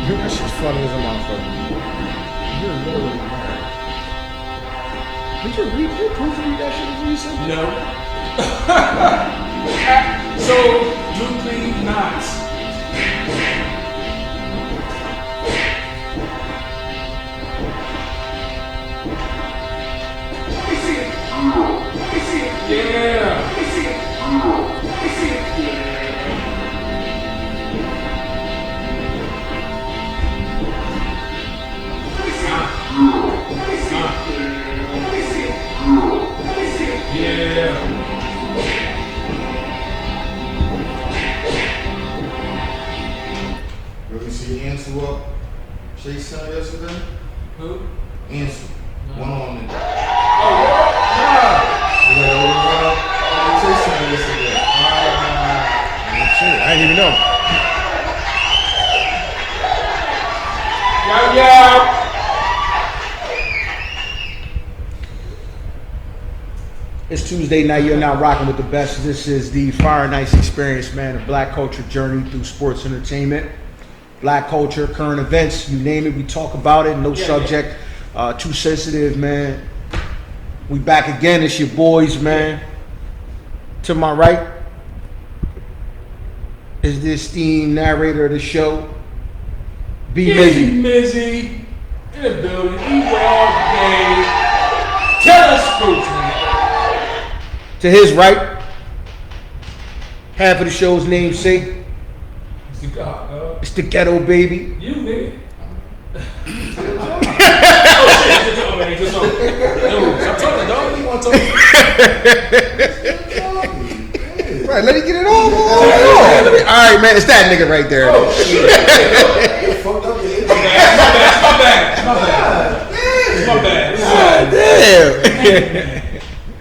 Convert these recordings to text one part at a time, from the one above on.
That shit's funny as a motherfucker. You're literally mad. Did you proofread that shit as you said? No. Absolutely not. Let me see it. Let me see it. Yeah. Let me see it. Let me see it. Yeah. Really see Ansel up Chase son yesterday? Who? Ansel. No. One on it. Oh, yeah. Chase son yesterday. Shit, I didn't even know. Yeah. It's Tuesday night. You're now rocking with the best. This is the Fire Nights Experience, man. A black culture journey through sports entertainment. Black culture, current events, you name it, we talk about it. No subject too sensitive, man. We back again. It's your boys, man. To my right is the esteemed narrator of the show, B. Mizzy. Mizzy in the building. Eat well day. Tell us fruits, man. To his right, half of the show's namesake. It's the God, It's the ghetto baby. You, nigga. Oh, shit. Just on. No, stop talking, dog. You want to talk? Right, let me get it all. Alright, man, it's that nigga right there. Oh, shit. My bad. Damn.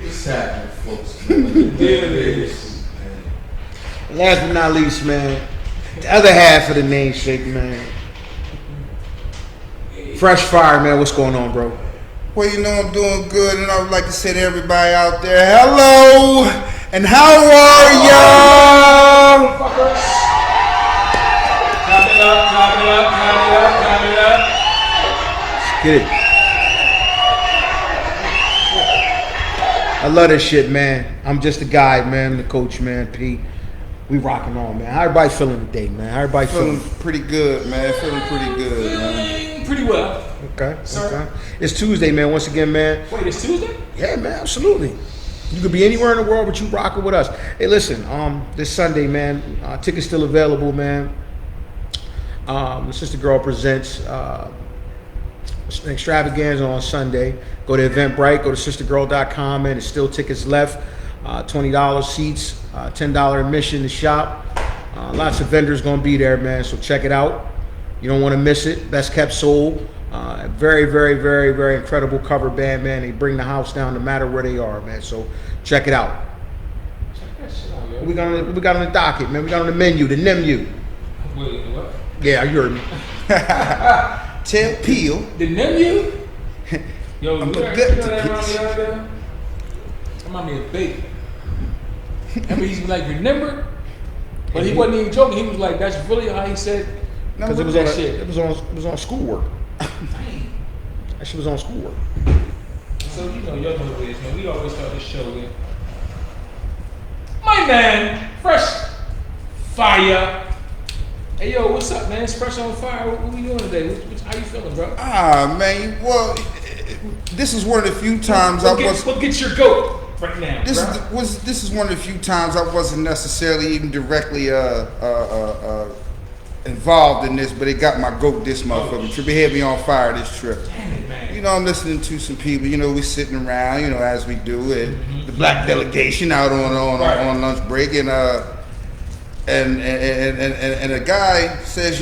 What's happening, folks? Last but not least, man, the other half of the namesake, man. Fresh Fire, man. What's going on, bro? Well, you know I'm doing good, and I would like to say to everybody out there, hello, and how are y'all? Clap it up. Let's get it. I love this shit, man. I'm just a guy, man. I'm the coach, man. P. We rocking on, man. How everybody feeling today, man? How everybody Feeling feeling? pretty good, man. Feeling pretty good, man. Pretty well. Okay, Sir. okay. It's Tuesday, man. Once again, man. Wait, it's Tuesday? Yeah, man, absolutely. You could be anywhere in the world, but you rocking with us. Hey, listen, this Sunday, man, tickets still available, man. The Sister Girl presents an extravaganza on Sunday. Go to Eventbrite, go to sistergirl.com, man. There's still tickets left. $20 seats, $10 admission to shop. Lots of vendors gonna be there, man. So check it out. You don't want to miss it. Best Kept Soul. Very, very, very, very incredible cover band, man. They bring the house down no matter where they are, man. So check it out. Check that shit out, yo. What we got on the docket, man? We got on the menu, the NEMU. Wait, what? Yeah, you heard me. Ted Peel. The nephew? Yo, I'm you a know bit that to around the other day? I'm on me a baby. Remember, he's like, remember? But he wasn't even joking. He was like, that's really how he said. Because it was that on shit. it was on schoolwork. That shit was on schoolwork. So you know what it is, man. We always start this show with my man, Fresh Fire. Hey yo, what's up, man? It's Fresh on Fire. What we doing today? How you feeling, bro? Man, well, this is one of the few times What gets your goat right now? This bro? is one of the few times I wasn't necessarily even directly involved in this, but it got my goat this motherfucker trip. It had me on fire this trip. Damn it, man. You know, I'm listening to some people. You know, we sitting around. You know, as we do, and the black delegation out on lunch break, and a guy says,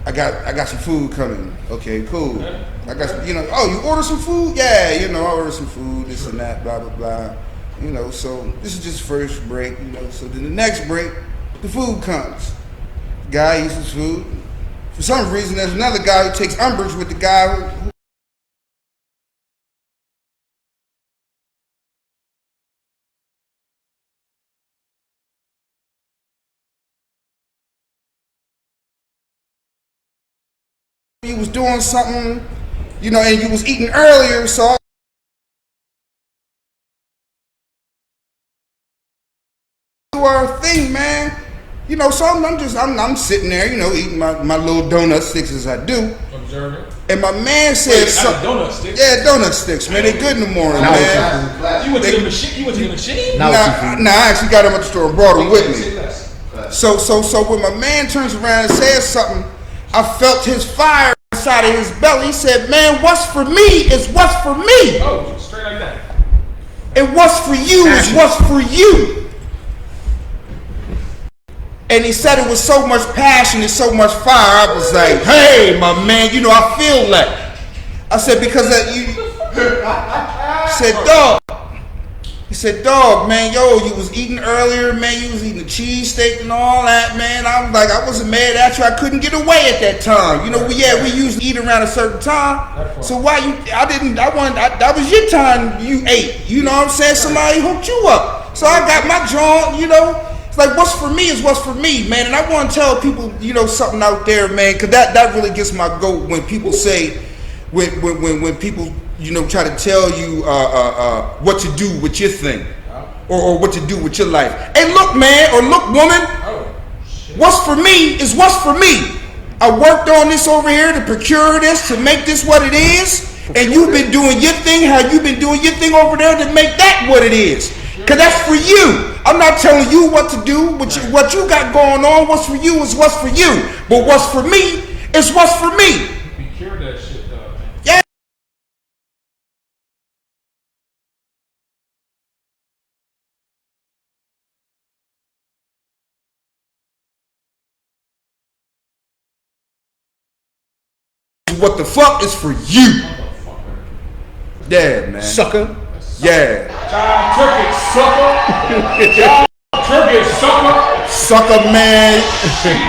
I got some food coming. Okay, cool. I got some, oh, you order some food? Yeah, I ordered some food, this and that, blah, blah, blah. So this is just first break, so then the next break, the food comes. Guy eats his food. For some reason, there's another guy who takes umbrage with the guy who you was doing something, you know, and you was eating earlier, so do our thing, man. You know, so I'm sitting there, you know, eating my little donut sticks as I do. Observing. And my man said something. Donut sticks? Yeah, donut sticks, man. They good in the morning, man. You went to the machine? You went to the machine? Nah, I actually got them at the store and brought them with me. So when my man turns around and says something, I felt his fire inside of his belly. He said, man, what's for me is what's for me. Oh, straight like that. And what's for you is what's for you. And he said it with so much passion and so much fire. I was like, hey, my man, you know, I feel that. I said, because you said, dog. He said, dog, man, yo, you was eating earlier, man. You was eating the cheesesteak and all that, man. I was like, I wasn't mad at you. I couldn't get away at that time. You know, we usually eat around a certain time. So why that was your time you ate. You know what I'm saying? Somebody hooked you up. So I got my joint, you know. Like, what's for me is what's for me, man. And I want to tell people, you know, something out there, man, because that really gets my goat when people say, when people, you know, try to tell you what to do with your thing or what to do with your life. Hey, look, man, or look, woman, what's for me is what's for me. I worked on this over here to procure this, to make this what it is, and you've been doing your thing, how you've been doing your thing over there to make that what it is. Because that's for you. I'm not telling you what to do. What you got going on, what's for you is what's for you. But what's for me is what's for me. You cure that shit, though, man. Yeah. What the fuck is for you? Yeah, man. Sucker. Yeah. Child turkey, sucker. Child turkey, sucker. Sucker, man.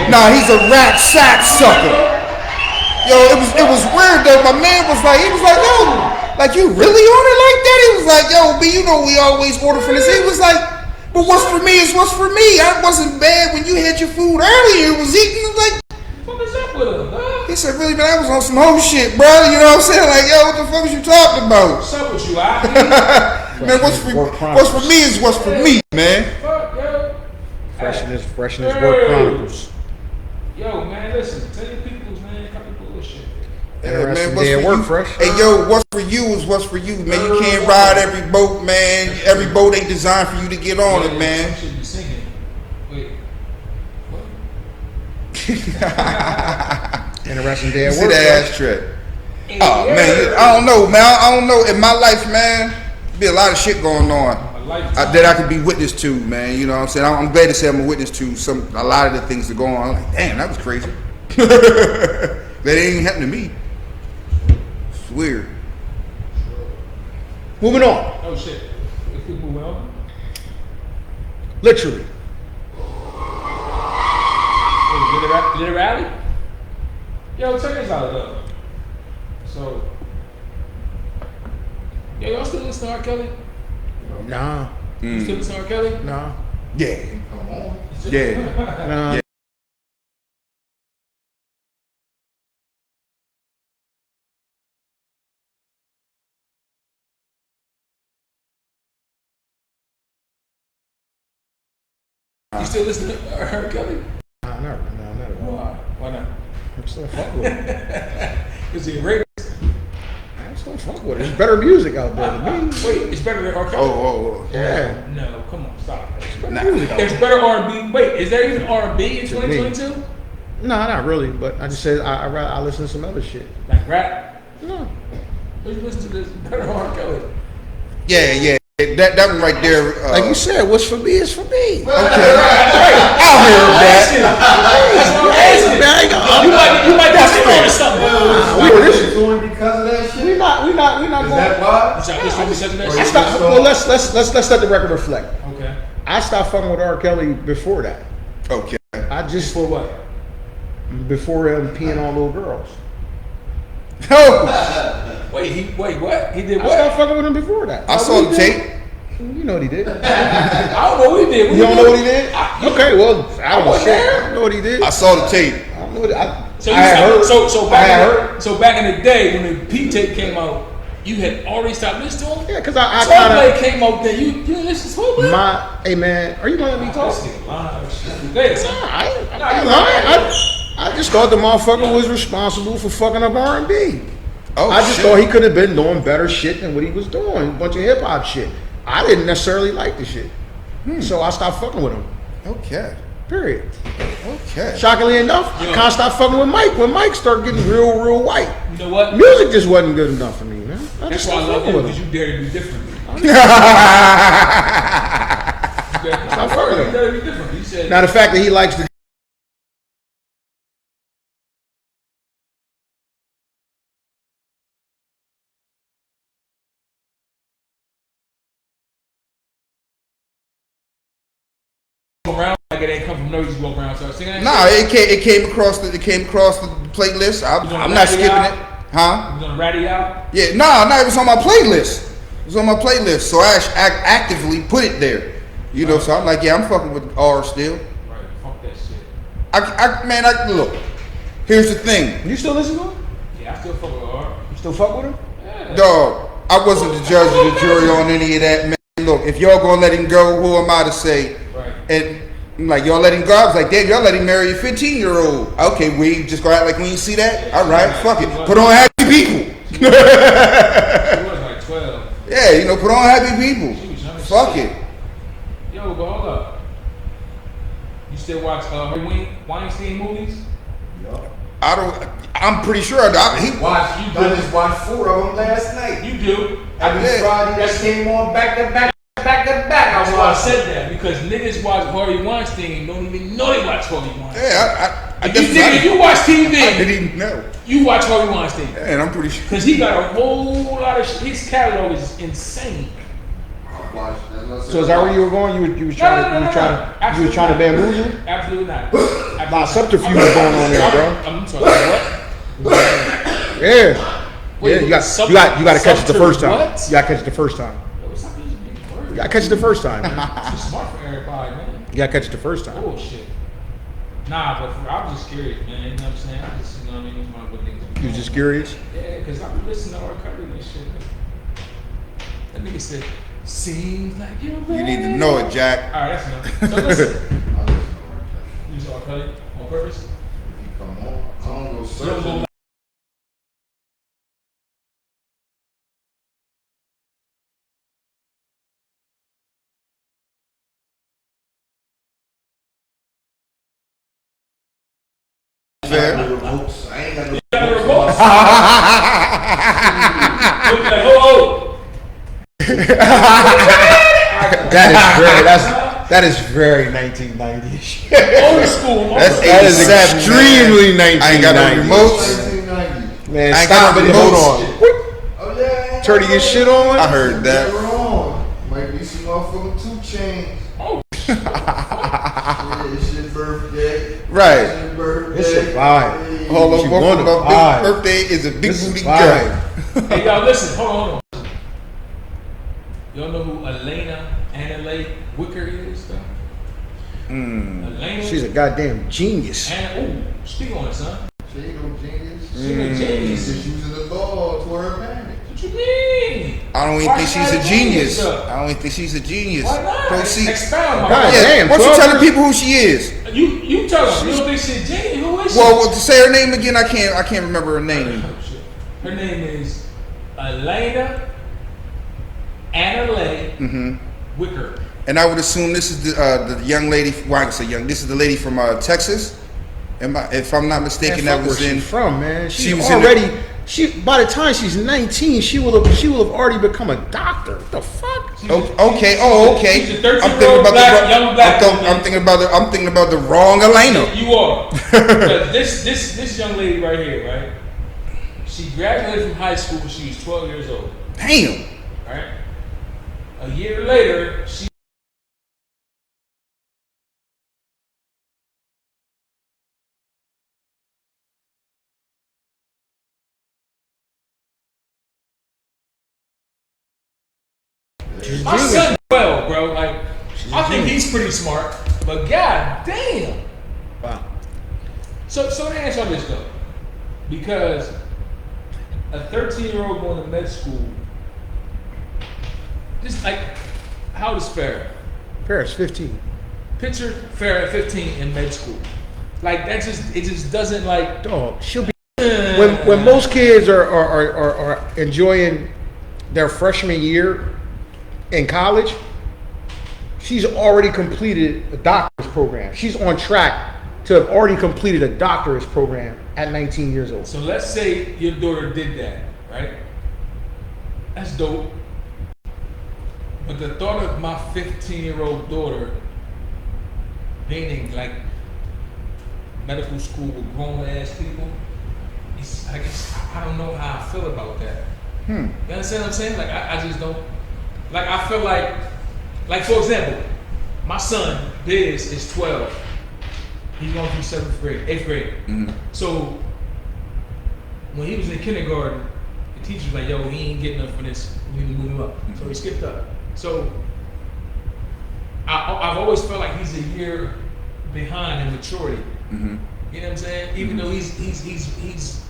Nah, he's a rat sack sucker. Yo, it was weird though. My man was like, yo, like you really on it like that? He was like, yo, B, you know we always order from this. He was like, but what's for me is what's for me. I wasn't bad when you had your food earlier. It was eating. It was like, What is up with him, huh? he said, really, man, I was on some whole shit, bro. You know what I'm saying? Like, yo, what the fuck was you talking about? What's up with you, I? Man, what's for me is what's for me, man. Fuck, yo. Freshness, work chronicles. Yo, man, listen. Tell your peoples, man, cut the bullshit. Interesting what's day at for work, you? fresh. Hey, yo, what's for you is what's for you, man. You can't ride every boat, man. Every boat ain't designed for you to get on it, man. Some shit be singing. Wait. What? Interesting day You at see work. that fresh. ass trip. Oh, man, I don't know, man. I don't know. In my life, man, be a lot of shit going on that I could be witness to, man. You know what I'm saying? I'm glad to say I'm a witness to a lot of the things that go on. I'm like, damn, that was crazy. That ain't happened to me. It's weird. Moving on. Oh, shit. If we moving on. Literally. Literally? Yo, check this out, though. So, yo, y'all still listen to R. Kelly? Nah. You still listen to R. Kelly? Nah. Yeah. Come on. Yeah. Nah. Yeah. You still listen to R. Kelly? Nah, not at all. Why? Why not? I'm still fuck with it. Is he a rapist? I'm still fuck with it. There's better music out there than me. Wait, it's better than R. Kelly? Oh. Yeah. No, come on, stop. Nah. There's better R&B. Wait, is there even R&B in 2022? No, not really. But I just said I listen to some other shit. Like rap? No. What you listen to this better R. Kelly? Yeah. That one right there. Like you said, what's for me is for me. Okay. I'll hear that. You might be sitting on something. Doing because of that shit? We not Is going. that why? I stopped, well, let's let the record reflect. Okay. I stopped fucking with R. Kelly before that. Okay. I just For what? before him peeing on little girls. Oh, Wait, what? He did I what? stopped fucking with him before that. I saw the tape. You know what he did. I don't know what he did. You don't know what he did? Okay, well, I don't know shit. I don't know what he did. I saw the tape. I don't know what So I had heard. so I had heard. back in the day when the P tape came out, you had already stopped listening to him. Yeah, because I Twelve kind Blade of came out there. You didn't listen to Twelve Blade? hey man, are you gonna let me talk? Go ahead, son. I just thought the motherfucker was responsible for fucking up R&B. Oh, I just shit. thought he could have been doing better shit than what he was doing. A bunch of hip hop shit. I didn't necessarily like the shit, so I stopped fucking with him. Okay. Period. Okay. Shockingly enough, I can't stop fucking with Mike when Mike started getting real white. You know what? Music just wasn't good enough for me, man. I That's just why I stopped love fucking you with because him. you dare to be different. Stop fucking with You him. dare to be different. You said Now the fact that he likes to around like it ain't come from nowhere. You just walk around and start singing. Nah, it came across the playlist. I'm not skipping it. Huh? You gonna ratty out? Yeah, it was on my playlist. It was on my playlist, so I actively put it there. You know, so I'm like, yeah, I'm fucking with R still. Right. Fuck that shit. Man, look. Here's the thing, You still listen to him? Yeah, I still fuck with R. You still fuck with him? Yeah. dog. I wasn't the judge or the jury on any of that, man. Look, if y'all gonna let him go, who am I to say? Right. And I'm like, y'all let him go. I was like, damn, y'all let him marry a 15-year-old. Okay, we just gonna act like we ain't see that. All right, fuck it. Put on happy people. She was like 12. Yeah, you know, put on happy people. She was young as Fuck shit. it. Yo, but hold up. You still watch Weinstein movies? I'm pretty sure I just watched 4 of them last night. You do. Every did. Friday that came on back to back. That's why I said that, because niggas watch Harvey Weinstein don't even know they watch Harvey Weinstein. Yeah, I If you watch TV, I didn't even know. you watch Harvey Weinstein. Yeah, and I'm pretty sure. Because he got a whole lot of shit. His catalog is insane. So is that where you were going? You was trying to bamboozle? Absolutely not. A lot of subterfuge going on there, bro. I'm talking what? Yeah. Wait, Yeah, you got to catch it the first time. What? You got to catch it the first time. Yo, stop using big words. You got to catch it the first time, man. It's smart for everybody, man. You got to catch it the first time. Bullshit. Nah, but I'm just curious, man. You know what I'm saying? I just, you know what I mean? What niggas You was just curious? Yeah, because I'm listening to R. Kelly and shit. That nigga said, seems like you're ready. You need to know it, Jack. All right, that's enough. So listen. You saw R. Kelly on purpose? Come on. I don't go You don't searching. go Fair. I ain't got no got a remote. Look like, oh, That is very 1990s. old school. That's That is 87, extremely man. I ain't got no 1990s. remotes. 1990. Man, I ain't stop got it. no Hold remotes. on. Oh yeah. Turning your shit on? I heard that. Wrong. Might be some motherfucking 2 chains. Oh, Yeah, it's your birthday. Right. It's your birthday. It's a vibe. Hey. Hold on, You my wanna vibe. birthday is a big This is booty vibe. girl. hey, y'all, listen. Hold on. Y'all know who Anna Wicker is, though? Elena. She's a goddamn genius. And speak on it, son. She ain't no genius. She a She's genius. just using the law to her advantage. What you mean? I don't even Why think she she's not a genius. though? I don't even think she's a genius. Why not? Proceed. Expound on God it. damn, Why don't you 12 tell the people who she is? You tell them. You don't think she's a genius? Who is she? Well, to say her name again, I can't remember her name. Oh, shit. Her name is Elena Wicker. And I would assume this is the young lady. Well, I can say young. This is the lady from Texas. If I'm not mistaken, Man, that fuck was where in. she from, man. she She was in already. By the time she's 19, she will have already become a doctor. What the fuck? Okay. She's a 13-year-old I'm thinking about the wrong Elena. You are. But this young lady right here, right? She graduated from high school when she was 12 years old. Damn. Right? A year later, she my son 12, bro. Like, I think he's pretty smart, but god damn. Wow. So let me ask y'all this though, because a 13-year-old going to med school, just like, how old is Farrah? Paris 15. Picture Farrah at 15 in med school. Like it just doesn't like. Dog, she'll be when most kids are enjoying their freshman year in college. She's already completed a doctorate program. She's on track to have already completed a doctorate program at 19 years old. So let's say your daughter did that, right? That's dope. But the thought of my 15-year-old daughter being in like medical school with grown-ass people, I don't know how I feel about that. You understand what I'm saying? Like I just don't. Like I feel like for example, my son Biz is 12. He's going through 8th grade. Mm-hmm. So when he was in kindergarten, the teacher was like, "Yo, he ain't getting enough for this. We need to move him up." So he skipped up. So I've always felt like he's a year behind in maturity. Mm-hmm. You know what I'm saying? Even though he's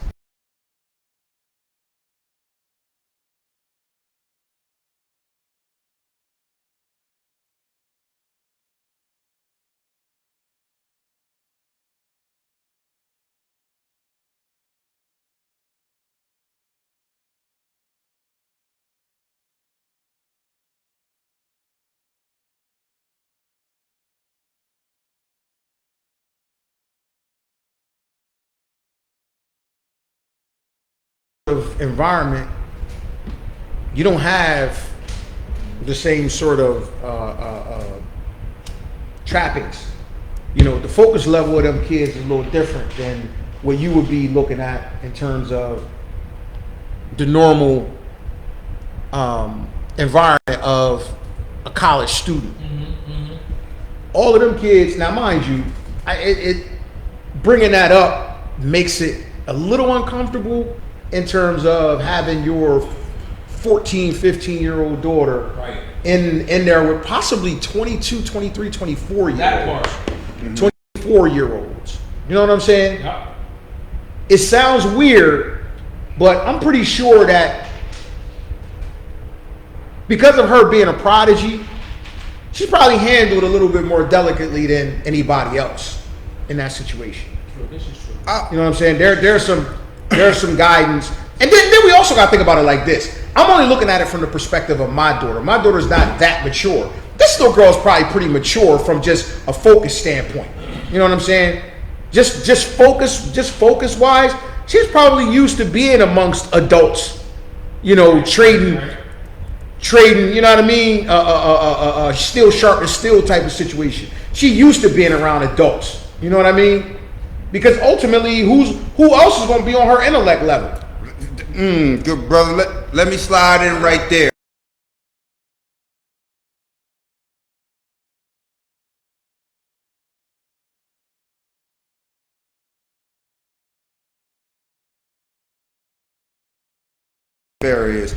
Of environment, you don't have the same sort of trappings. You know, the focus level of them kids is a little different than what you would be looking at in terms of the normal environment of a college student. All of them kids, now mind you, bringing that up makes it a little uncomfortable in terms of having your 14, 15-year-old daughter right in there with possibly 22, 23, 24 year that olds. part. 24-year-olds. You know what I'm saying? Yeah. It sounds weird, but I'm pretty sure that because of her being a prodigy, she's probably handled a little bit more delicately than anybody else in that situation. True. This is true. You know what I'm saying? There's some guidance. And then we also got to think about it like this. I'm only looking at it from the perspective of my daughter. My daughter's not that mature. This little girl's probably pretty mature from just a focus standpoint. You know what I'm saying? Just focus wise, she's probably used to being amongst adults. You know, trading, you know what I mean? Steel sharp as steel type of situation. She used to being around adults. You know what I mean? Because ultimately, who else is going to be on her intellect level? Good brother. Let me slide in right there. Is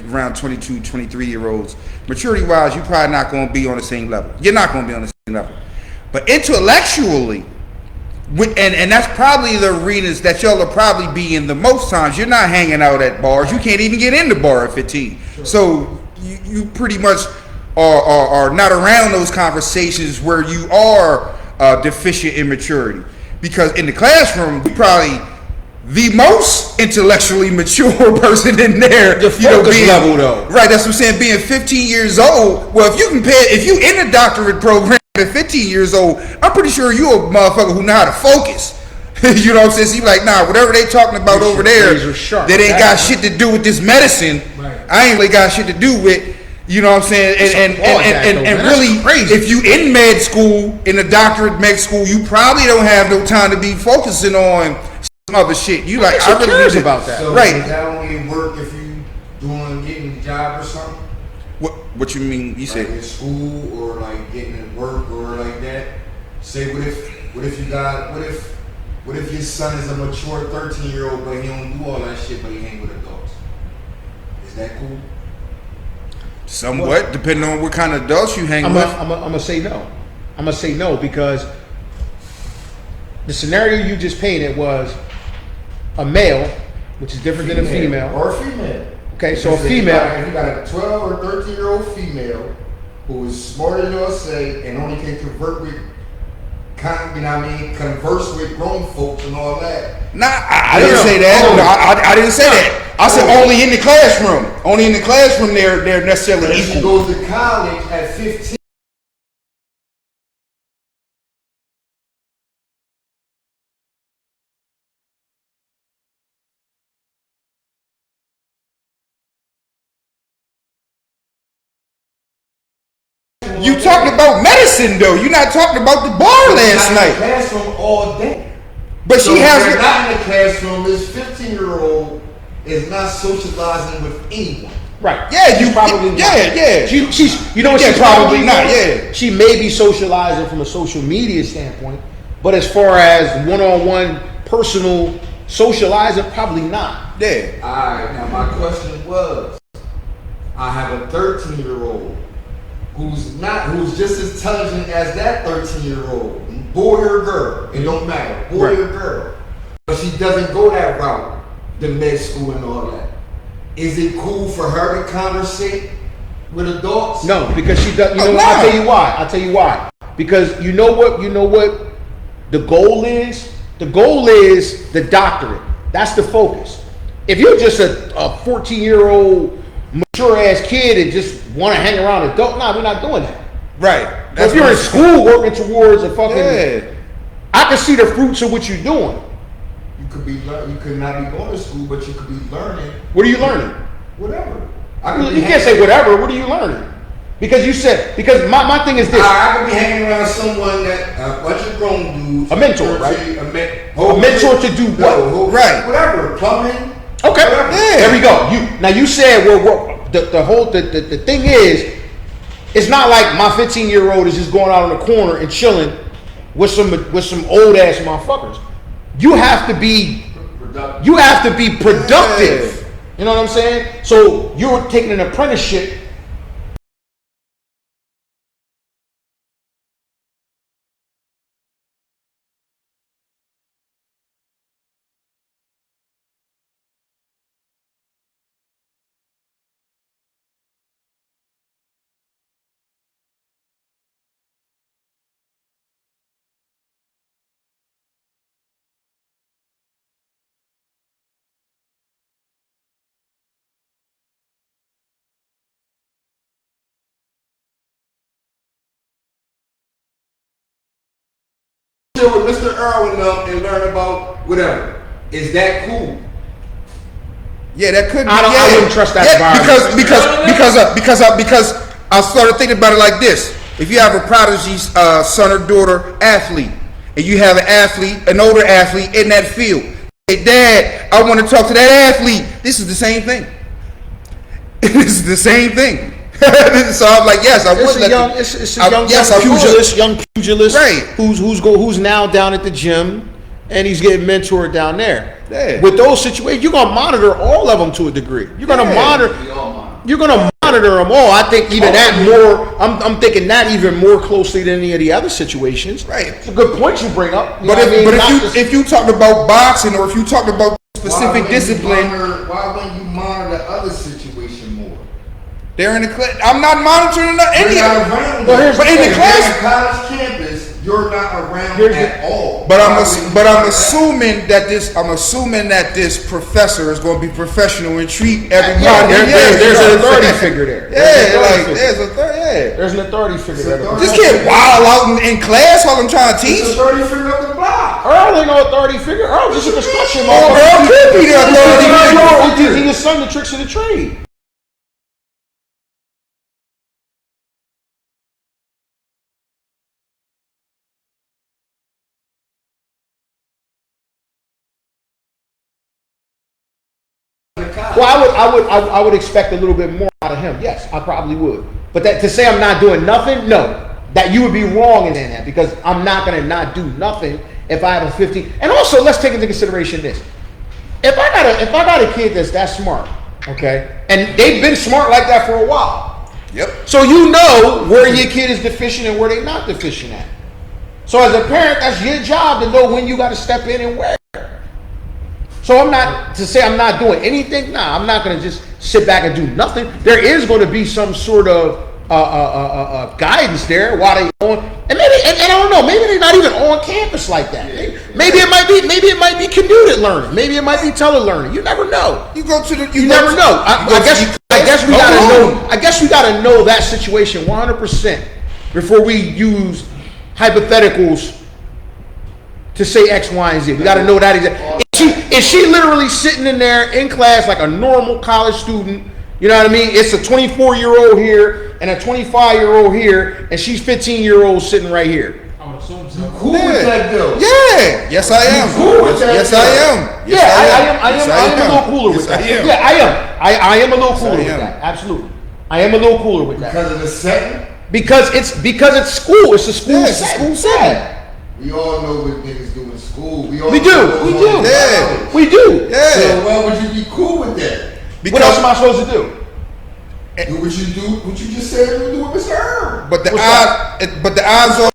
around 22, 23-year-olds. Maturity-wise, you're probably not going to be on the same level. You're not going to be on the same level. But intellectually, and that's probably the arenas that y'all will probably be in the most times. You're not hanging out at bars. You can't even get in the bar at 15. Sure. So you pretty much are not around those conversations where you are deficient in maturity. Because in the classroom, you probably the most intellectually mature person in there. The focus level, though. Right, that's what I'm saying. Being 15 years old, well, if you in a doctorate program at 15 years old, I'm pretty sure you a motherfucker who know how to focus. You know what I'm saying? So you like, nah, whatever they talking about over there, that ain't got shit to do with this medicine. Right. I ain't really got shit to do with. You know what I'm saying? And really, if you in med school, in a doctorate med school, you probably don't have no time to be focusing on some other shit. You like, I really cares about that. So right. Does that only work if you getting a job or something? What you mean? You Like said in school or like getting in work or like that? Say what if your son is a mature 13-year-old but he don't do all that shit but he hang with adults? Is that cool? somewhat, depending on what kind of adults you hang with. I'm gonna say no. I'm gonna say no because the scenario you just painted was a male, which is different than a female. Or a female. Okay, so a If you female. got- If you got a 12 or 13-year-old female who is smarter than you'll say and only can convert with, converse with grown folks and all that. Nah, I didn't say that. Oh. No, I didn't say that. I said only in the classroom. Only in the classroom they're necessarily But if she equal. goes to college at 15. You talked about medicine though. You're not talking about the bar last Not in the night. classroom all day. But So she if has. they're not in the classroom. This 15-year-old is not socializing with anyone. Right. Yeah, She's you probably yeah, yeah. She's you know what Yeah, she's probably probably not, doing? yeah. She may be socializing from a social media standpoint, but as far as one-on-one personal socializing, probably not. Yeah. Alright, now my question was, I have a 13-year-old who's just as intelligent as that 13-year-old, boy or girl, it don't matter, boy Right. or girl. But she doesn't go that route, the med school and all that. Is it cool for her to conversate with adults? No, because she does. You Oh, know, nah. I'll tell you why. Because you know what the goal is. The goal is the doctorate. That's the focus. If you're just a 14-year-old mature ass kid and just want to hang around adult, nah, we're not doing that. Right. But if you're in school working towards a fucking, Yeah. I can see the fruits of what you're doing. You could not be going to school, but you could be learning. What are you learning? Whatever. You can't say whatever. What are you learning? Because my thing is this. I could be hanging around someone that a bunch of grown dudes. A mentor, right? A mentor to do what? Right. Whatever. Plumbing. Okay. Whatever. Yeah. There we go. You said the thing is, it's not like my 15-year-old is just going out on the corner and chilling with some old ass motherfuckers. You have to be productive. Yeah. You know what I'm saying? So you're taking an apprenticeship. Chill with Mr. Earl and learn about whatever. Is that cool? Yeah, that could be. I wouldn't trust that environment. Because I started thinking about it like this. If you have a prodigy son or daughter athlete, and you have an older athlete in that field, hey dad, I want to talk to that athlete. This is the same thing. This is the same thing. So I'm like, yes, I would It's a let young, them- it's a I- young, yes, young I would. pugilist, Right. who's now down at the gym, and he's getting mentored down there. Yeah. With those situations, you're gonna monitor all of them to a degree. You're gonna Yeah. monitor. We all mind. You're gonna monitor them all. I think even that more. I'm thinking that even more closely than any of the other situations. Right. It's a good point you bring up. You But know what I mean? Not if just- if you talk about boxing or if you talk about specific discipline, Why wouldn't you monitor the other situation more? they're in the class. I'm not monitoring any You're of not them. around. Well, here's them. the But in the If class- you're on college campus, you're not around Here's at all. But Why would you I'm do that? assuming that this professor is going to be professional and treat everybody. Yeah, there's an authority yeah. figure there. Yeah, there's a third. Yeah. There's an authority figure there. authority. This kid wild out in class while I'm trying to It's teach. a 30 figure up the block. Earl ain't no authority figure. Earl just a construction Oh, Earl could be the authority figure. He just sung the tricks of the trade. Well, I would expect a little bit more out of him. Yes, I probably would. But that to say I'm not doing nothing, no. That you would be wrong in that because I'm not gonna not do nothing if I have a 15. And also, let's take into consideration this: if I got a kid that's that smart, okay, and they've been smart like that for a while, Yep. so you know where your kid is deficient and where they're not deficient at. So as a parent, that's your job to know when you got to step in and where. So I'm not to say I'm not doing anything. Nah, I'm not going to just sit back and do nothing. There is going to be some sort of guidance there while they on, and maybe and I don't know. Maybe they're not even on campus like that. Maybe it might be commuted learning. Maybe it might be telelearning. You never know. You go to the. You never know. I guess we gotta know. I guess we gotta know that situation 100% before we use hypotheticals to say X, Y, and Z. We gotta know that exactly. Is she literally sitting in there in class like a normal college student? You know what I mean? It's a 24-year-old here and a 25-year-old here, and she's 15-year-old sitting right here. I would assume so. Cool with that though? Yeah. Yes, I am. Cool with that Yes, though? I am. Yeah, I am a little cooler with that. I am. Yeah, I am. I am a little cooler I with am. that. Absolutely. I am a little cooler with that. Because of the setting? Because it's school. It's a school Yeah, it's a setting. school setting. We all know what niggas do in school. We We know do. what's on Yeah. college. We do. Yeah. So why would you be cool with that? What else am I supposed to do? Do what you do, what you just said you do with Mr. Herb. But the What's odds are.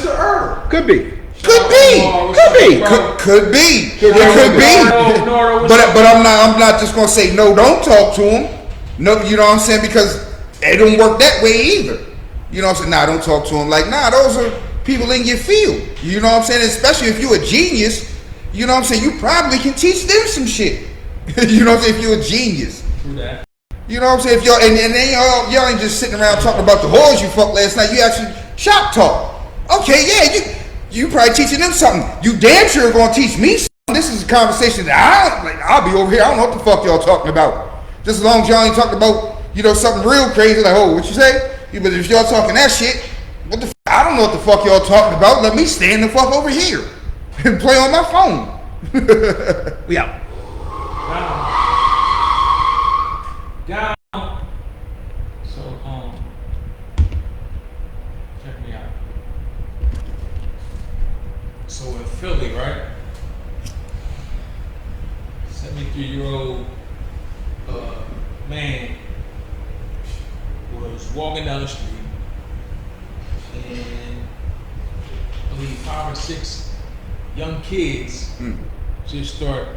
Mr. Herb. Could be. Could be. Could be. Could be. Could It could be. No, But I'm not just gonna say no. Don't talk to him. No, you know what I'm saying, because it don't work that way either. You know what I'm saying? Nah, don't talk to him. Like, nah, those are people in your field. You know what I'm saying? Especially if you're a genius. You know what I'm saying? You probably can teach them some shit. You know what I'm saying? If you're a genius. True that. You know what I'm saying? If y'all and then y'all ain't just sitting around talking about the whores you fucked last night. You actually shop talk. Okay, yeah, you probably teaching them something. You damn sure gonna teach me something. This is a conversation that I'll be over here. I don't know what the fuck y'all talking about. Just as long as y'all ain't talking about, you know, something real crazy like, oh, what you say? Yeah, but if y'all talking that shit, what the fuck? I don't know what the fuck y'all talking about. Let me stand the fuck over here and play on my phone. We out. Down. So, check me out. So in Philly, right? 73-year-old man was walking down the street, and I believe 5 or 6 young kids just start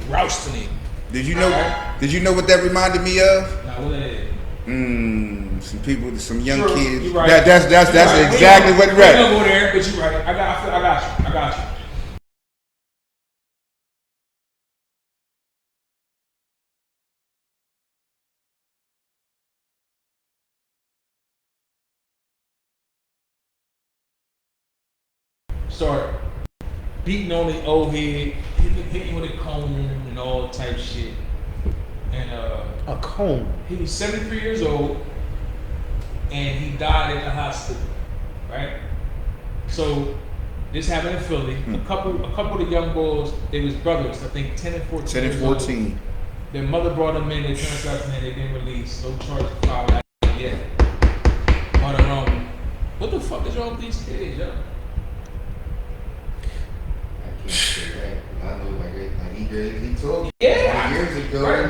rousting him. Did you know what that reminded me of? Now what that is? Some people, some young Sure, kids. you're right. That's Right. exactly what We're right. gonna go there, but you're right. I got you. Start beating on his old head, hitting with a comb and all type of shit. And A comb. he was 73 years old, and he died in the hospital, right? So this happened in Philly. A couple of the young boys, they was brothers, I think 10 and 14. 10 and years old. 14. Their mother brought them in. They turned out and they been released. No charges filed out yet. But what the fuck is wrong with these kids, yo? I can't say that. I know, like he told me Yeah, years ago. right?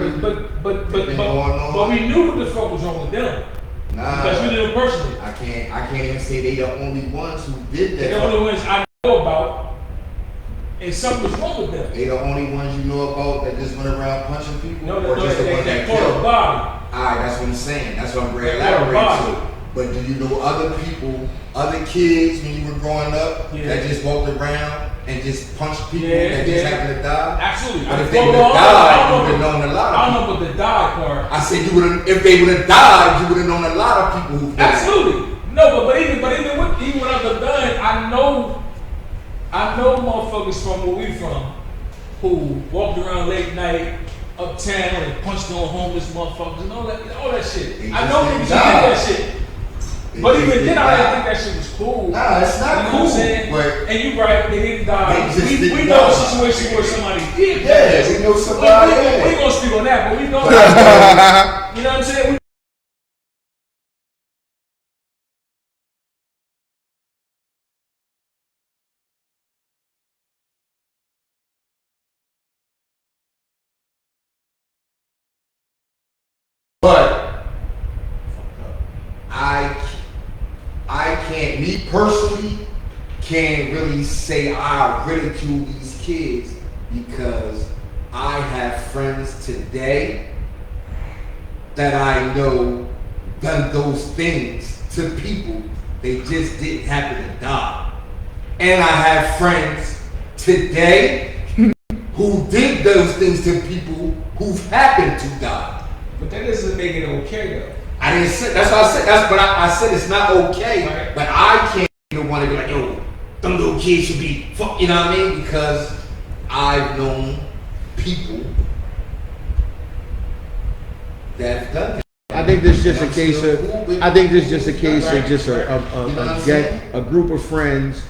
But been going on. but we knew what the fuck was wrong with them because we Nah, knew them personally. I can't even say they the only ones who did that. They're the only ones I know about, and something was wrong with them. They the only ones you know about that just went around punching people, No, or just the ones they that caught a killed. body. Alright, that's what I'm saying. That's what I'm They going to caught a elaborate body. to. But do you know other people, other kids when you were growing up Yeah. that just walked around and just punched people Yeah, that just yeah. happened to die? Absolutely. But if Well, they would well, have I died, don't you would have know. known a lot I of don't people. know about the die part. I said you would have, if they would have died, you would have known a lot of people who. Absolutely. No, but even when I was done, I know motherfuckers from where we from who walked around late night uptown and punched on homeless motherfuckers and all that shit. They I just know didn't niggas who did die. that shit. But even then, I didn't think that shit was cool. Nah, it's not you know cool. What I'm saying? But and you right, they didn't die. They just We didn't know a die. situation where somebody did. yeah, we know somebody. We gonna speak on that, but we know that. You know what I'm saying? But I can't, me personally, can't really say I ridicule these kids because I have friends today that I know done those things to people. They just didn't happen to die. And I have friends today who did those things to people who've happened to die. But that doesn't make it okay though. I didn't say that's what I said. That's but I said it's not okay. Right. But I can't even want to be like, yo, them little kids should be fuck. You know what I mean? Because I've known people that have done that. I think this is just a And I'm case still of. cool with I think this is it. just a case of just You know what I'm a saying? group of friends.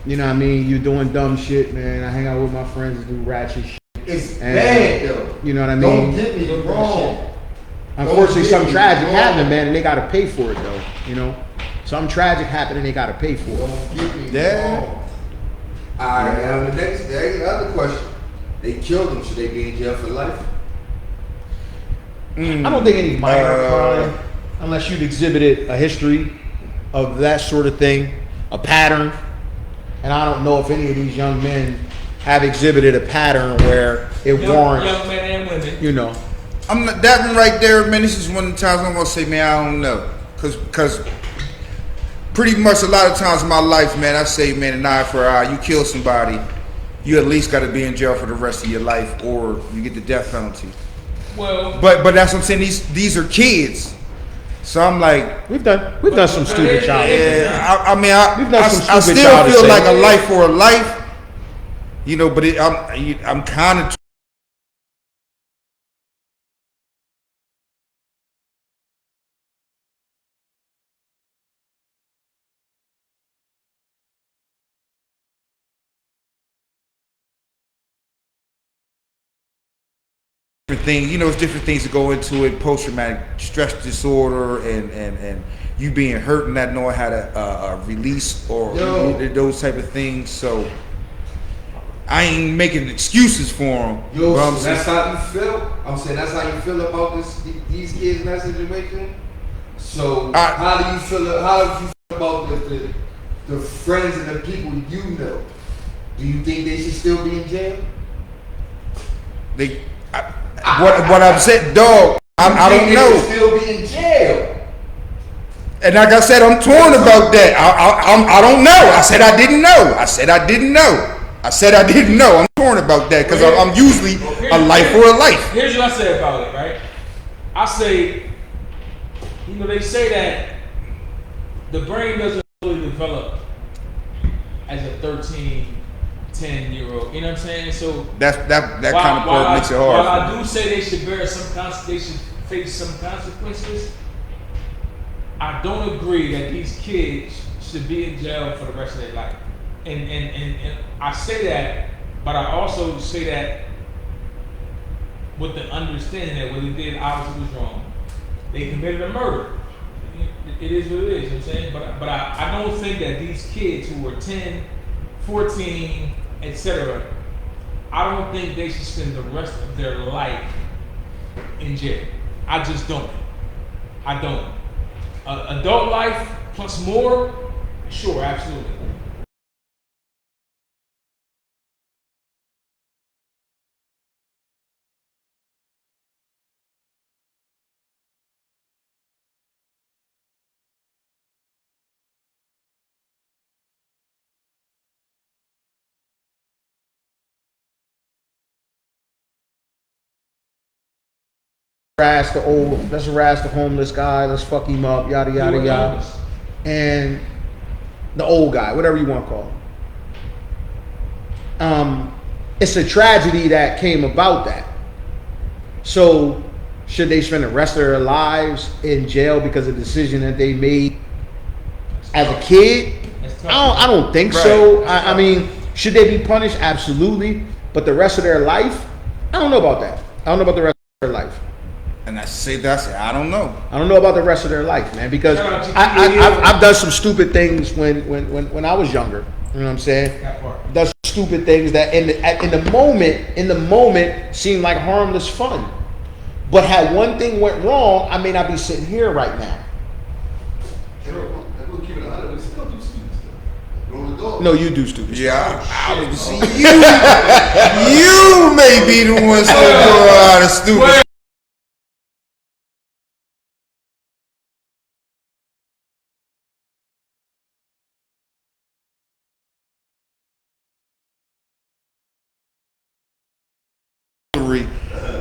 You know what I mean? You doing dumb shit, man. I hang out with my friends and do ratchet shit. It's And, bad though. You know what I Don't mean? get me wrong. Unfortunately, Don't get something me tragic wrong. happened, man, and they got to pay for it, though. You know, something tragic happened, and they got to pay for it. Don't get me Yeah. wrong. All right, now the other question. They killed him. Should they be in jail for life? I don't think any minor crime, unless you've exhibited a history of that sort of thing, a pattern. And I don't know if any of these young men have exhibited a pattern where it warrants, Young men and women. you know. I'm not, that one right there, man. This is one of the times I'm gonna say, man, I don't know, cause pretty much a lot of times in my life, man, I say, man, an eye for an eye. You kill somebody, you at least got to be in jail for the rest of your life, or you get the death penalty. Well, But that's what I'm saying. These are kids, so I'm like, We've done some stupid child. yeah. I mean, We've done some I stupid still childish feel things. like a life for a life, you know. But I'm kind of. Different things, you know, it's different things that go into it. Post-traumatic stress disorder, and you being hurt and not knowing how to release or Yo. those type of things. So I ain't making excuses for them. Yo, but I'm so saying, that's how you feel? I'm saying that's how you feel about these kids in that situation? So how do you feel about the friends and the people you know? Do you think they should still be in jail? what I'm saying, dog. I don't They know. should still be in jail. And like I said, I'm torn about that. I don't know. I said I didn't know. I said I didn't know. I said I didn't know. I'm torn about that because I'm usually a life for a life. Here's what I say about it, right? I say, you know, they say that the brain doesn't really develop as a 13, 10-year-old. You know what I'm saying? So That kind of part makes it hard. While I do say they should they should face some consequences, I don't agree that these kids should be in jail for the rest of their life. And I say that, but I also say that with the understanding that what they did obviously was wrong. They committed a murder. It is what it is, you know what I'm saying? But I don't think that these kids who were 10, 14, etc., I don't think they should spend the rest of their life in jail. I just don't. I don't. Adult life plus more, sure, absolutely. Harass the old, let's harass the homeless guy, let's fuck him up, yada yada yada. And the old guy, whatever you want to call him. It's a tragedy that came about that. So should they spend the rest of their lives in jail because of the decision that they made as a kid, That's tough. I don't think so. I mean, should they be punished? Absolutely. But the rest of their life, I don't know about that. I don't know about the rest of their life. And I don't know. I don't know about the rest of their life, man, because Shout out to I've done some stupid things when I was younger. You know what I'm saying? That part. Done some stupid things that in the moment seemed like harmless fun. But had one thing went wrong, I may not be sitting here right now. No, you do stupid stuff. Yeah, I would see you. You may be the one still doing a lot of stupid stuff.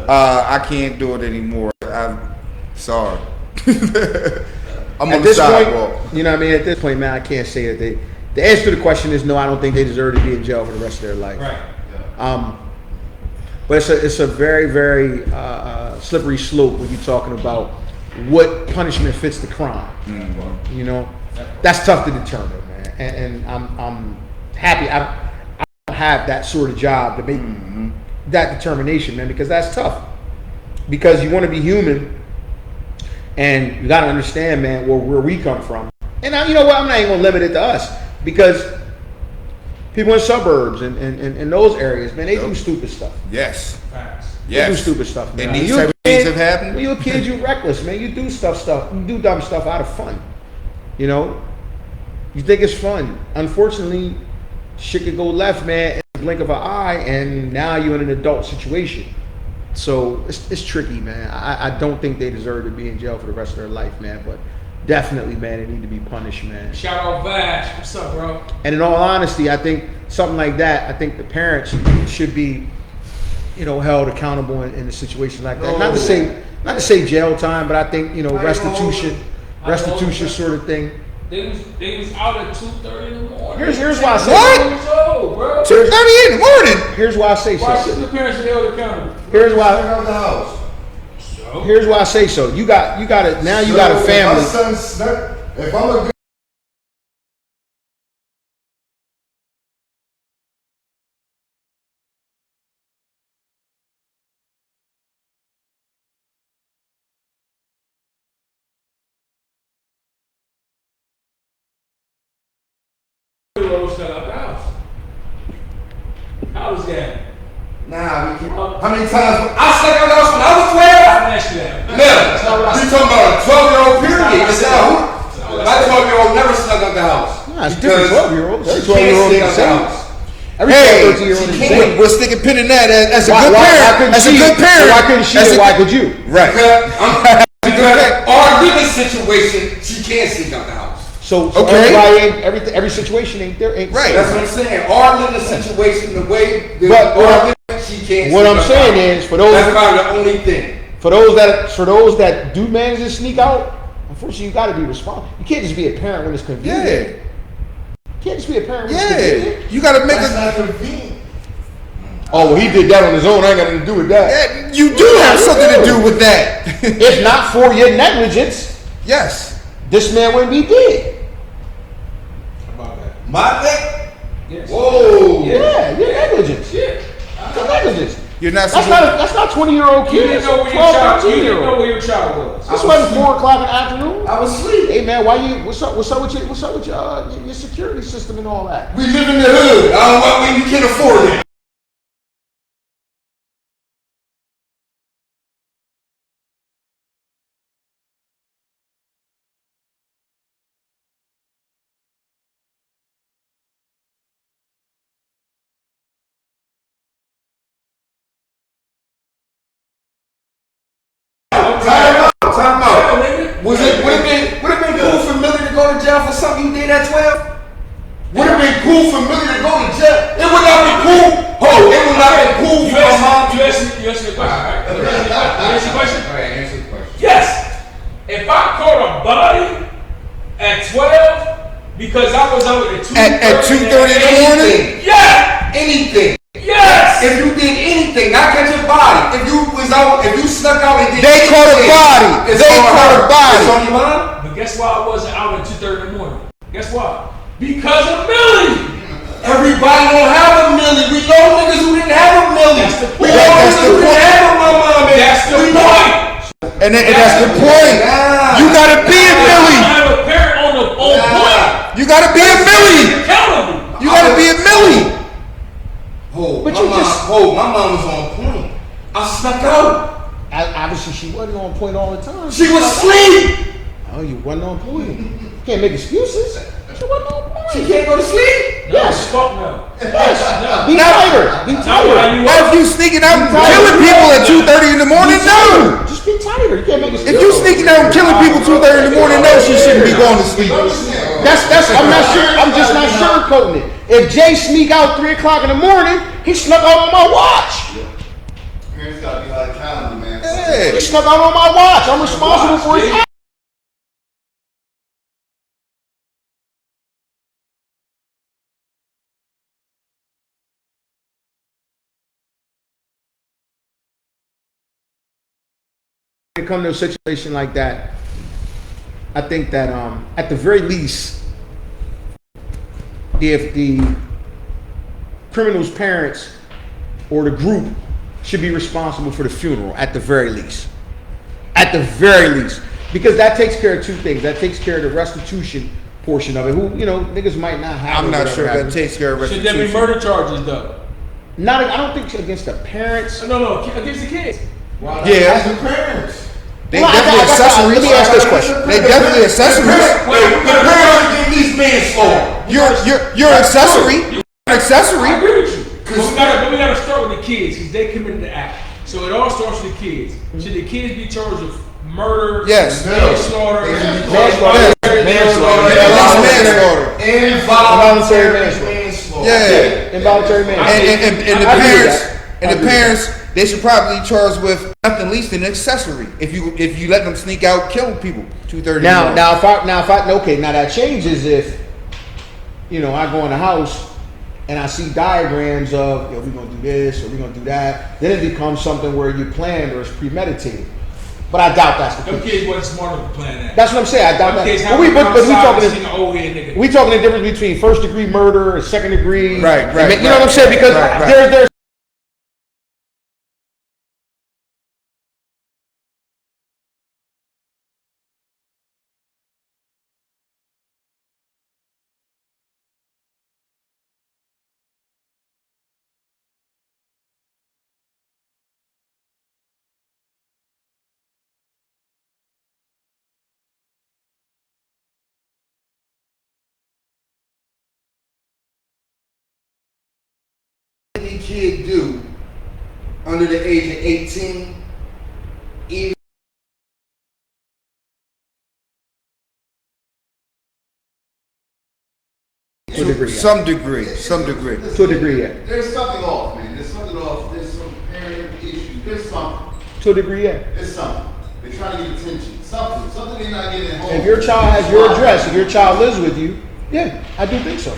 I can't do it anymore. I'm sorry. I'm At on the this sidewalk. point, you know what I mean? At this point, man, I can't say that they. The answer to the question is no. I don't think they deserve to be in jail for the rest of their life. Right. But it's a very, very slippery slope when you're talking about what punishment fits the crime. Mm-hmm. You know, that's tough to determine, man. And I'm happy I don't have that sort of job to make that determination, man, because that's tough. Because you want to be human, and you got to understand, man, where we come from. And you know what? I'm not even gonna limit it to us, because people in suburbs and those areas, man, they do stupid stuff. Yes. Facts. Yes. They do stupid stuff, man. And these When you're type of a things kid- have happened. When you're a kid, you're reckless, man. You do you do dumb stuff out of fun. You know? You think it's fun. Unfortunately, shit could go left, man, in the blink of an eye, and now you're in an adult situation. So it's tricky, man. I don't think they deserve to be in jail for the rest of their life, man. But definitely, man, they need to be punished, man. Shout out Vash. What's up, bro? And in all honesty, I think something like that, I think the parents should be, you know, held accountable in a situation like that. Not to say jail time, but I think, you know, restitution sort of thing. They was out at 2:30 in the morning. Here's why I say What? Years old, bro. 2:30 in the morning. Here's why I say Why so. should the parents be held accountable? Here's why. Out the house. Here's why I say so. You got it. Now you got a So, family. If my son snuck, if I'm a good Shut up the house. How was that? Nah, we can, how many times I stuck out the house when I was 12? I asked you that. Never. You talking about a 12-year-old period? It's not who? My 12-year-old never snuck out the house. Nah, it's different. 12-year-olds. Every She can't 12-year-old sneak is out the the same. house. Every Hey, 13-year-old is the she same. can't. We're sticking pin in that as a Why good parent. couldn't As a she? good parent. Why couldn't she? As And a- why could you? Right. Because our living situation, she can't sneak out the house. So Okay. every situation ain't there. Ain't Right. That's what I'm saying. Our living situation, the way But our living, she can't. What sneak I'm out saying the house. is, for those that's probably the only thing. for those that do manage to sneak out, unfortunately, you got to be responsible. You can't just be a parent when it's convenient. Yeah. You can't just be a parent when it's Yeah. convenient. You gotta make That's a. not convenient. Oh, well, he did that on his own. I ain't got nothing to do with that. Yeah, you do have something to do with that. If not for your negligence, Yes. this man wouldn't be dead. How about that? My thing. Yes. Whoa. Yeah, your negligence. Yeah. Your negligence. You're not That's supposed. not 20-year-old You kids. didn't know where your 12, child. You 13 didn't year know old. where your child was. This wasn't 4 o'clock in the afternoon. I was asleep. Hey man, why you? What's up with your security system and all that? We live in the hood. I don't know when you can afford it. Time out. Would it have been cool for Millie to go to jail for something you did at 12? Would it have been cool for Millie to go to jail? It would not be cool. It would not be cool You for my mom. answer the question, right? You answer the question? All right, answer the question. Yes. If I caught a body at 12 because I was out at 2:30 At 2:30 in the morning? Yeah. Anything. Yes. If you did anything, not catch your body. If you snuck out and did They caught a anything, body. it's They on caught her. a body. It's on your mind. But guess why I wasn't out at 2:30 in the morning? Guess why? Because of Millie. Everybody don't have a million. We know niggas who didn't have a million. That's the We point. know That's niggas the who didn't have a mama. That's the We know- point. And that's the point. You gotta be a I Millie. have a parent on point. You gotta be a Millie. Accountable. You gotta be a Millie. But you just- my mom was on point. I snuck out. Obviously, she wasn't on point all the time. She was asleep. Oh, you wasn't on point. Can't make excuses. She wasn't on point. She can't go to sleep. Yes. Fuck no. Yes. Be tighter. Be tighter. What if you sneaking out and killing people at 2:30 in the morning? No. Just be tighter. You can't make excuses. If you sneaking out and killing people 2:30 in the morning, no, she shouldn't be going to sleep. That's. I'm not sure. I'm just not sugarcoating it. If Jay sneak out 3 o'clock in the morning, he snuck out on my watch. Parents gotta be held accountable, man. Yeah. He snuck out on my watch. I'm responsible for his actions. When it comes to a situation like that, I think that at the very least, if the criminal's parents or the group should be responsible for the funeral, at the very least. At the very least. Because that takes care of two things. That takes care of the restitution portion of it. Who, niggas might not have. I'm it, not whatever sure that happens. takes care of Should there be restitution. murder charges though? I don't think against the parents. No, against the kids. Yeah. As the parents. They Well, definitely accessories. let me ask this question. They definitely accessories. The parents give these manslaughter. You're accessory. You're I accessory. agree with you. But we gotta start with the kids because they committed the act. So it all starts with the kids. Should the kids be charged with murder? Yes. Manslaughter. Manslaughter. At least manslaughter. Involuntary manslaughter. manslaughter. Yeah. Involuntary manslaughter. And the I agree with parents that. and I the agree with parents, they should probably be charged with nothing least than accessory. If you let them sneak out, kill people 2:30. Now that changes if, I go in the house and I see diagrams of, we're gonna do this or we're gonna do that. Then it becomes something where you planned or it's premeditated. But I doubt that's the Them case. kids wasn't smart enough to plan that. That's what I'm saying. I doubt Them kids that. have But we to go talking. outside and see the old head nigga. We talking the difference between first degree murder and second degree. Right. You know what I'm saying? Because Right. there's Any kid do under the age of 18, even to a degree. Some degree. To a degree, yeah. There's something off, man. There's something off. There's some parent issues. There's something. To a degree, yeah. There's something. They're trying to get attention. Something they're not getting at home. If your child has your address, if your child lives with you, yeah, I do think so.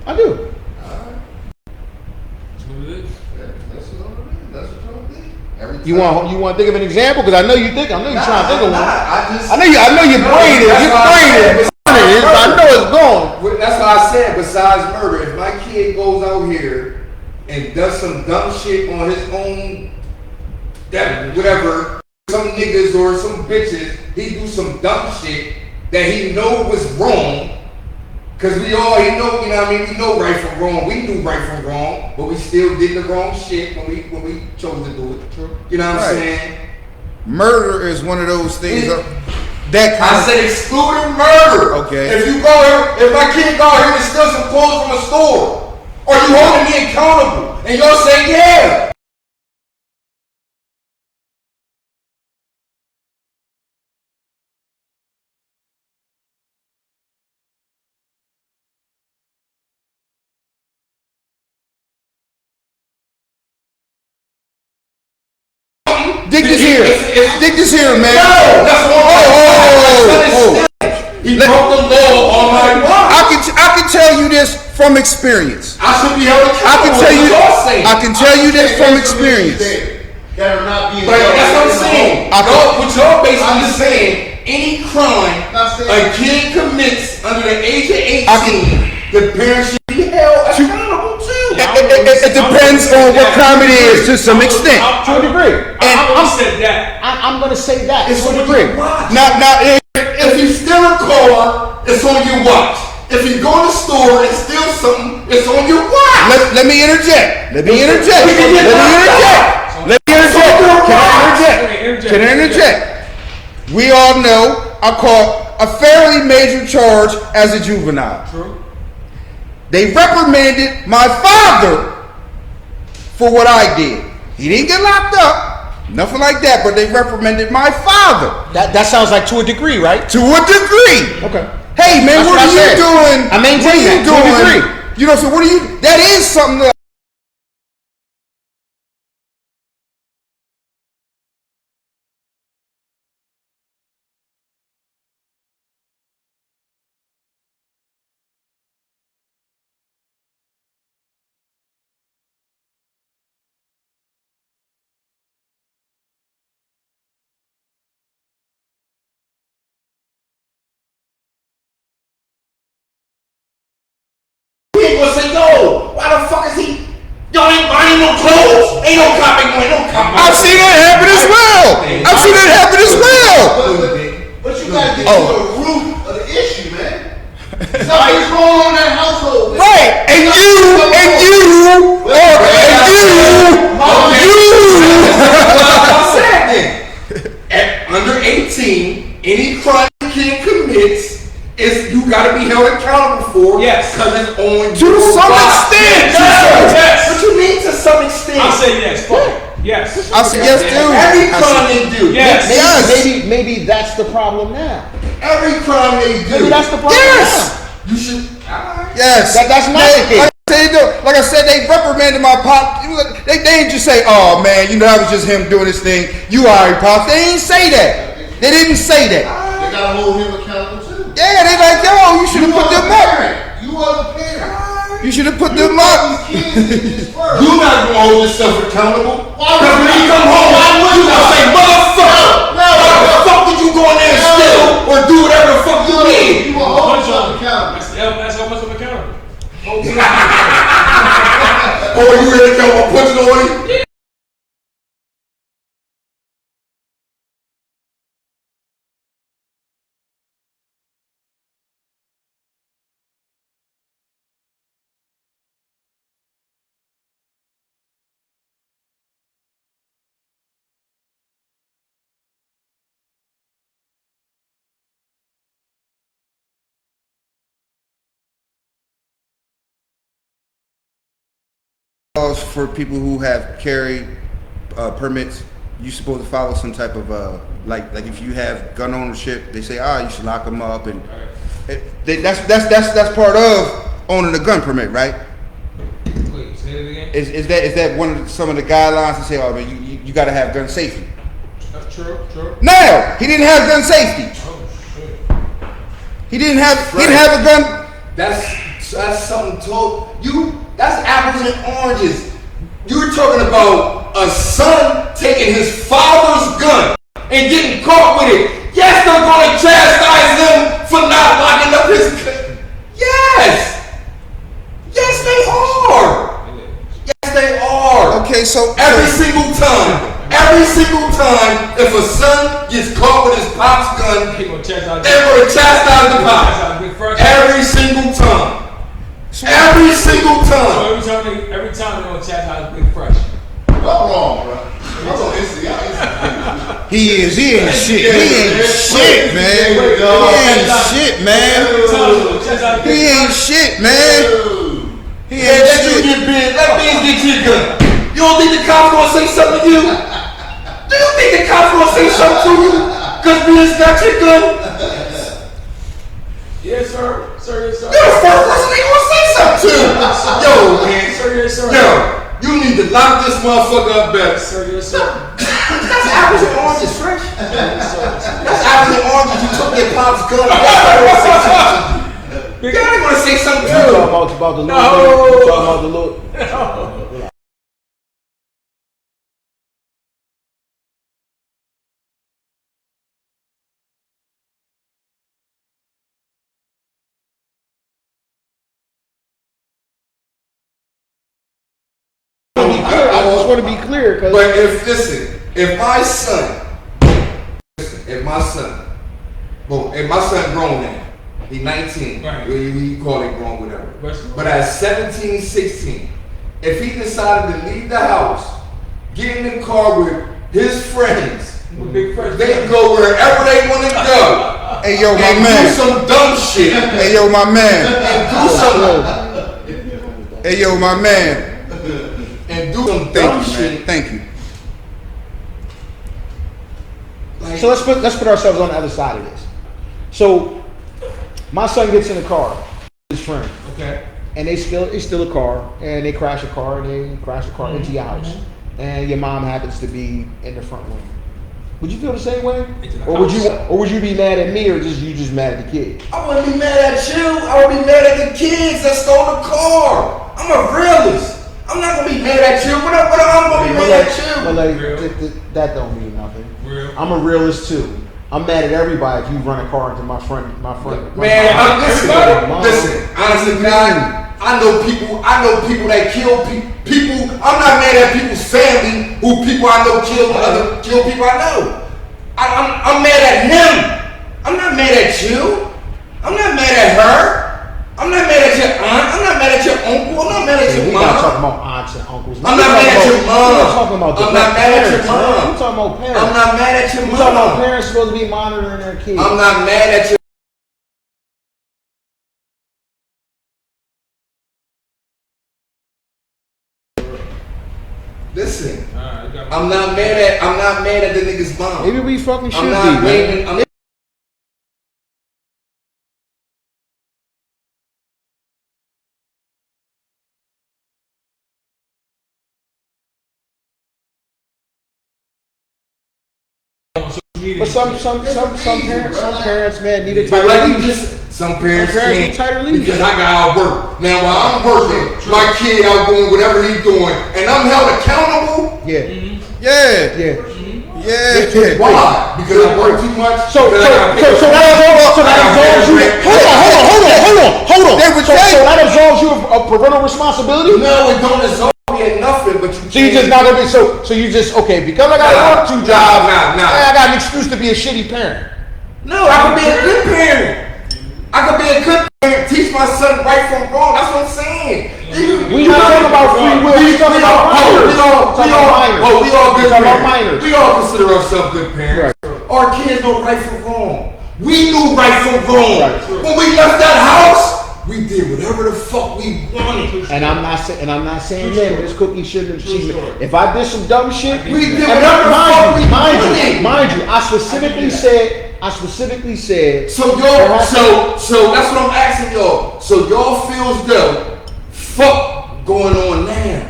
I do. That's what it is. that's what it is. That's what y'all think. Every You time- want to think of an example? Because I know you're trying to think of one. I I know your brain is. Your brain is. I know it's gone. Well, that's why I said, besides murder, if my kid goes out here and does some dumb shit on his own, that whatever, some niggas or some bitches, he do some dumb shit that he know was wrong. Cause he know, you know what I mean? We know right from wrong. We knew right from wrong, but we still did the wrong shit when we chose to do it. You know what I'm Right. saying? Murder is one of those things that kind I of. said excluding murder. Okay. If you go here, if my kid go here and steal some clothes from a store, are you holding me accountable? And y'all say, yeah. Dig this here. Dig this here, man. No, that's what Oh. He broke the law on my watch. I can tell you this from experience. I should be held accountable. I can tell you. What y'all saying. I can tell you this from experience. That are not being But held that's what I'm in the saying. home. What y'all basically saying any crime Not saying- a kid commits under the age of 18, the parents should be held accountable too. It depends on what crime it is, to some extent. To a degree. I always said that. I'm going to say that It's to on a degree. your watch. Now, If you steal a car, it's on your watch. If you go to the store and steal something, it's on your watch. let me interject. Let me interject. We can get Let me interject. Can I interject? We all know I caught a fairly major charge as a juvenile. True. They reprimanded my father for what I did. He didn't get locked up, nothing like that, but they reprimanded my father That sounds like to a degree, right? to a degree. Okay. Hey man, That's what what are I you said. doing? I maintain what are that you to a doing? degree. You know, so what are you? That is something that. People gonna say, yo, why the fuck is he? Y'all ain't buying no clothes. Ain't no copy, no copy. I've seen that happen as well. I've seen that happen as well. But you gotta get to the root of the issue, man. Something's wrong in that household, man. Right, and you. I'm saying then. At under 18, any crime a kid commits is you gotta be held accountable for. Yes. Because it's on To your some watch. extent. Yes. What you mean to some extent? I say yes. Fuck it. Yes. I said yes, dude. Every crime they do. Yes. Yes. Maybe that's the problem now. Every crime they do. Maybe that's the problem Yes. You should. Yes. That's not the case. Like I said, they reprimanded my pop. They didn't just say, "Oh man, you know that was just him doing his thing." You alright, pops. They didn't say that. They didn't say that. They gotta hold him accountable too. Yeah, they like, yo, you should have put them up. You are the parent. You should have put them You up. these kids in this first. You not gonna hold yourself accountable. Why would Because when you? you come home, you gonna say, motherfucker, why the fuck did you go in there and steal or do whatever the fuck you did? You are holding yourself accountable. That's how much I'm accountable. Or you really come and punch it on you? For people who have carry permits, you supposed to follow some type of like if you have gun ownership, they say you should lock them up, and that's part of owning a gun permit, right? Wait, say it again. Is that one of some of the guidelines to say, oh man, you got to have gun safety? True. No, he didn't have gun safety. Oh shit. He didn't have a gun. That's something told you. That's apples and oranges. You're talking about a son taking his father's gun and getting caught with it. Yes, they're going to chastise him for not locking up his gun. Yes, they are. Yes, they are. Okay, so Every single time, if a son gets caught with his pop's gun, He gonna chastise. they're going to chastise the pop. Chastise Big Fresh. Every single time. Every single time. So every time they're gonna chastise Big Fresh. What's wrong, bro? I'm on Instagram. he ain't shit. He ain't shit, man. There we go. He ain't shit, man. Every time they're gonna chastise He Big ain't shit, man. He Yeah, ain't let you shit. get big. Let things get you gun. You don't think the cops gonna say something to you? Do you think the cops gonna say something to you? Cause Biz got your gun? Yes, sir. Sir, yes, sir. You're the first person they gonna say something to. Yo, man. Sir, yes, sir. Yo, you need to lock this motherfucker up better. Sir, yes, sir. That's apples and oranges, Fresh. Yes, sir. That's apples and oranges. You took your pop's gun. They're gonna say something to you. They're gonna say something to you. About the No. little. Talking about the little. just want to be clear. But if my son grown now, he's 19, right. we call it grown, whatever. Right. But at 17, 16, if he decided to leave the house, get in the car with his friends, Big friends. they go wherever they want to go. Hey, yo, my And man. do some dumb shit. Hey, yo, my man. And do some Hey, yo, my man. and do some dumb Thank you, shit. man. Thank you. Like, So let's put ourselves on the other side of this. So my son gets in the car with his friend, Okay. and they steal a car, and they crash a car, and they crash the car into your house, and your mom happens to be in the front room. Would you feel the same way, Into the or house. would you be mad at me, or just mad at the kid? I wouldn't be mad at you. I would be mad at the kids that stole the car. I'm a realist. I'm not gonna be mad at you. But I'm gonna be mad at you. But like, Real. that don't mean nothing. Real. I'm a realist too. I'm mad at everybody if you run a car into my friend. Man, listen. Honestly, God, I know people that kill people. I'm not mad at people's family who people I know kill people I know. I'm mad at him. I'm not mad at you. I'm not mad at her. I'm not mad at your aunt. I'm not mad at your uncle. I'm not mad at your We're mom. not talking about aunts and uncles. I'm not mad at your mom. We're not talking about I'm not mad at your parents, man. mom. We're talking about parents. I'm not mad at your We're talking about mom. parents supposed to be monitoring their kids. I'm not mad at your. Listen, I'm not mad at the nigga's mom. Maybe we fucking should I'm be, not man. waving. I'm But some parents, man, need a But tighter like you leash. just, some parents Some parents can't need tighter leash. because I got out work. Now while I'm working, my kid out doing whatever he's doing, and I'm held accountable. Yeah, Yeah. yeah. Yeah. Why? Because I work too much. So Because I gotta pick up- that absolves you. Hold on. They would So say- that absolves you of parental responsibility. No, it don't absolve me at nothing. But you. So you just not gonna be so you just okay because I gotta work two jobs. Nah. I got an excuse to be a shitty parent. No, I could be a good parent. I could be a good parent. Teach my son right from wrong. That's what I'm saying. We not talking about free will. We talking about minors. We all good talking about parents. minors. We all consider ourselves good parents. Our kids know right from wrong. We knew right from wrong. Right. When we left that house, we did whatever the fuck we wanted. And I'm not saying that, but this cookie shouldn't. If I did some dumb shit, We did and whatever the fuck we wanted. mind you, I specifically said. So y'all, so that's what I'm asking y'all. So y'all feel as though fuck going on now.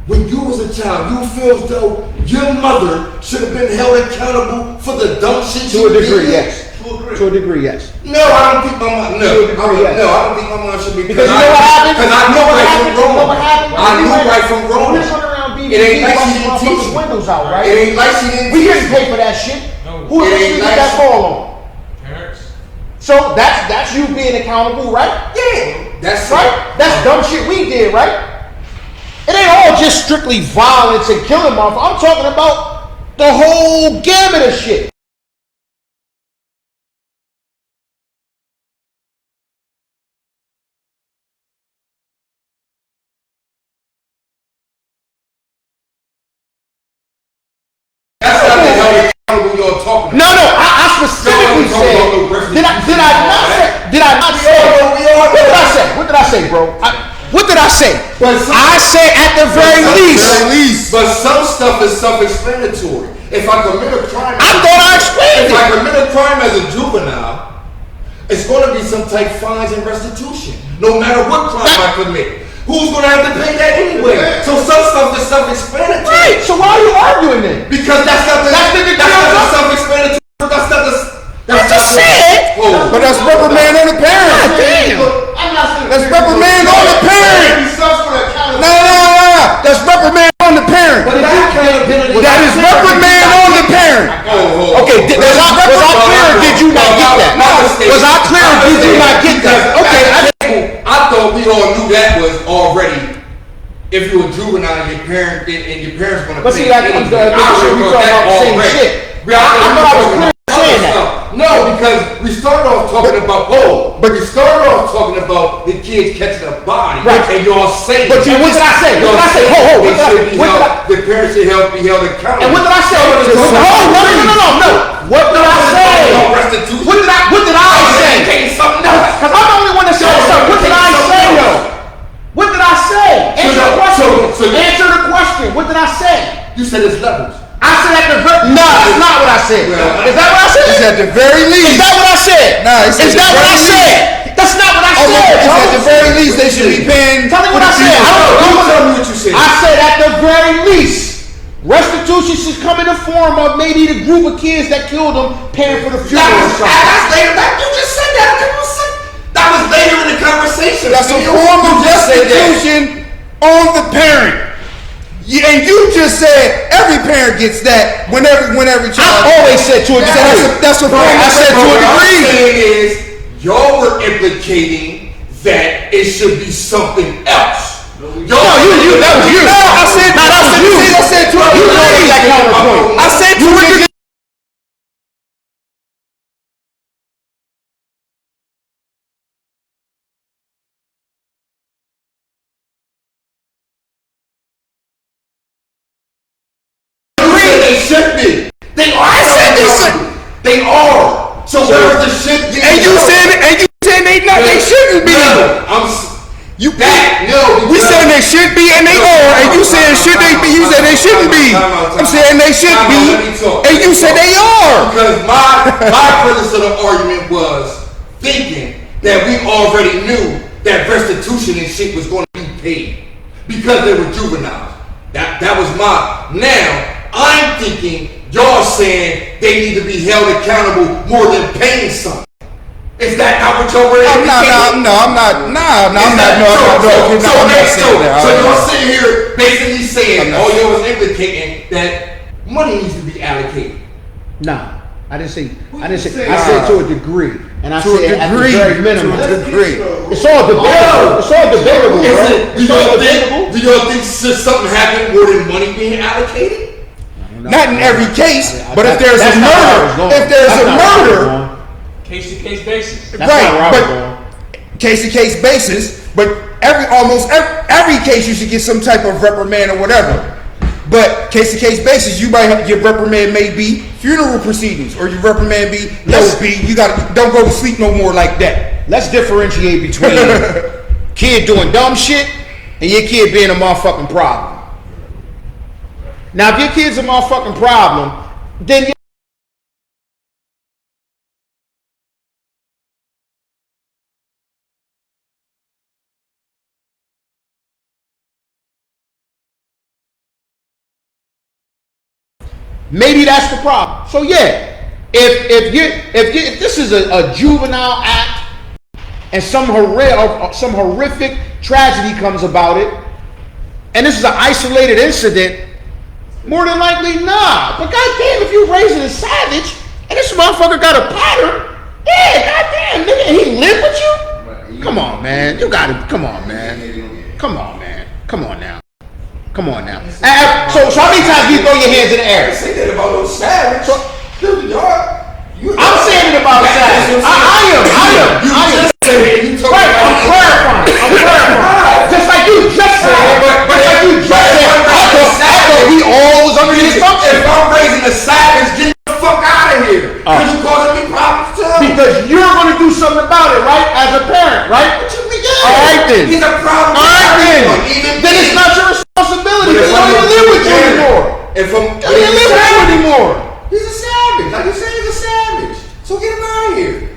When you was a child, you feel as though your mother should have been held accountable for the dumb shit To a you degree, did? yes. To a degree, yes. No, I don't think my mom. No, To a degree, yes. I don't think my mom should be. Because you know what happened? Because I know right from You know wrong. what happened? I knew right from wrong. We was running around being It ain't like she didn't busting teach me. windows out, right? It ain't like she didn't. We teach didn't me. pay for that shit. No. Who It did ain't did like that she- fall on? Parents. So that's you being accountable, right? Yeah, that's Right? That's dumb shit we did, right? It ain't all just strictly violence and killing motherfuckers. I'm talking about the whole gamut of shit. That's not the hell accountable y'all talking about. No, I specifically No, said. no, Did I not say? Did I not say? What did I say? What did I say, bro? What did I say? I say at the very least. But some stuff is self-explanatory. If I commit a crime, I thought I explained If I it. commit a crime as a juvenile, it's going to be some type fines and restitution, no matter what crime I commit. Who's going to have to pay that anyway? So some stuff is self-explanatory. Right. So why are you arguing then? Because that's not the self-explanatory. That's not the. I just said. Whoa. But that's reprimand on the parent. Damn. I'm not saying That's reprimand on the parent. No. That's reprimand on the parent. But that accountability. That is reprimand on the parent. Okay, was I clear or did you not get that? Was I clear or did you not get that? Okay, I thought we all knew that was already if you're a juvenile and your parents gonna But pay see, that comes to make sure we talk about the same shit. I thought I was clear saying that. No, because we started off talking about the kids catching a body, right? And y'all saying, but what did I say? What did I say? The parents should be held accountable. And what did I say? No. What did I say? What did I say? Because I'm the only one that said something. What did I say, though? What did I say? Answer the question. Answer the question. What did I say? You said it's levels. I said at the very... No, that's not what I said. Is that what I said? It's at the very least. Is that what I said? Nah, is that what I said? That's not what I said. It's at the very least they should be paying. Tell me what I said. Tell me what you said. I said at the very least, restitution should come in the form of maybe the group of kids that killed them paying for the funeral or something. That's later. You just said that. That was later in the conversation. That's a form of restitution on the parent. And you just said every parent gets that whenever child. I always said to a degree. That's a form. I said to a degree. What I'm saying is y'all were implicating that it should be something else. That was you. No, I said to a degree. I said to a degree. They are. So where's the shit? And you said they not. They shouldn't be. We saying they should be and they are. And you saying should they be? You said they shouldn't be. I'm saying they should be. And you said they are. Because my premise of the argument was thinking that we already knew that restitution and shit was going to be paid because they were juveniles. That was my. Now I'm thinking. Y'all saying they need to be held accountable more than paying something. Is that not what y'all were indicating? No, I'm not. So y'all sitting here basically saying all y'all was implicating that money needs to be allocated. Nah, I didn't say. I said to a degree, and I said at the very minimum. To a degree. It's all debatable. It's all debatable, bro. Do y'all think should something happen more than money being allocated? Not in every case, but if there's a murder, case-to-case basis. Right, but case-to-case basis, but almost every case you should get some type of reprimand or whatever. But case-to-case basis, your reprimand may be funeral proceedings, or your reprimand be don't go to sleep no more like that. Let's differentiate between kid doing dumb shit and your kid being a motherfucking problem. Now, if your kid's a motherfucking problem, then maybe that's the problem. So yeah, if this is a juvenile act and some horrific tragedy comes about it, and this is an isolated incident. More than likely, nah. But goddamn, if you raising a savage and this motherfucker got a pattern, yeah, goddamn, nigga, and he live with you? Come on, man. You gotta, come on, man. Come on, man. Come on now. So how many times do you throw your hands in the air? I say that about those savage. I'm saying it about savage. I am. Right, I'm clarifying. Just like you just said. I thought we all was under the assumption. If I'm raising a savage, get the fuck out of here. Because you're causing me problems too. Because you're going to do something about it, right? As a parent, right? What you mean? All right then. He's a problem. All right then. Then it's not your responsibility. They don't even live with you anymore. They don't even live with you anymore. He's a savage. Like you said, he's a savage. So get him out of here.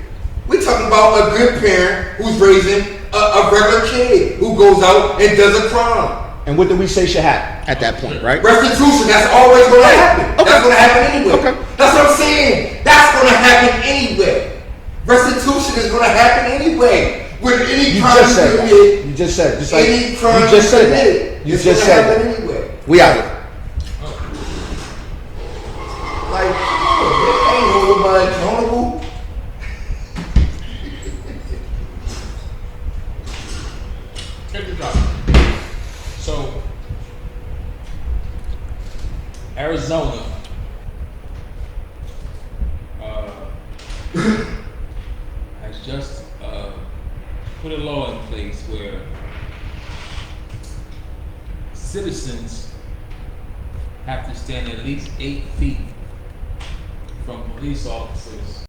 We're talking about a good parent who's raising a regular kid who goes out and does a crime. And what do we say should happen at that point, right? Restitution, that's always going to happen. Okay. That's going to happen anyway. Okay. That's what I'm saying. That's going to happen anyway. Restitution is going to happen anyway. With any crime you commit. You just said it. Just like any crime you just said that. You it's just going to said happen that. anyway. We out here. Like, ain't nobody accountable. Check this out. So Arizona has just put a law in place where citizens have to stand at least 8 feet from police officers.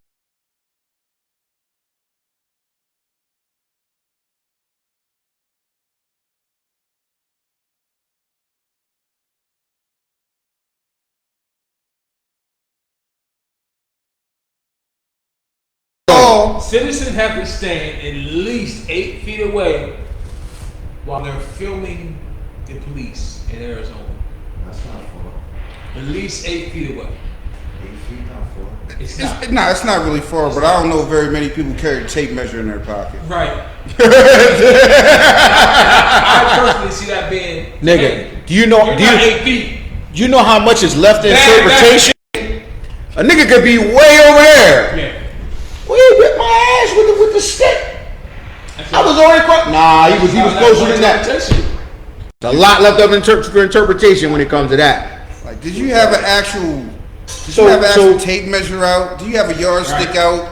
Citizens have to stand at least 8 feet away while they're filming the police in Arizona. That's not far. At least 8 feet away. 8 feet not far. It's not. Nah, it's not really far, but I don't know very many people carry a tape measure in their pocket. Right. I personally see that being Nigga, do you know? You're Do not you, 8 feet. do you know how much is left in That- interpretation? A nigga could be way over there. Yeah. Well, he whipped my ass with the stick. I was already nah. He was closer than that. There's a lot left up for interpretation when it comes to that. Like, did you have an actual? Did you have an actual tape measure out? Do you have a yardstick out?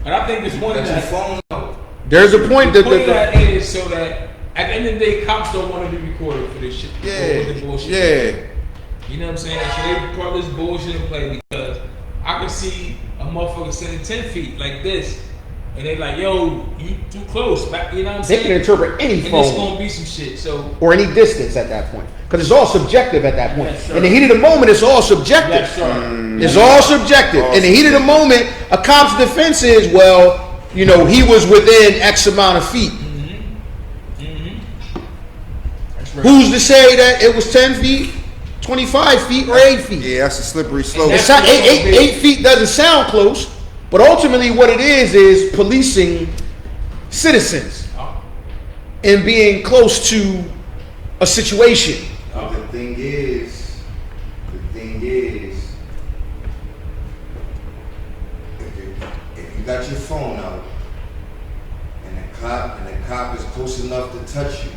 And I think this one Got your that phone out. There's a point the that point of that is so that at the end of the day, cops don't want to be recorded for this shit. For the bullshit. Yeah. You know what I'm saying? So they brought this bullshit in play because I can see a motherfucker sitting 10 feet like this, and they like, yo, you too close. Back, you know what I'm they saying? can interpret any and it's phone gonna be some shit. So or any distance at that point, because it's all subjective at that point. Yes, sir. In the heat of the moment, it's all subjective. yes, sir. It's all subjective. In the heat of the moment, a cop's defense is, well, you know, he was within X amount of feet. That's right. Who's to say that it was 10 feet, 25 feet, or 8 feet? Yeah, that's a slippery slope. It's not, 8 feet doesn't sound close, but ultimately what it is policing citizens and being close to a situation. The thing is, if you got your phone out and the cop is close enough to touch you,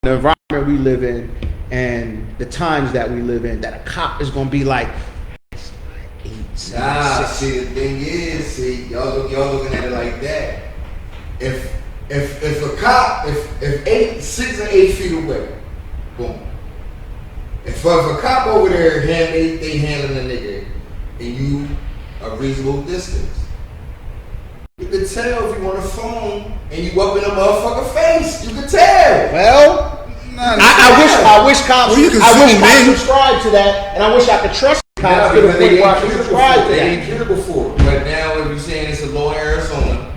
The environment we live in and the times that we live in, that a cop is going to be like, nah, see, the thing is, y'all looking at it like that. If a cop, if 6 or 8 feet away, boom. If a cop over there they handling a nigga and you a reasonable distance, you can tell if you on a phone and you up in a motherfucker face. You can tell. well, I wish cops, Well, you can I wish zoom cops in. subscribe to that, and I wish I could trust cops Nah, to the because point where I they can ain't subscribe to They ain't that. did it before. But now if you're saying it's a law in Arizona,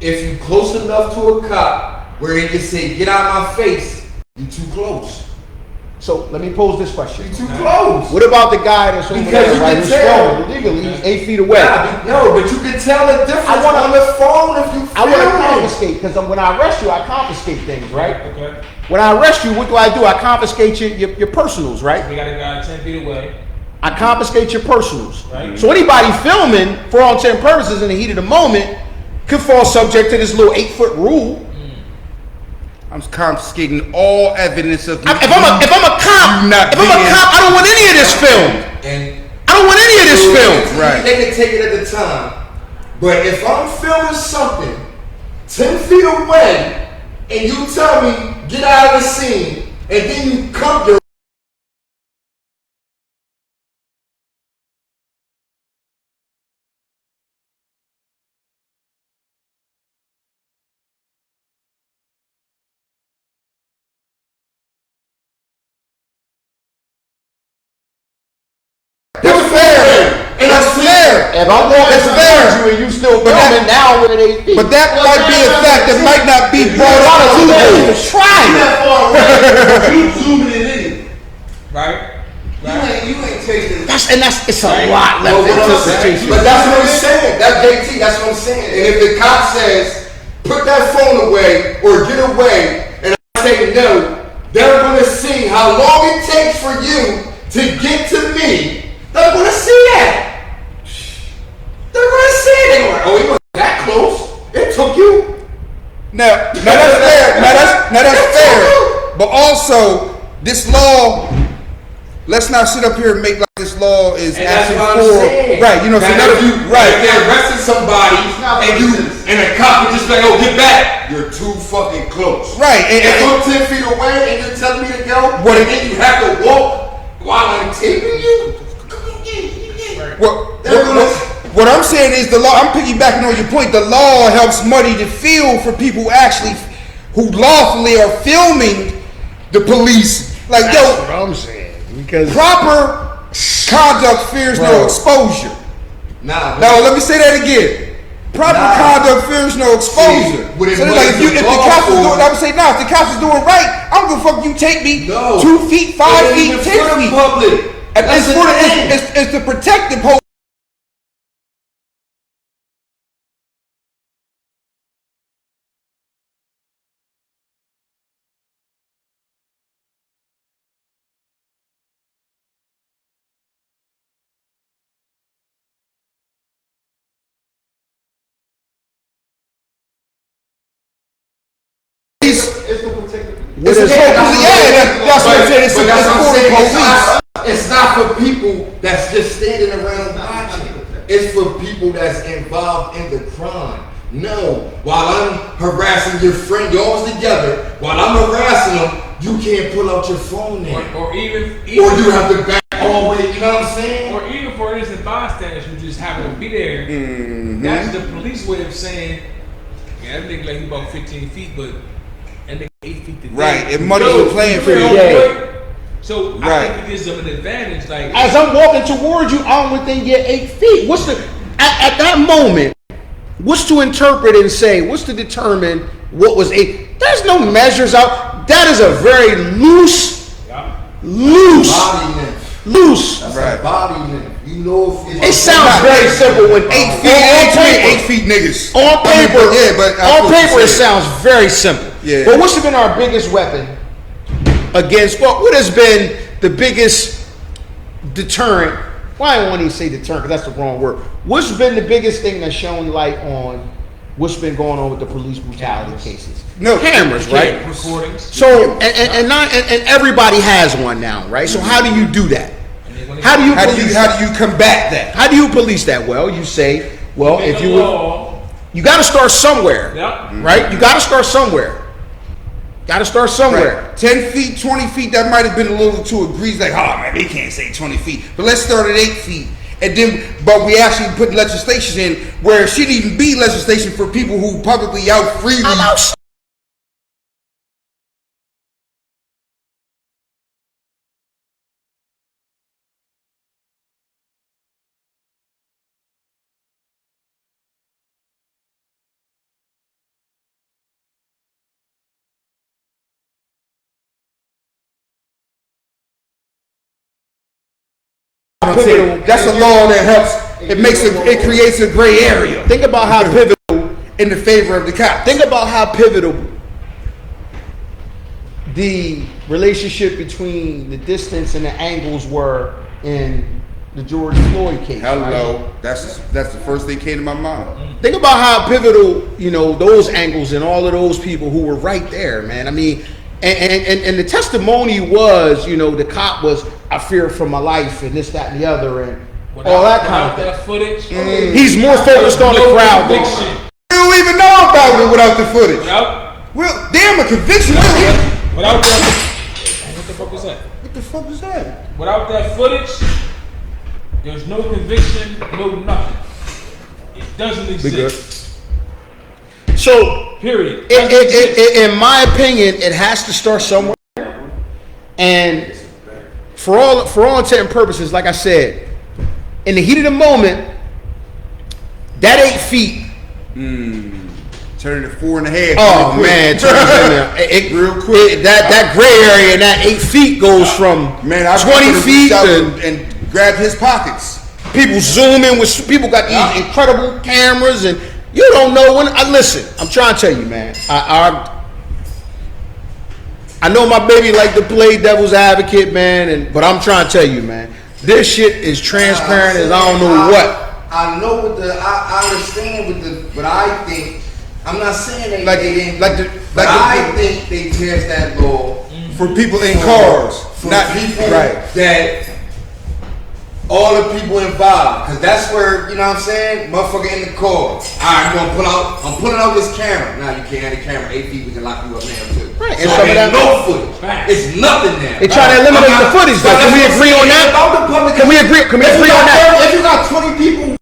if you close enough to a cop where he can say, get out my face, you too close. So let me pose this question. You too close. What about the guy that's over Because there, you right, can who's tell. filming illegally, he's 8 feet away? No, but you can tell the difference on the phone if you I want to film it. confiscate, because when I arrest you, I confiscate things, right? Okay. When I arrest you, what do? I confiscate your personals, right? We got a guy 10 feet away. I confiscate your personals. Right. So anybody filming, for all intents and purposes, in the heat of the moment, could fall subject to this little 8-foot rule. I'm confiscating all evidence of. If I'm a cop, I don't want any of this filmed. And I don't want any of this filmed. Right. They can take it at the time. But if I'm filming something 10 feet away and you tell me get out of the scene and then you come your That's fair. and That's fair. If I'm walking That's towards fair. you and you still But filming, that- now I'm within 8 feet. But that might be a fact that might not be brought a lot up of to people you. even try it. that far away. You zooming it in. Right? You ain't taking it. It's a lot left But what I'm interpretation. saying, but that's what I'm saying. That's JT. That's what I'm saying. And if the cop says, "Put that phone away" or "Get away," and I say no, they're gonna see how long it takes for you to get to me. They're gonna see that. this law. Let's not sit up here and make like this law is And that's actually what I'm for saying. right. You know, so That none of if you you right. if they arrested somebody not and racist. and a cop would just be like, "Oh, get back!" You're too fucking close. Right, and- If I'm 10 feet away and you're telling me to go, What and it- then you have to walk while I'm taping you. Come on, yeah. What I'm saying is the law. I'm piggybacking on your point. The law helps muddy the field for people who lawfully are filming the police. Like That's yo, what I'm saying. Because proper conduct fears no Bro. exposure. Nah, Now let me say that again. Proper Nah. conduct fears no exposure. See, what it So was like if the involved cops was for- doing, I would say, nah, if the cops is doing right, I'm gonna fuck you take me No. 2 feet, 5 It ain't feet, even 10 for the feet. public. And That's it's the for thing. it's to protect the police. It's to protect the people. It's is- that's what I'm saying. It's But that's what I'm for the saying. police. It's not for people that's just standing around watching. It's for people that's involved in the crime. No, while I'm harassing your friend, y'all's together. While I'm harassing them, you can't pull out your phone now, Or even or you have to back all the way. You know what I'm saying? or even for innocent bystanders who just happen to be there. That's the police way of saying, yeah, that nigga like he about 15 feet, but that nigga 8 feet today. Right, it muddies the playing you feel field. me? Yeah. So I Right. think it gives them an advantage. Like as I'm walking towards you, I'm within your 8 feet. What's the at that moment? What's to interpret and say? What's to determine what was 8? There's no measures out. That is a very loose. Body length. Loose. That's Right. a body length. You know if It sounds very simple when 8 feet, on paper. 8 feet niggas. On I mean, paper, yeah, but I on feel what paper, you're it saying. sounds very simple. Yeah. But what's been our biggest weapon against? What has been the biggest deterrent? Well, I don't want to even say deterrent because that's the wrong word. What's been the biggest thing that's shown light on what's been going on with the police brutality cases? No, cameras, right? recordings. So and everybody has one now, right? So how do you do that? How do you combat that? how do you police that? Well, you say, well, Make if a you would, law. you got to start somewhere, Yep. right? You got to start somewhere. Got to start somewhere. Right. 10 feet, 20 feet, that might have been a little too egregious. Like, oh man, they can't say 20 feet. But let's start at 8 feet. And then, but we actually put legislation in where it shouldn't even be legislation for people who publicly out freely. I'm out. That's a law that helps. It creates a gray area Think about how pivotal. in the favor of the cops. Think about how pivotal the relationship between the distance and the angles were in the George Floyd case. right? Hello, that's the first thing came to my mind. Think about how pivotal, those angles and all of those people who were right there, man. I mean, and the testimony was, the cop was, I fear for my life and this, that, and the other, and all that kind of thing. That footage. He's more focused on the crowd than Conviction. We don't even know about it without the footage. Without, Well, damn, a conviction. without that. What the fuck was that? What the fuck was that? Without that footage, there's no conviction, no nothing. It doesn't exist. So, Period. in my opinion, it has to start somewhere. And for all intent and purposes, like I said, in the heat of the moment, that 8 feet. Turning to 4.5. Oh real quick. man, Real quick. That gray area and that 8 feet goes from Man, I 20 feet out to and grabbed his pockets. people zooming with people got these incredible cameras and you don't know when. Listen, I'm trying to tell you, man. I know my baby like to play devil's advocate, man, but I'm trying to tell you, man, this shit is transparent as I don't know what. I know what I understand but I think, I'm not saying they didn't, but I I think they passed that law for people in cars, For not people right. that all the people involved, because that's where, you know what I'm saying, motherfucker in the car. Alright, I'm pulling out this camera. Now you can't have the camera 8 feet, we can lock you up now too. Right, So and some of ain't that- no footage. It's nothing now. They try to eliminate the footage, though. Can we agree on that? Can we agree? Can we If you agree on got that? 30 If you got 20 people.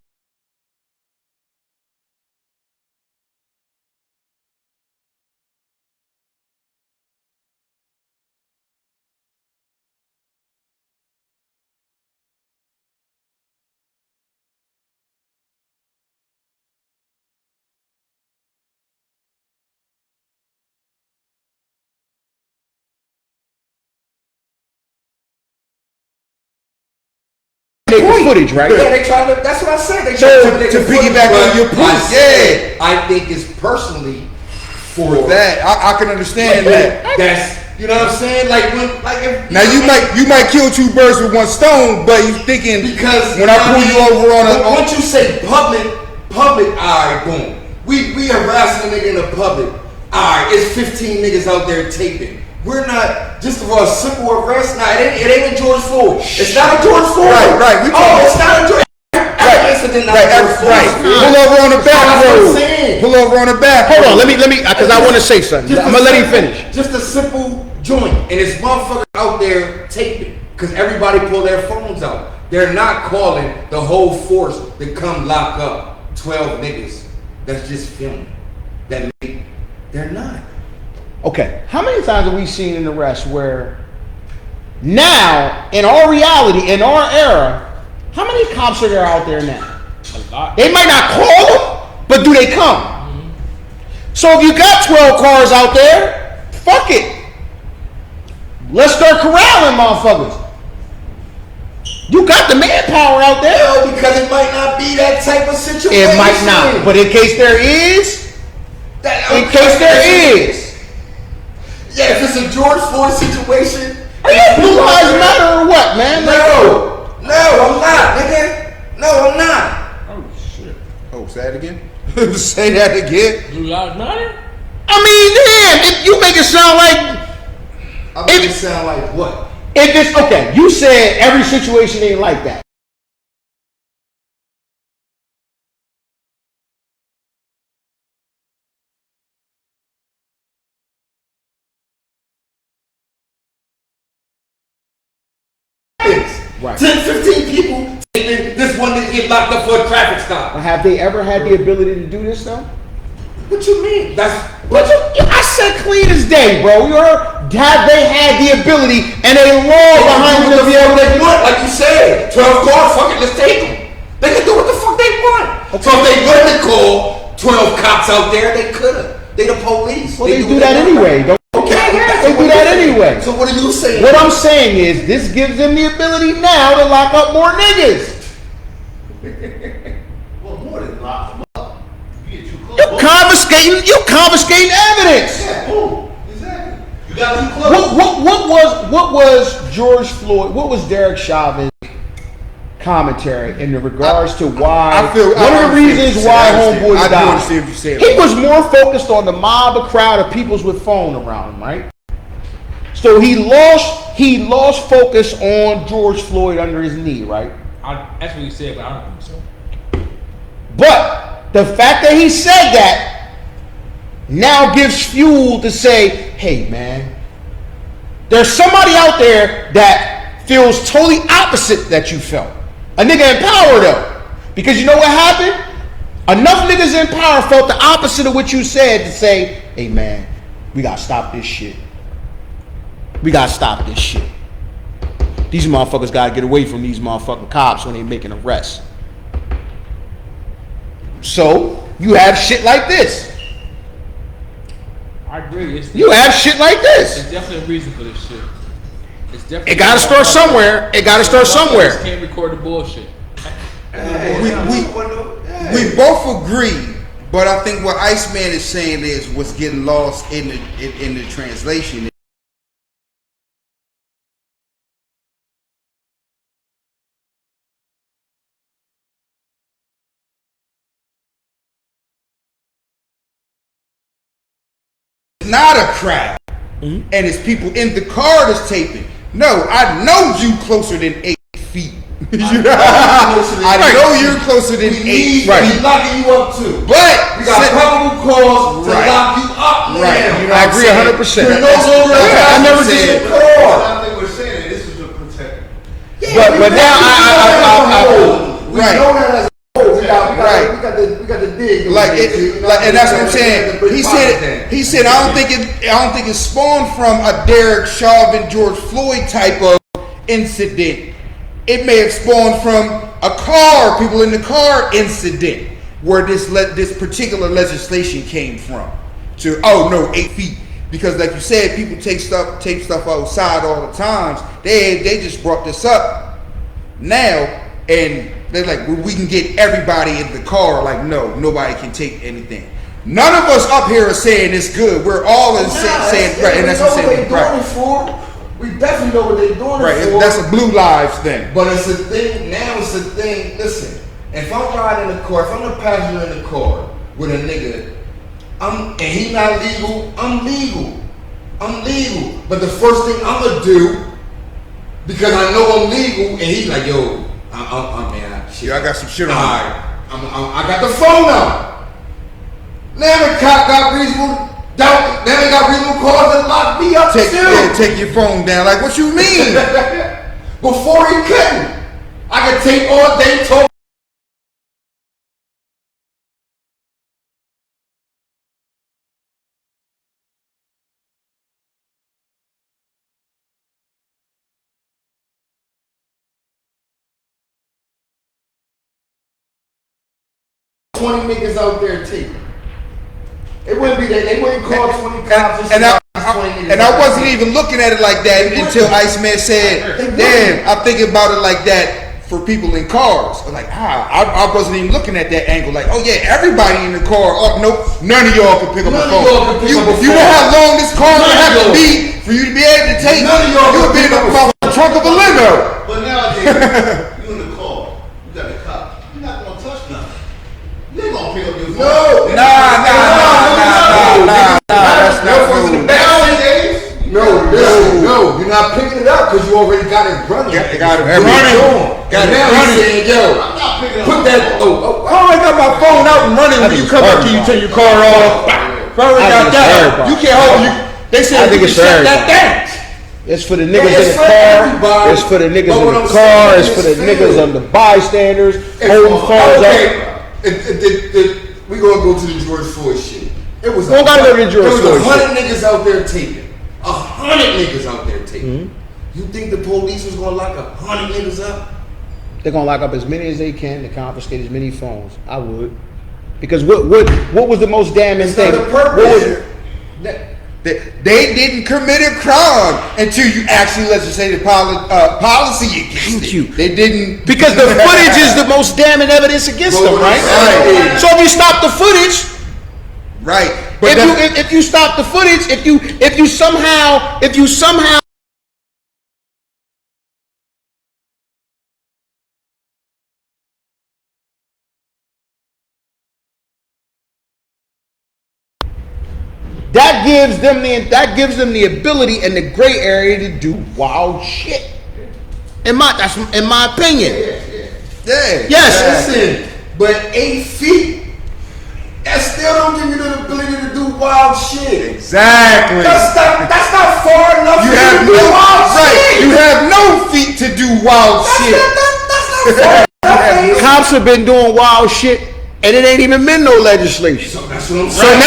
The footage, right? Yeah, they try to. That's what I said. They So, try to the piggyback footage, on your but point, I said, I think it's personally For that, I can understand that. That's, you know what I'm saying? Like when, like if Now you might kill two birds with one stone, but you thinking because when I pull you over on a once you say public, alright, boom. We harassing a nigga in the public. Alright, it's 15 niggas out there taping. We're not just for a simple arrest. Nah, it ain't a George Floyd. It's not a George Floyd. Right. It's not a George. Incident, not George Floyd. Pull over on the back That's what I'm road. saying. Pull over on the back. Hold on, road. let me, because I want to say something. I'm gonna let him finish. Just a simple joint, and it's motherfuckers out there taping because everybody pull their phones out. They're not calling the whole force to come lock up 12 niggas that's just filming. They're not. Okay, how many times have we seen an arrest where now, in our reality, in our era, how many cops are there out there now? A lot. They might not call them, but do they come? So if you got 12 cars out there, fuck it. Let's start corralling motherfuckers. You got the manpower out there. No, because it might not be that type of situation. It might not, but in case there is, in case there is. Yeah, if it's a George Floyd situation. Are you Blue Lives Matter or what, man? No, I'm not, nigga. No, I'm not. Oh shit. Oh, say that again. Say that again. Blue Lives Matter? I mean, damn, you make it sound like I make it sound like what? if it's okay. You said every situation ain't like that. Right. 10, 15 people taking this one to get locked up for a traffic stop. Have they ever had the ability to do this though? What you mean? I said clean as day, bro. You heard? Have they had the ability and a law behind them to be able to they do want, like you said, 12 cars, fuck it, let's take them. They can do what the fuck they want. Okay. So if they wanted to call 12 cops out there, they could have. They the police. Well, they do what that they want. anyway. Okay, yeah. They so do what that you saying? anyway. So what are you saying? What I'm saying is this gives them the ability now to lock up more niggas. Well, more than lock them up. You get too close. You confiscating evidence. Yeah, boom. Exactly. You got too close. What was George Floyd? What was Derek Chauvin's commentary in regards to why? One of the reasons why homeboys I do died. understand what you're saying. He was more focused on the mob, a crowd of peoples with phone around him, right? So he lost focus on George Floyd under his knee, right? That's what he said, but I don't think so. But the fact that he said that now gives fuel to say, hey man, there's somebody out there that feels totally opposite that you felt. A nigga in power though. Because you know what happened? Enough niggas in power felt the opposite of what you said to say, hey man, we gotta stop this shit. We gotta stop this shit. These motherfuckers gotta get away from these motherfucking cops when they making arrests. So, you have shit like this. I agree. You have shit like this. There's definitely a reason for this shit. It's definitely It gotta start somewhere. It gotta start somewhere. Can't record the bullshit. We both agree, but I think what Iceman is saying is what's getting lost in the translation. Not a crowd. and it's people in the car that's taping. No, I know you closer than 8 feet. I know you're closer than 8 feet. We locking you up too. But we got probable cause to lock you up now. Right. You know I agree 100%. You're no longer I never said I don't think we're saying it. This is to protect. But now we know that as a whole. We got the dig. And that's what I'm saying. He said I don't think it spawned from a Derek Chauvin, George Floyd type of incident. It may have spawned from a car, people in the car incident, where this particular legislation came from. To 8 feet, because like you said, people tape stuff outside all the times. They just brought this up now, and they're like, well, we can get everybody in the car. Like, no, nobody can take anything. None of us up here are saying it's good. We're all saying right, and that's what I'm saying. Right. We definitely know what they're doing right, it for. That's a Blue Lives thing. But it's a thing, now it's a thing. Listen, if I'm riding in the car, if I'm the passenger in the car with a nigga, and he not legal, I'm legal. But the first thing I'm gonna do, because I know I'm legal, and he's like, yo, I'm man, shit. Yeah, I got some shit on. Alright, I got the phone number. Now the cop got reasonable. Now they got reasonable cause to lock me up too. Take your phone down. Like, what you mean? Before he couldn't. I could take all day talk. Niggas out there taping. It wouldn't be that they wouldn't call 20 cops. And I wasn't even looking at it like that until Iceman said, "Damn, I'm thinking about it like that for people in cars." I'm like, I wasn't even looking at that angle. Like, oh yeah, everybody in the car. Oh nope, none of y'all can pick up a phone. You know how long this car would have to be for you to be able to take? You would be in the trunk of a limo. But nowadays, you in the car, you got the cop. You're not gonna touch nothing. You ain't gonna pick up your phone. Nah. That's not cool. No, you're not picking it up because you already got it running. Got it running. Saying, yo, I'm not picking up put that. my phone. I already got my phone out and running. When you come up, can you turn your car off? If I already got that, you can't hold you. They said you can shut that down. It's for the niggas in the car. It's for the niggas in the car. It's for the niggas on the bystanders holding phones up. We gonna go to the George Floyd shit. It was. We gotta go to the George Floyd shit. 100 niggas out there taping. 100 niggas out there taping. Mm-hmm. You think the police was gonna lock 100 niggas up? They're gonna lock up as many as they can to confiscate as many phones. I would, because what was the most damning thing? The purpose. They didn't commit a crime until you actually legislated policy against it. They didn't, because the footage is the most damning evidence against them, right? So if you stop the footage, right? But if you stop the footage, if you somehow that gives them the ability and the gray area to do wild shit. In my opinion. Yeah. Yes. Listen, but 8 feet, that still don't give you the ability to do wild shit. Exactly. That's not far enough. You have do wild shit. You have no feet to do wild shit. That's not far enough. Cops have been doing wild shit, and it ain't even been no legislation. So that's what I'm So saying.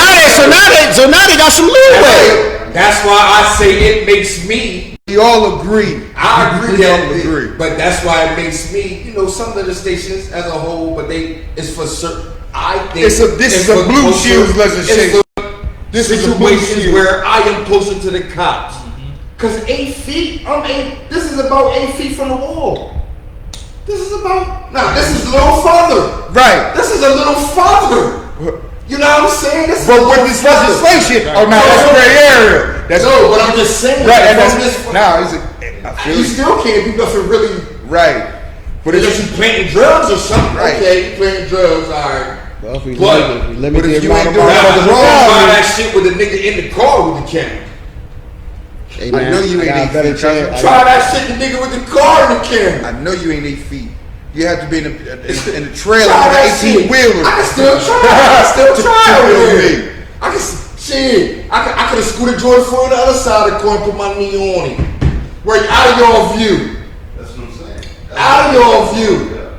now they got some leeway. That's why I say it makes me. We all agree. I agree We that all agree. But that's why it makes me, some of the stations as a whole, but it's for certain. I think this is a blue shields legislation. This is situations where I am closer to the cops. Cause 8 feet, this is about 8 feet from the wall. This is about, this is a little farther. Right. This is a little farther. You know what I'm saying? But with this legislation, that's gray area. But I'm just saying. Right, and you still can't do nothing really. Right. But unless you planting drugs or something. Right. Okay, you planting drugs, all right. Well, if we But limit the if you amount ain't of doing motherfuckers wrong around by you, that shit with the nigga in the car with the camera. Hey, I know you I got ain't a better 8 feet, cousin. chance. Try that shit, the nigga with the car in the camera. I know you ain't 8 feet. You have to be in a trailer Try with that an shit. 18 wheeler. I can still try. I can still try with it. I can shit. I could have scooted Jordan Ford on the other side of the coin and put my knee on him. Right out of your view. That's what I'm saying. Out of your view.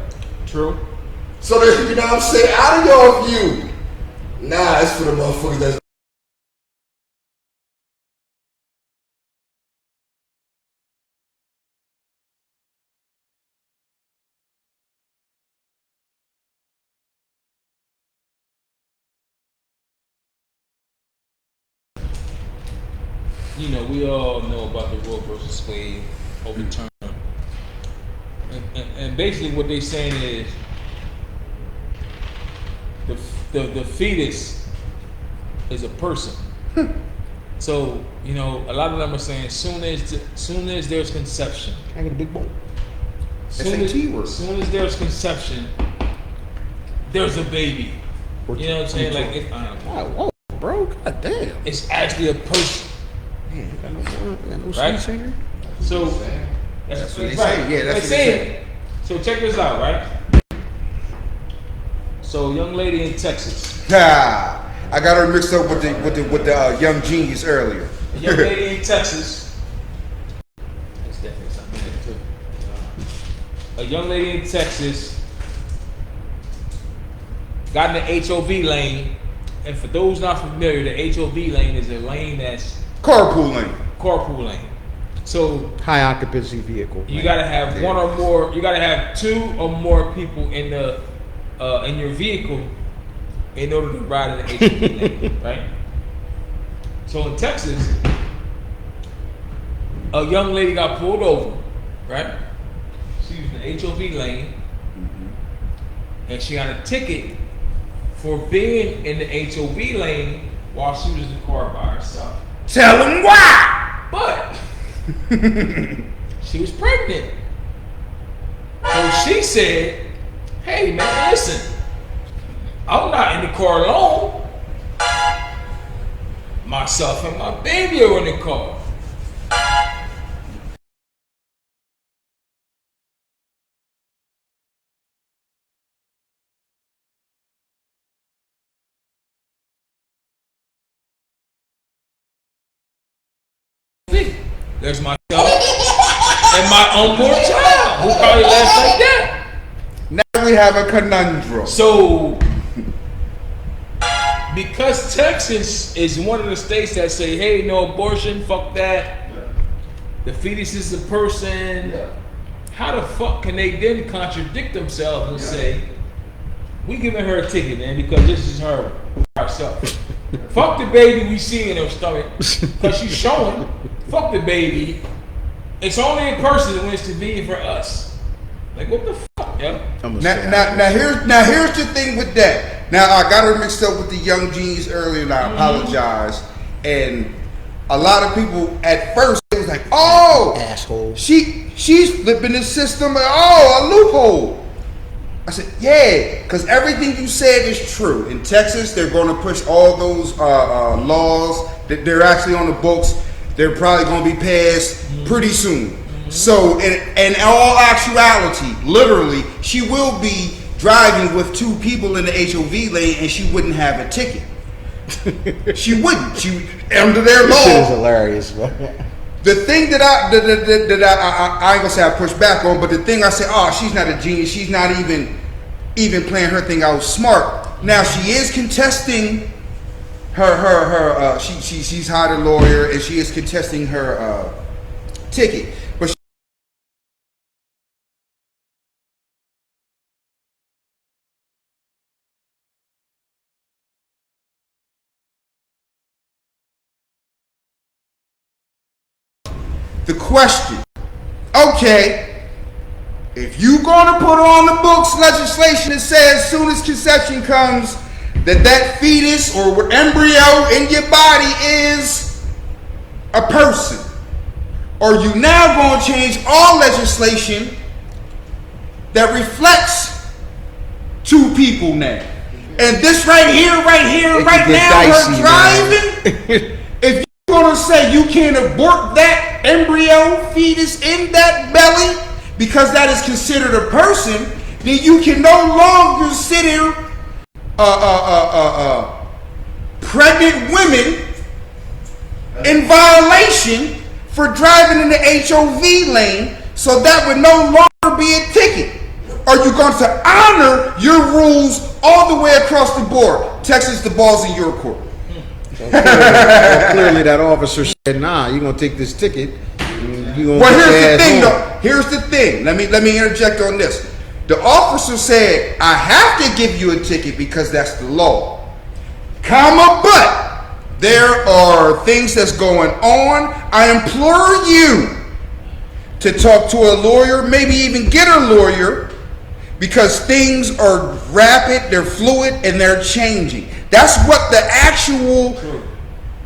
True. So that, you know what I'm saying? Out of your view. Nah, it's for the motherfuckers that's You know, we all know about the Roe versus Wade overturn. And basically what they're saying is the fetus is a person. So, you know, a lot of them are saying soon as there's conception. I got a big bowl. Soon as there's conception, there's a baby. You know what I'm saying? Like, Whoa, bro. God damn. it's actually a person, Man, got no Right? sweets in here? so That's what they right. say. Yeah, that's They what they saying. So check this out, right? So, young lady in Texas, Ah, I got her mixed up with the young genius earlier. a young lady in Texas. That's definitely something there too. A young lady in Texas got in the HOV lane, and for those not familiar, the HOV lane is a lane that's Carpool lane. carpool lane. So High occupancy vehicle. you gotta have one or more. You gotta have 2 or more people in the in your vehicle in order to ride in the HOV lane, right? So in Texas, a young lady got pulled over, right? She was in the HOV lane, and she got a ticket for being in the HOV lane while she was in the car by herself. Tell them why. But she was pregnant. So she said, hey man, listen, I'm not in the car alone. Myself and my baby are in the car. There's myself and my unborn child who probably laughs like that. Now we have a conundrum. So, because Texas is one of the states that say, hey, no abortion, fuck that. The fetus is a person. How the fuck can they then contradict themselves and say, we giving her a ticket, man, because this is her herself. Fuck the baby we see in her stomach, because she's showing. Fuck the baby. It's only a person when it's convenient for us. Like, what the fuck, yo? Now here's the thing with that. Now I got her mixed up with the young genius earlier, and I apologize. And a lot of people at first it was like, oh, Asshole. she's flipping the system. Oh, a loophole. I said, yeah, because everything you said is true. In Texas, they're going to push all those laws that they're actually on the books. They're probably going to be passed pretty soon. So, in all actuality, literally, she will be driving with 2 people in the HOV lane, and she wouldn't have a ticket. She wouldn't. She under their This shit is law. hilarious, man. The thing that I ain't gonna say I push back on, but the thing I say, oh, she's not a genius. She's not even playing her thing out smart. Now she is contesting she's hired a lawyer and she is contesting her ticket, but the question, okay, if you gonna put on the books legislation that says as soon as conception comes that fetus or embryo in your body is a person, are you now gonna change all legislation that reflects 2 people now? And this right here, right It could now, get her dicey, driving. If you gonna say you can't abort that embryo fetus in that belly because that is considered a person, then you can no longer sit here pregnant women in violation for driving in the HOV lane, so that would no longer be a ticket. Are you going to honor your rules all the way across the board? Texas, the ball's in your court. Well, clearly that officer said, nah, you're going to take this ticket. Well, here's the thing, though. Here's the thing. Let me interject on this. The officer said, I have to give you a ticket because that's the law. Comma, but there are things that's going on. I implore you to talk to a lawyer, maybe even get a lawyer, because things are rapid, they're fluid, and they're changing. That's what the actual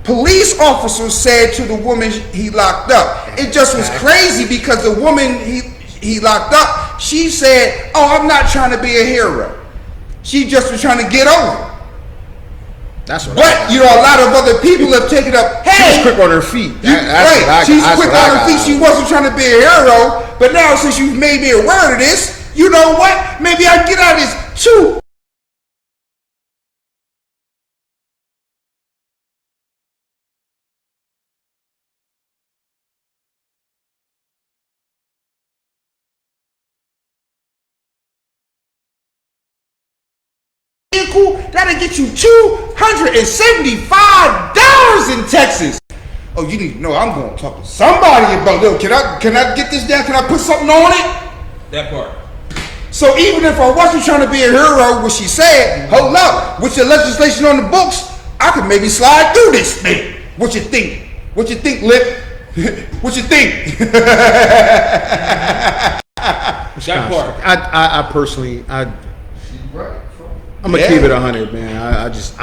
police officer said to the woman he locked up. It just was crazy because the woman he locked up, she said, oh, I'm not trying to be a hero. She just was trying to get over. That's what. But you know, a lot of other people have taken up. Hey, she's quick on her feet. She's quick on her feet. She wasn't trying to be a hero, but now since you've made me aware of this, you know what? Maybe I get out of this too. That'll get you $275 in Texas. Oh, you need to know I'm going to talk to somebody about this. Can I get this down? Can I put something on it? That part. So even if I wasn't trying to be a hero, what she said, hold up, with your legislation on the books, I could maybe slide through this thing. What you think? What you think, Lip? What you think? That part. I personally, I'm gonna keep it 100, man. I just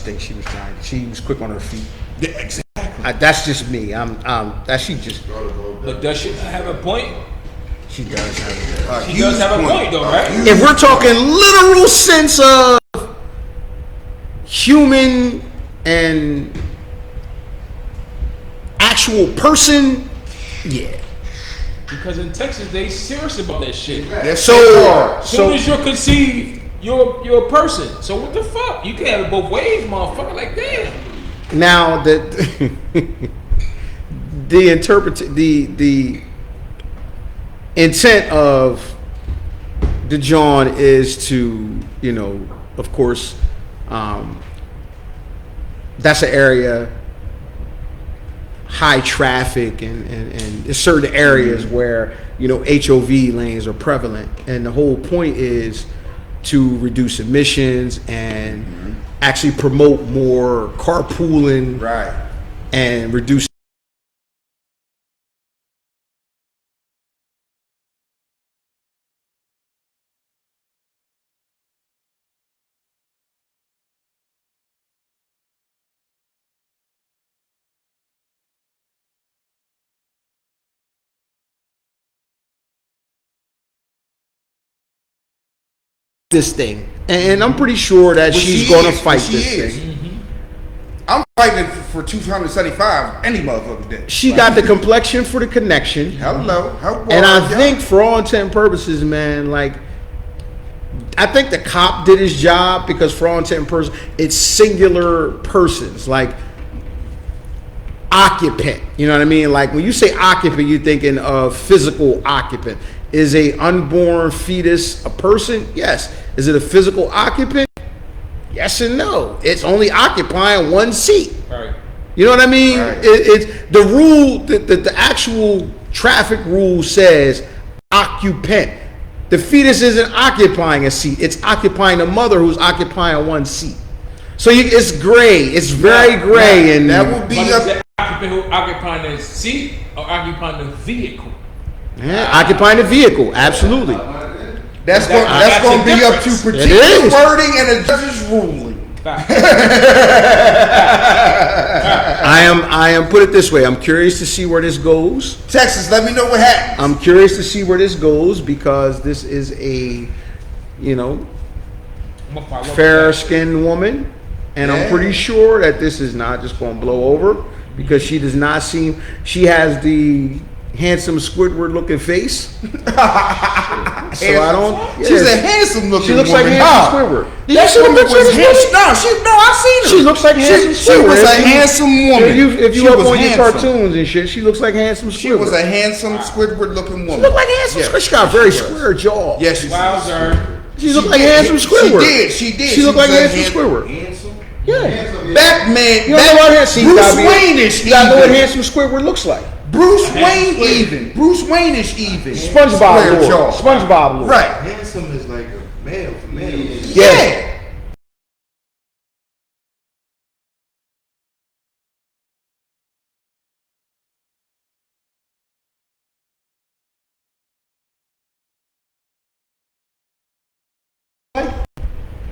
think she was trying. She was quick on her feet. Yeah, exactly. That's just me. She just. But does she have a point? She does have. She does have a point, though, right? If we're talking literal sense of human and actual person, yeah. Because in Texas, they serious about that shit. So As soon as you're conceived, you're a person. So what the fuck? You can have it both ways, motherfucker. Like that. now that the intent of the John is to, of course, that's an area high traffic and there's certain areas where HOV lanes are prevalent, and the whole point is to reduce emissions and actually promote more carpooling, Right. and reduce this thing, and I'm pretty sure that she's going to fight this thing. I'm fighting for 275 any motherfucking day. She got the complexion for the connection. Hello. And I think for all intent and purposes, man, like, I think the cop did his job, because for all intent and purposes, it's singular persons, like occupant. You know what I mean? Like, when you say occupant, you're thinking of physical occupant. Is a unborn fetus a person? Yes. Is it a physical occupant? Yes and no. It's only occupying one seat. Right. You know what I mean? Right. It's the rule. The actual traffic rule says occupant. The fetus isn't occupying a seat. It's occupying the mother, who's occupying one seat. So it's gray. It's very gray, and that would be But up. is the occupant who occupying the seat or occupying the vehicle? occupying the vehicle. Absolutely. That's going to be up to particular is. wording and a judge's ruling. I am. Put it this way. I'm curious to see where this goes. Texas, let me know what happens. I'm curious to see where this goes, because this is a, fair-skinned woman, and I'm Yeah. pretty sure that this is not just going to blow over. because she does not seem. She has the handsome Squidward looking face. So I don't. Yeah. She's a handsome looking. She looks woman, like handsome Squidward. That woman was handsome. No, I've seen her. She looks like handsome She Squidward. was a handsome woman. If you She up was on your handsome. cartoons and shit, she looks like handsome Squidward. She was a handsome Squidward looking woman. She looked like handsome Yes. Squidward. She got a very square jaw. Yes, she Wowzer. She looked like handsome Squidward. She did. She looked like was a handsome Squidward. Handsome. Yeah. Handsome, yeah. Batman. You don't know what handsome Bruce Wayne-ish. You gotta know what even. handsome Squidward looks like. Bruce Wayne even. Bruce Wayne-ish even. SpongeBob Square Lord. jaw. SpongeBob Lord. Right. Handsome is like a male for male. Yeah.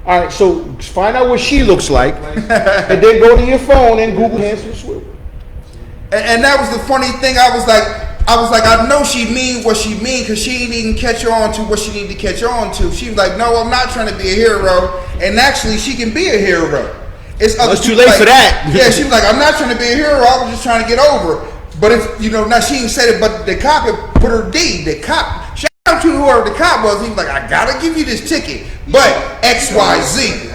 All right, so find out what she looks like, and then go to your phone and Google handsome Squidward. And that was the funny thing. I was like, I know she mean what she mean because she didn't even catch on to what she needed to catch on to. She was like, no, I'm not trying to be a hero. And actually, she can be a hero. It's too late for that. Yeah, she was like, I'm not trying to be a hero. I was just trying to get over. But if now she didn't say it, but the cop had put her D. The cop, shout out to whoever the cop was. He was like, I gotta give you this ticket, but X Y Z.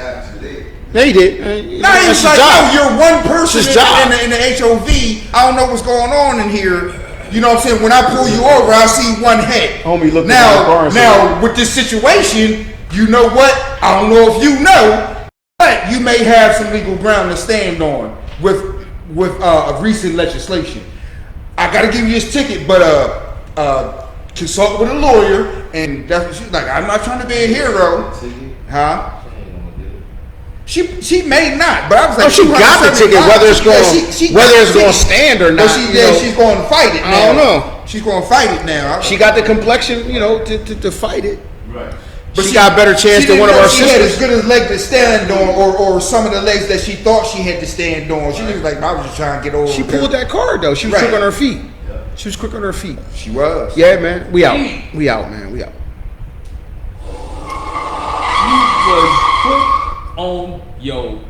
They did. No, he was like, no, you're one person It's his job. in the HOV. I don't know what's going on in here. You know what I'm saying? When I pull you over, I see one head. Homie looked at my car and said, now with this situation, you know what? I don't know if you know, but you may have some legal ground to stand on with a recent legislation. I got to give you this ticket, but consult with a lawyer, and that's what she's like. I'm not trying to be a hero, huh? She may not, but I was like, Oh, she got the ticket, whether it's going to stand or not. But she's going to fight it now. I don't know. She's going to fight it now. She got the complexion, to fight it. Right. But she got a better chance than one of our She had as sisters. good as leg to stand on, or some of the legs that she thought she had to stand on. She was like, I was just trying to get over. She pulled that card though. She was Right. quick on her feet. She was quick on her feet. She was. Yeah, man. We out. We out, man. We out. You was quick on your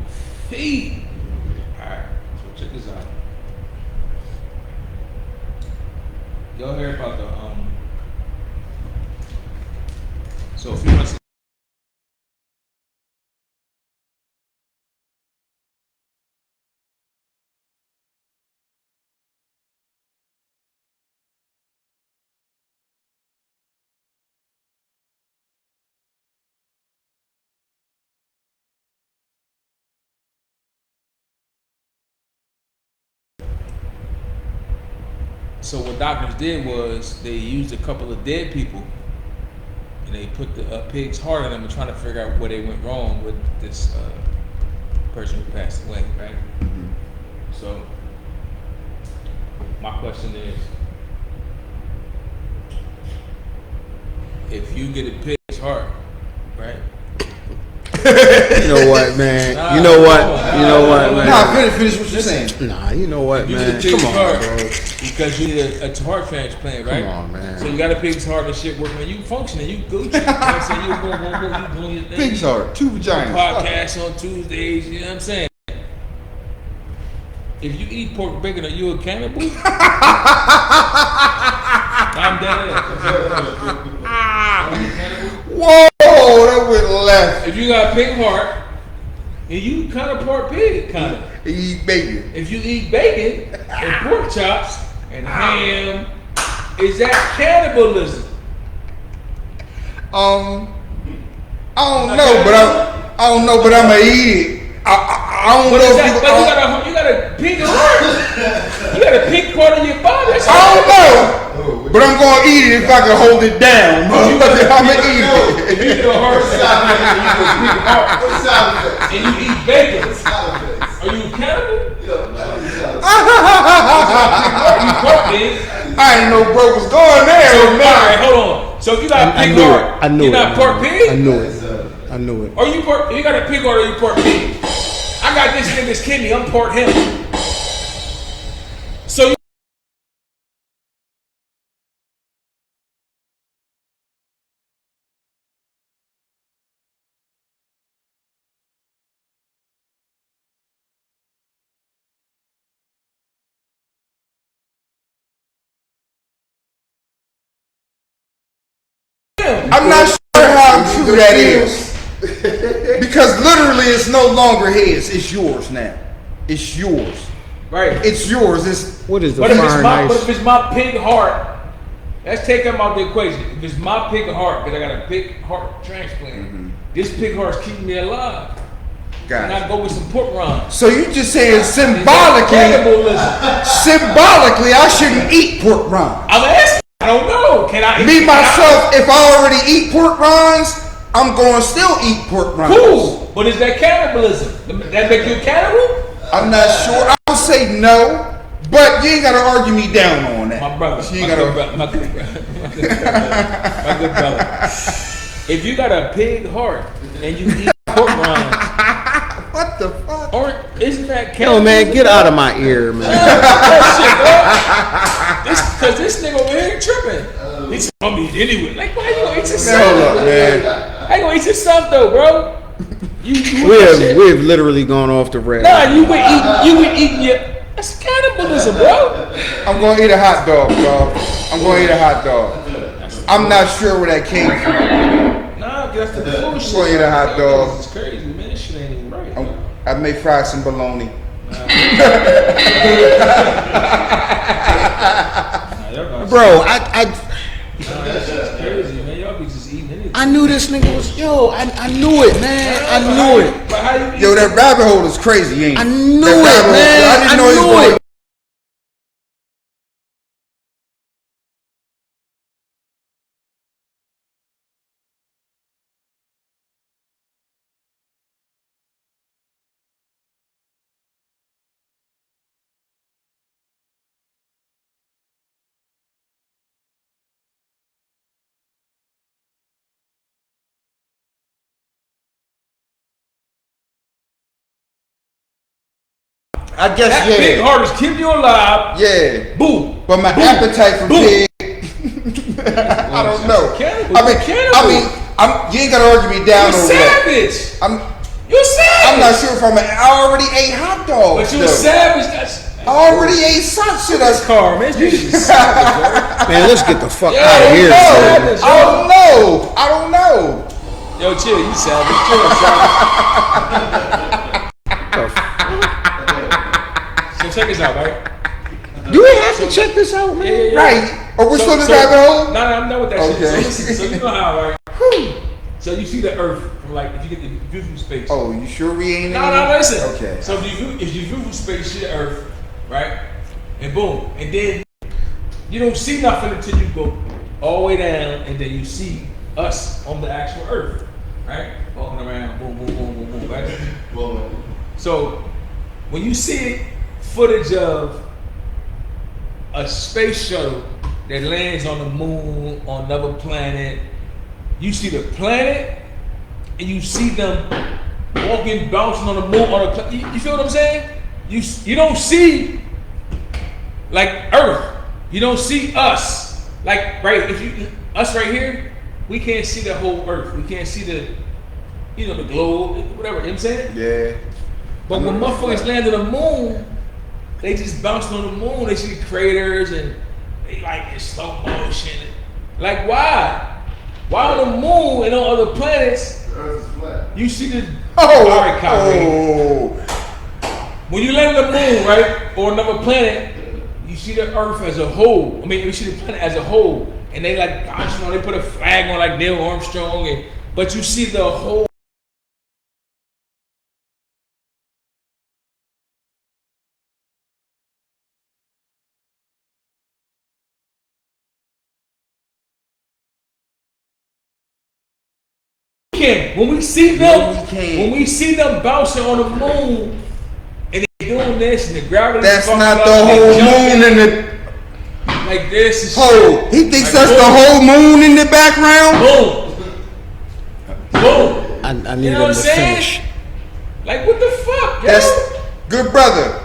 feet. Alright, so check this out. Y'all hear about the so a few months ago, so what doctors did was they used a couple of dead people and they put the pig's heart in them and trying to figure out where they went wrong with this person who passed away, right? Mm-hmm. So my question is, if you get a pig's heart, right? You know what, man? You know what, man? Nah, finish what you're saying. Nah, you know what, You man? get a pig's Come on, heart bro. because you need a heart transplant, right? Come on, man. So you got a pig's heart and shit working, and you functioning, you Gucci. You know what I'm saying? You doing your thing. Pig's heart, two vaginas. Podcast on Tuesdays, you know what I'm saying? If you eat pork bacon, are you a cannibal? I'm dead. Whoa, that went left. If you got a pig heart, and you kind of part pig, kind of. He eat bacon. If you eat bacon and pork chops and ham, is that cannibalism? I don't know, but I'm gonna eat it. I don't But, know is if that, but you got a pig heart. You got a pig part of your body. That's I don't know, but I'm gonna eat it if I can hold it down. I'm gonna eat it. If you get a heart attack and you get a pig heart What's sound effects? and you eat bacon, Sound effects. are you a cannibal? Yeah, You part pig. I didn't know bro was going there. So, all right, hold on. So if you got a I pig knew heart, it. I knew you're it. not part pig? I knew it. I knew it. Or you part? You got a pig heart or you part pig? I got this nigga's kidney. I'm part him. So you him. I'm not sure how true that is. Because literally it's no longer his, it's yours now. It's yours. Right. It's yours. It's What is the But if it's fire my, and but ice? if it's my pig heart, let's take him out the equation. If it's my pig heart, because I got a pig heart transplant, this pig heart's keeping me alive. And I God. go with some pork rinds. So you just saying Cannibalism. symbolically, I shouldn't eat pork rinds. I'm asking. I don't know. Can I? Me myself, if I already eat pork rinds, I'm going to still eat pork rinds. Cool. But is that cannibalism? That make you a cannibal? I'm not sure. I would say no, but you ain't got to argue me down on that. My brother. You My ain't good gotta, brother. My good brother. My good brother. If you got a pig heart and you eat pork rinds, what the fuck? isn't that Yo, cannibalism? man, get out of my ear, man. Cause this nigga over here tripping. He's gonna eat anyway. Like, why you gonna eat Hold yourself? up, man. How you gonna eat yourself though, bro? You We've literally gone off the rails. Nah, you been eating your. That's cannibalism, bro. I'm going to eat a hot dog, dog. I'm going to eat a hot dog. I'm not sure where that came from. Nah, that's the bullshit. Go eat a hot dog. It's crazy, man. This shit ain't even right. I may fry some bologna. Bro, That's just crazy, man. Y'all be just eating anything. I knew this nigga was, I knew it, man. I knew it. But how you Yo, that rabbit hole is crazy, ain't it? I knew That it, rabbit hole- man. I didn't I know he was knew going it. I guess, that big yeah. heart is keeping you alive. Yeah. Boom. But my Boom. appetite for Boom. pig, I don't know. Cannibal. You ain't got to argue me down You're over that. savage. I'm You're savage. not sure if I already ate hot dogs. But you're a though. savage. That's I already ate some shit. That's car, man. This nigga's a savage, Man, let's get the fuck Yeah, out of here, no. man. I don't know. I don't know. yo. Yo, chill. You savage. Chill, savage. So check this out, right? Do we have to check this out, man? Yeah. Right. Or we're still in the rabbit hole? No, I'm done with that shit. Okay. So listen, so you know how, right? So you see the Earth from like if you get the view from space. Oh, you sure we ain't? No, listen. Okay. So if you view from space, you see the Earth, right? And boom, and then you don't see nothing until you go all the way down, and then you see us on the actual Earth, right? Walking around, boom, boom, boom, boom, boom, right? Well, So when you see footage of a space shuttle that lands on the moon, on another planet, you see the planet and you see them walking, bouncing on the moon, on the you feel what I'm saying? You don't see like Earth. You don't see us. Like us right here, we can't see the whole Earth. We can't see the the globe, whatever, you know what I'm saying? Yeah. But when motherfuckers land on the moon, they just bouncing on the moon. They see craters and they like in slow motion. Like why? Why on the moon and on other planets the earth is flat. you see the Oh. all right, Kyrie. Oh. When you land on the moon, right, or another planet, you see the Earth as a whole. I mean, you see the planet as a whole, and they like bouncing on. They put a flag on like Neil Armstrong, but you see the whole. When we see them, No, we can't. when we see them bouncing on the moon, and they doing this, and the gravity. That's fucks not up, the and whole they jumping moon in the like this. And hole. shit. He thinks Like, that's the boom, whole moon in the background. Boom, boom. I need You know him what to I'm saying? finish. Like what the fuck, yo? That's good, brother.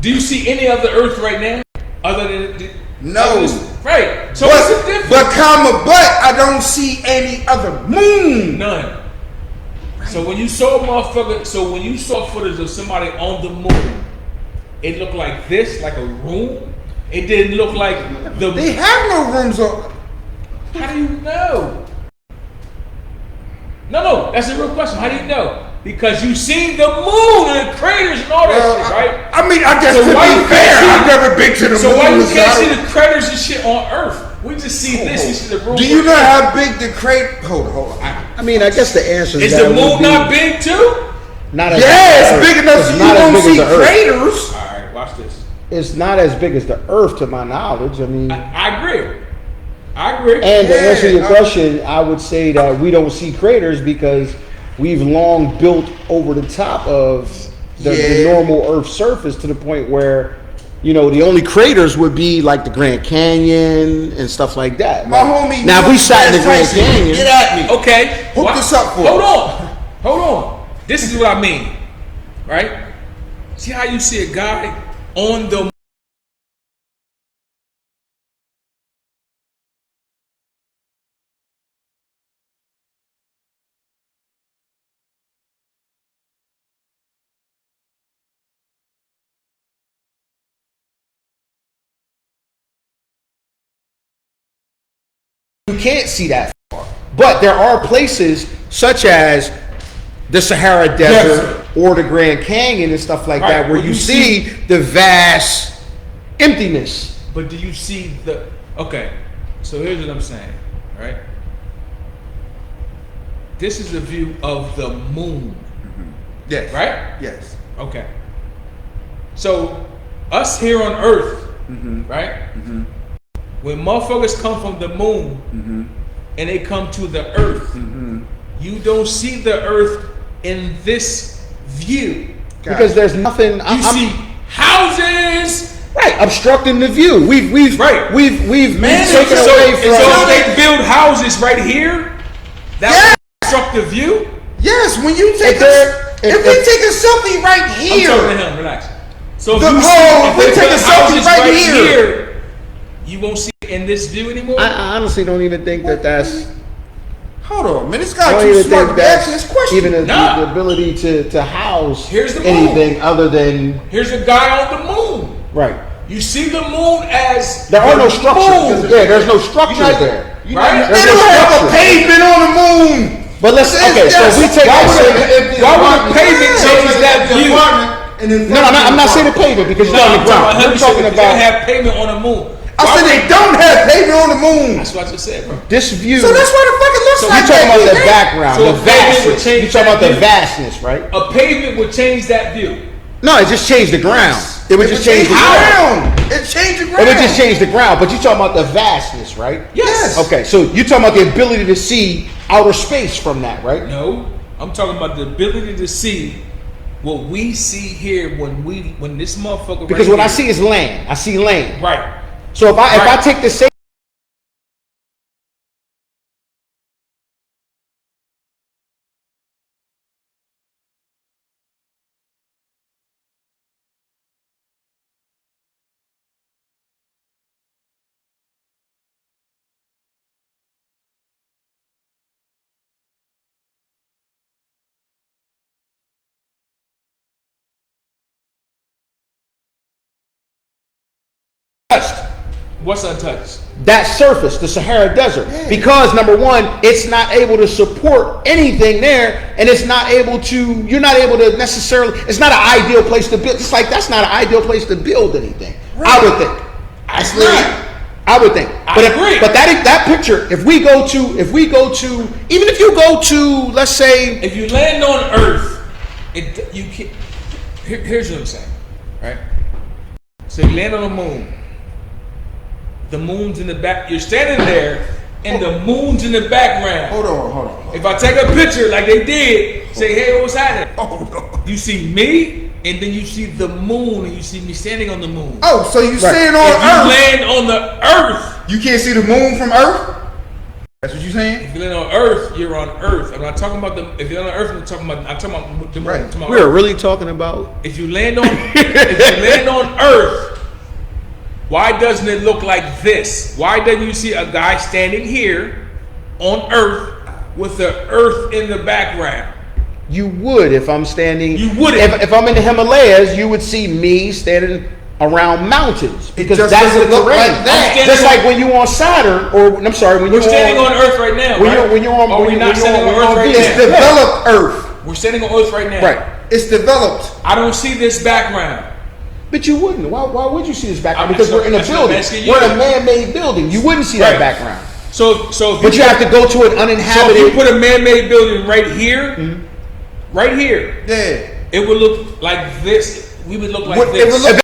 Do you see any of the Earth right now, other than No. Right. So what's the difference? But I don't see any other moon. None. So when you saw a motherfucker, when you saw footage of somebody on the moon, it looked like this, like a room. It didn't look like the. They have no rooms on. How do you know? No, that's a real question. How do you know? Because you see the moon and the craters and all that shit, right? I mean, I guess So to why you be fair, can't see- I've never been to the So moon. why you so can't I see don't- the craters and shit on Earth? We just see this. We see the moon. Do you know how big the crater? Hold on. I mean, I guess the answer Is that the would moon be not big too? Not as Yeah, it's big enough It's so you not as don't big as see the Earth. craters. All right, watch this. It's not as big as the Earth, to my knowledge. I mean, I agree. I agree. and to answer your Yeah, question, I would say that we don't see craters because we've long built over the top of the Yeah. normal Earth surface to the point where, you know, the only craters would be like the Grand Canyon and stuff like that. My Like, homie. now, if we sat in the Grand Tyson, Canyon, Get at me. Okay. Hook what- this up for Hold us. on. This is what I mean, right? See how you see a guy on the you can't see that far. But there are places such as the Sahara Desert or the Grand Canyon and stuff like Right, that where where you you see the vast emptiness. But do you see the? Okay, so here's what I'm saying, right? This is a view of the moon, Yes. right? Yes. Okay. So us here on Earth, right? When motherfuckers come from the moon and they come to the Earth, you don't see the Earth in this view. Because there's nothing. You see houses. right obstructing the view. We've we've Right. we've Man, taken so, away and from. so if they build houses right here, that would obstruct the view. Yes. When you take If there- if we take a selfie right I'm here. talking to him. Relax. So if The you whole- if we they take put a selfie houses right here. you won't see it in this view anymore. I honestly don't even think that that's. Hold on, man. This I guy don't too even smart think to that's answer this question. even the Nah. ability to house Here's the moon. anything other than Here's a guy on the moon. right. You see the moon as There are no the structures. moon. Yeah, there's no structures there. Right? There's They no don't have a structure. pavement on the moon. But let's okay. So if we take Why that. would Why would a pavement change that view? No, I'm not saying the pavement because you're on the ground. We're talking They about have pavement on the moon. I said they don't have pavement on the moon. That's what I just said, bro. this view. So that's why the fuck it looks So like you're talking that, about the man. background, So the a pavement would vastness. change You're talking about that the view. vastness, right? A pavement would change that view. No, it just changed the ground. It would just change the ground. ground. It changed the It ground. would just change the ground. But you're talking about the vastness, right? Yes. Okay, so you're talking about the ability to see outer space from that, right? No, I'm talking about the ability to see what we see here when this motherfucker. Because right what I here- see is land. I see land. right. So if I Right. take the same. What's untouched? That surface, the Sahara Desert, because number one, it's not able to support anything there, and it's not able to. You're not able to necessarily. It's not an ideal place to build. It's like that's not an ideal place to build anything. I would think. It's not. I would think. I But agree. but that picture, if we go to, even if you go to, let's say, If you land on Earth, you can't. Here's what I'm saying, right? So you land on the moon. The moon's in the back. You're standing there, and the moon's in the background. Hold on. If I take a picture like they did, say, "Hey, what's happening?" Hold on. You see me, and then you see the moon, and you see me standing on the moon. Oh, so you saying on If you Earth? land on the Earth, You can't see the moon from Earth? That's what you saying? if you land on Earth, you're on Earth. I'm not talking about the. If you're on Earth, I'm talking about the moon. Right. I'm talking about we're Earth. really talking about. If you land on Earth, why doesn't it look like this? Why doesn't you see a guy standing here on Earth with the Earth in the background? You would if I'm standing. You wouldn't. If I'm in the Himalayas, you would see me standing around mountains because just that's the doesn't look terrain. like that. Just like when you on Saturn, or I'm sorry, when We're you're standing on Earth right now, right? when you're on, Are we when not you're standing on Earth right Venus. It's now? developed Earth. We're standing on Earth right now. Right. It's developed. I don't see this background. But you wouldn't. Why would you see this background? I'm Because just- we're in a that's what I'm building. asking you. We're in a man-made building. You wouldn't see Right. that background. So But you have to go to an So uninhabited. if you put a man-made building right here, right here, Yeah. it would look like this. We would look like What- this. it would look-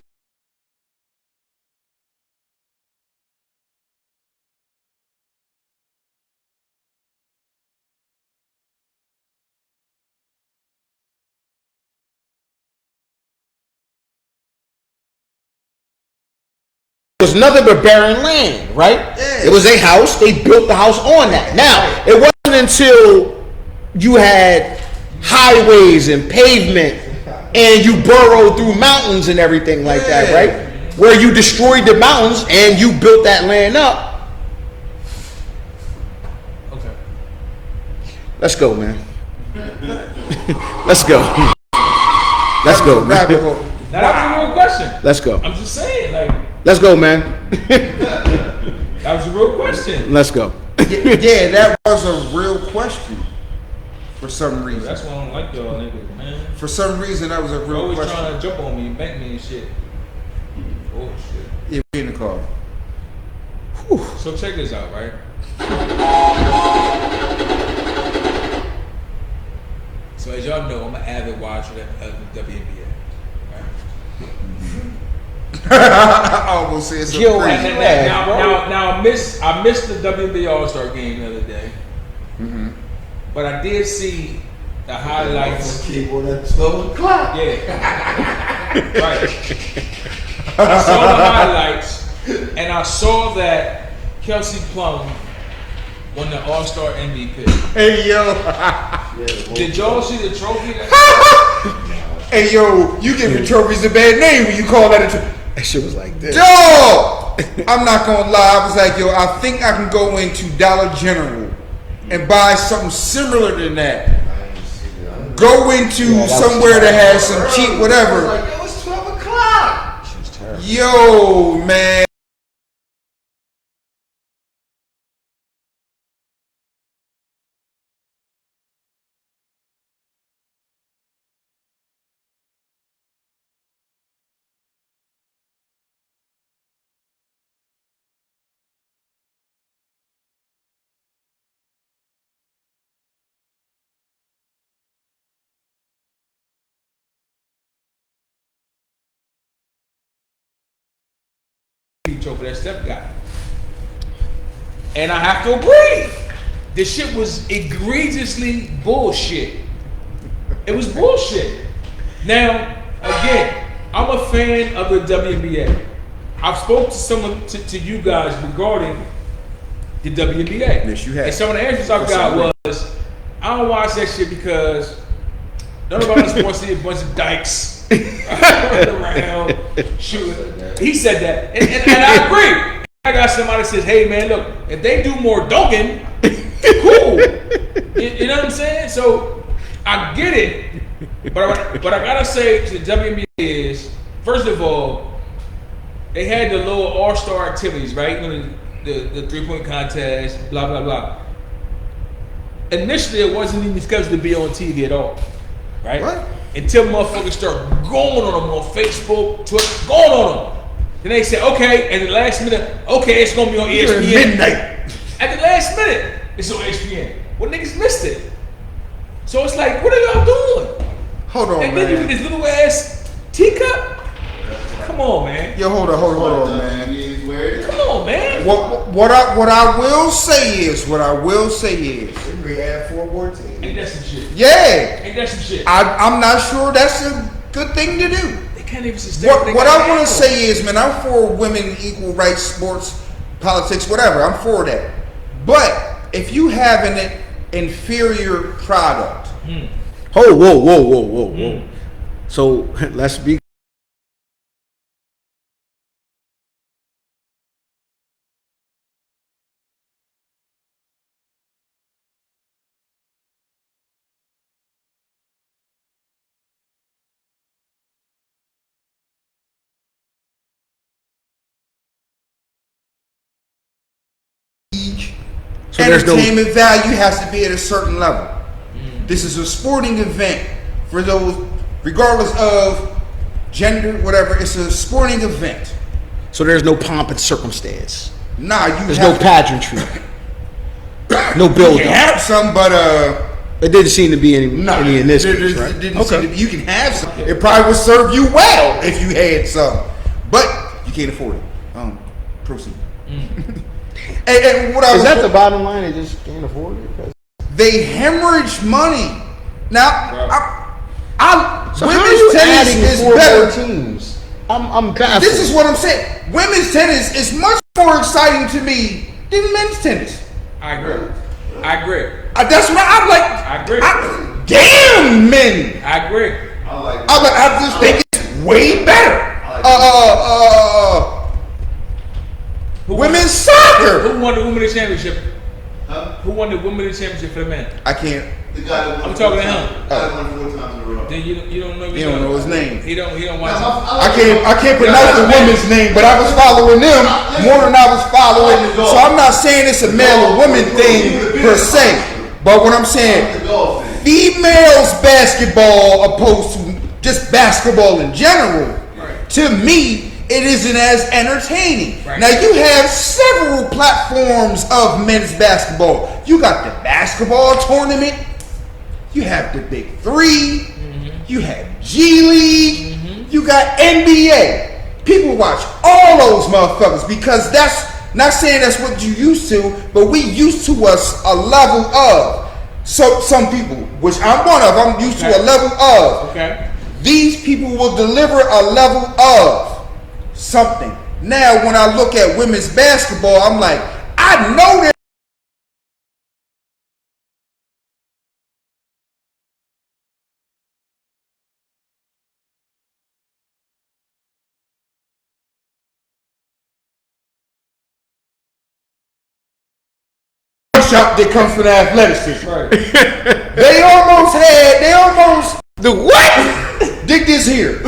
It was nothing but barren land, right? Yeah. It was a house. They built the house on that. Now, it wasn't until you had highways and pavement and you burrowed through mountains and everything like that, Yeah. right? Where you destroyed the mountains and you built that land up. Okay. Let's go, man. Let's go. Let's go, Rabbit man. hole. Now that was a real question. Let's go. I'm just saying, like, Let's go, man. that was a real question. Let's go. Yeah, that was a real question. For some reason. That's why I don't like y'all niggas, man. For some reason, that was a You're real always question. trying to jump on me and bank me and shit. Oh shit. Yeah, we in the car. So check this out, right? So as y'all know, I'm an avid watcher of the WNBA. Right? I almost said something Yo, crazy. man. Now I missed the WNBA All-Star game the other day. But I did see the highlights. Keyboard at 12 o'clock. Yeah. Right. I saw the highlights and I saw that Kelsey Plum won the All-Star MVP. Hey, yo. Did y'all see the trophy? That Hey, yo, you giving trophies a bad name when you call that a trophy. That shit was like this. Dog! I'm not gonna lie. I was like, yo, I think I can go into Dollar General and buy something similar than that. Go into somewhere that has some cheap I was whatever. like, yo, it's 12 o'clock. She was terrible. Yo, man. trophy that Steph got. And I have to agree. This shit was egregiously bullshit. It was bullshit. Now, again, I'm a fan of the WNBA. I've spoke to someone to you guys regarding the WNBA. Yes, you have. And some of the answers I got was, I don't watch that shit because none of us want to see a bunch of dykes running around shooting. He said that, and I agree. I got somebody that says, "Hey man, look, if they do more dunking, cool." You know what I'm saying? So I get it, but I gotta say to the WNBA is, first of all, they had the little all-star activities, right? You know, the three-point contest, blah blah blah. Initially, it wasn't even scheduled to be on TV at all, right? What? Until motherfuckers start going on them on Facebook, Twitter, going on them. Then they say, okay, at the last minute, okay, it's gonna be on ESPN. Midnight. At the last minute, it's on ESPN. Well, niggas missed it. So it's like, what are y'all doing? Hold on, And then you man. get this little ass teacup. Come on, man. Yo, hold on, man. Come on, man. What I will say is, We had 4 more teams. Ain't that some shit? yeah, Ain't that some shit? I'm not sure that's a good thing to do. They can't even sustain they What got I want now. to say is, man, I'm for women, equal rights, sports, politics, whatever. I'm for that. But if you have an inferior product, Oh, whoa. So let's be So there's no entertainment value has to be at a certain level. This is a sporting event for those, regardless of gender, whatever. It's a sporting event. so there's no pomp and circumstance. Nah, you There's have no pageantry. No build You can up. have some, but It didn't seem to be any no, in this there- case, there- right? didn't seem to be- you can have some. It probably would serve you well if you had some, but you can't afford it. Proceed. and what I Is was that the bottom line? They just can't afford it? 'Cause- they hemorrhage money. Now, So how are women's you tennis adding is 4 better. more teams? I'm baffled. This is what I'm saying. Women's tennis is much more exciting to me than men's tennis. I agree. I agree. That's what I'm like. I agree. Damn men. I agree. I just think it's way better. Women's soccer. Who won the women's championship? Who won the women's championship for the men? I can't. The guy that won I'm talking to 4 him. times. The guy that won 4 times in a row. Then you don't know. You don't know his name. He don't watch. I can't pronounce the women's name, but I was following them more than I was following. So I'm not saying it's a male or woman thing per se, but what I'm saying, The golf thing. females basketball opposed to just basketball in general, to me, it isn't as entertaining. Right. Now you have several platforms of men's basketball. You got the basketball tournament, you have the Big 3, you have G League, you got NBA. People watch all those motherfuckers because that's not saying that's what you used to, but we used to a level of. So some people, which I'm one of, I'm used to a level of. Okay. These people will deliver a level of something. Now, when I look at women's basketball, I'm like, I know that. Shot that comes from the athleticism. Right. They almost the what? Dig this here.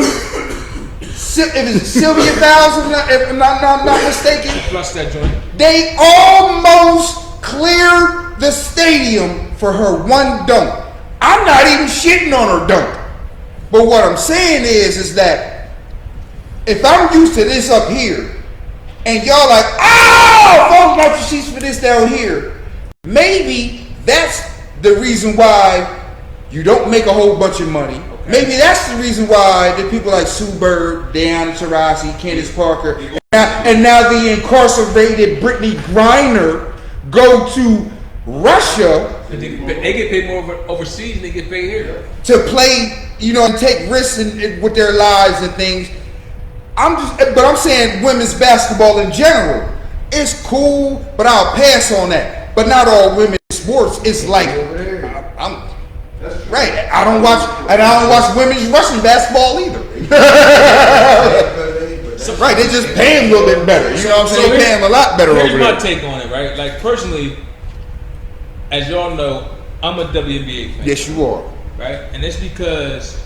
If it's Sylvia Fowles, if I'm not mistaken, Plus that joint. they almost cleared the stadium for her one dunk. I'm not even shitting on her dunk. But what I'm saying is that if I'm used to this up here, and y'all like, oh, folks got your sheets for this down here, maybe that's the reason why you don't make a whole bunch of money. Okay. Maybe that's the reason why the people like Sue Bird, Diana Taurasi, Candace Parker, and now the incarcerated Brittany Griner go to Russia. They get paid more overseas than they get paid here. To play, and take risks with their lives and things. But I'm saying women's basketball in general. It's cool, but I'll pass on that. But not all women's sports. It's like I'm right. I don't watch women's Russian basketball either. Right, they just pay them a little bit better. You know what I'm saying? They pay them a lot better over Here's there. my take on it, right? Like personally, as y'all know, I'm a WNBA fan. Yes, you are. Right? And it's because,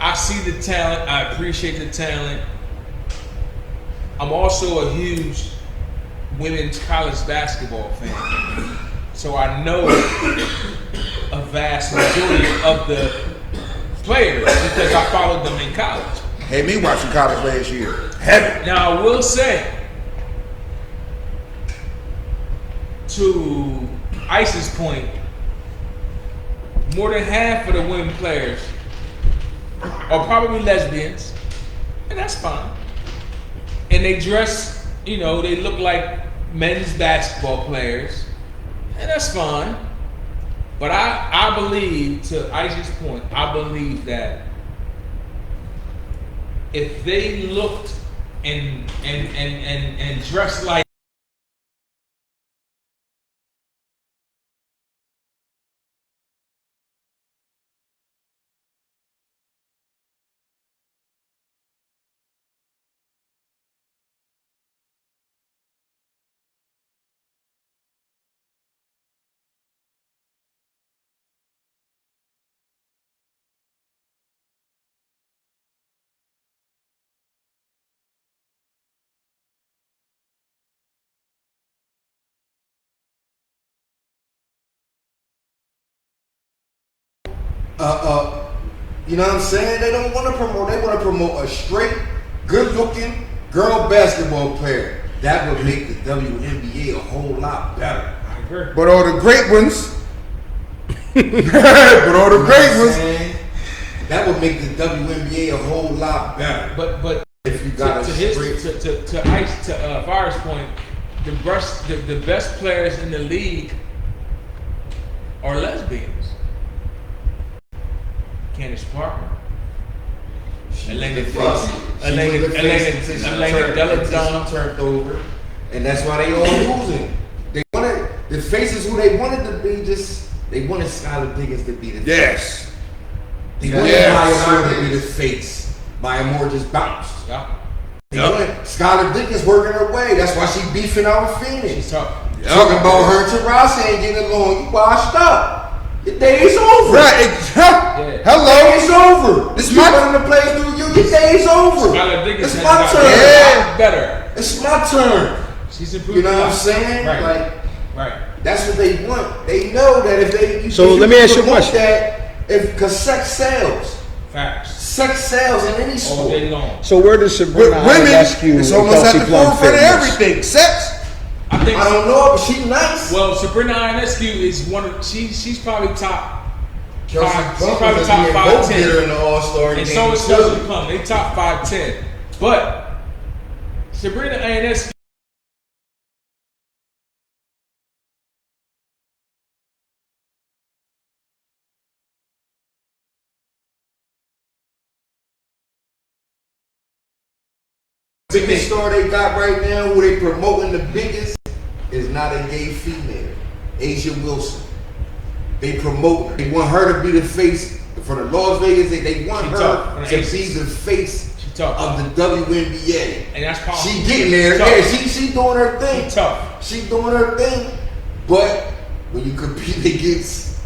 I see the talent, I appreciate the talent. I'm also a huge women's college basketball fan. So I know a vast majority of the players because I followed them in college. Had me watching college last year. Heavy. Now I will say, to Ice's point, more than half of the women players are probably lesbians, and that's fine. And they dress, they look like men's basketball players, and that's fine. But I believe, to Ice's point, I believe that if they looked and dressed like You know what I'm saying? They don't want to promote. They want to promote a straight, good-looking girl basketball player. That would make the WNBA a whole lot better. I agree. But all the great ones, that would make the WNBA a whole lot better. But If you got to a his straight, to Fire's point, the best players in the league are lesbians. Candace Parker, Elena Deladon turned over, and that's why they all losing. They wanted the faces who they wanted to be. They wanted Skylar Diggins to be the yes. face. They wanted Maya Moore to be the face. Maya Moore just bounced. Yeah. They wanted Skylar Diggins working her way. That's why she beefing out with Phoenix. She's tough. Talking about her and Tarasi ain't getting along. You washed up. Your day is over. Right. Hello. Your day is over. This you my running the place through you. Your day is over. Skylar Diggins It's has my got turn. a lot better. It's my turn. She's improved. You know a what I'm lot. saying? Right. Like Right. that's what they want. They know that if they So let me ask you a promote question. because sex sells. Facts. Sex sells in any All sport. day long. So where does With Sabrina women, Ionescu it's and almost at Kelsey the Plum fit forefront of in this? everything. Sex. I think. I don't know, but she nice. Well, Sabrina Ionescu is one of she's probably top. Kelsey She's Plum probably was top a 5, vote 10. getter in the All-Star game. And so is Kelsey Plum. They top 5, 10. But Sabrina Ionescu. Biggest star they got right now, who they promoting the biggest, is not a gay female. Asia Wilson. They promote her. They want her to be the face for the Las Vegas. They want She her tough. to be the face She tough. of the WNBA. And that's powerful. She getting there. Tough. Yeah, she doing her thing. She tough. She doing her thing. But when you compete against,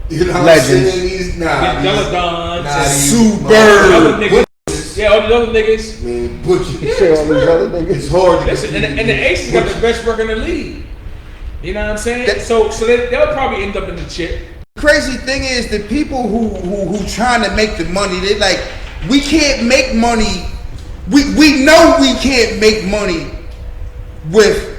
you know what I'm Legends. saying? These, Yeah, these, Deladon, these Super. other niggas. Butchers. Yeah, all the other niggas. Man, butchers. You say all these other niggas. It's hard to Listen, compete and the against Aces got the butchers. best record in the league. You know what I'm saying? So they'll probably end up in the chip. Crazy thing is the people who trying to make the money, they like, we can't make money. We know we can't make money with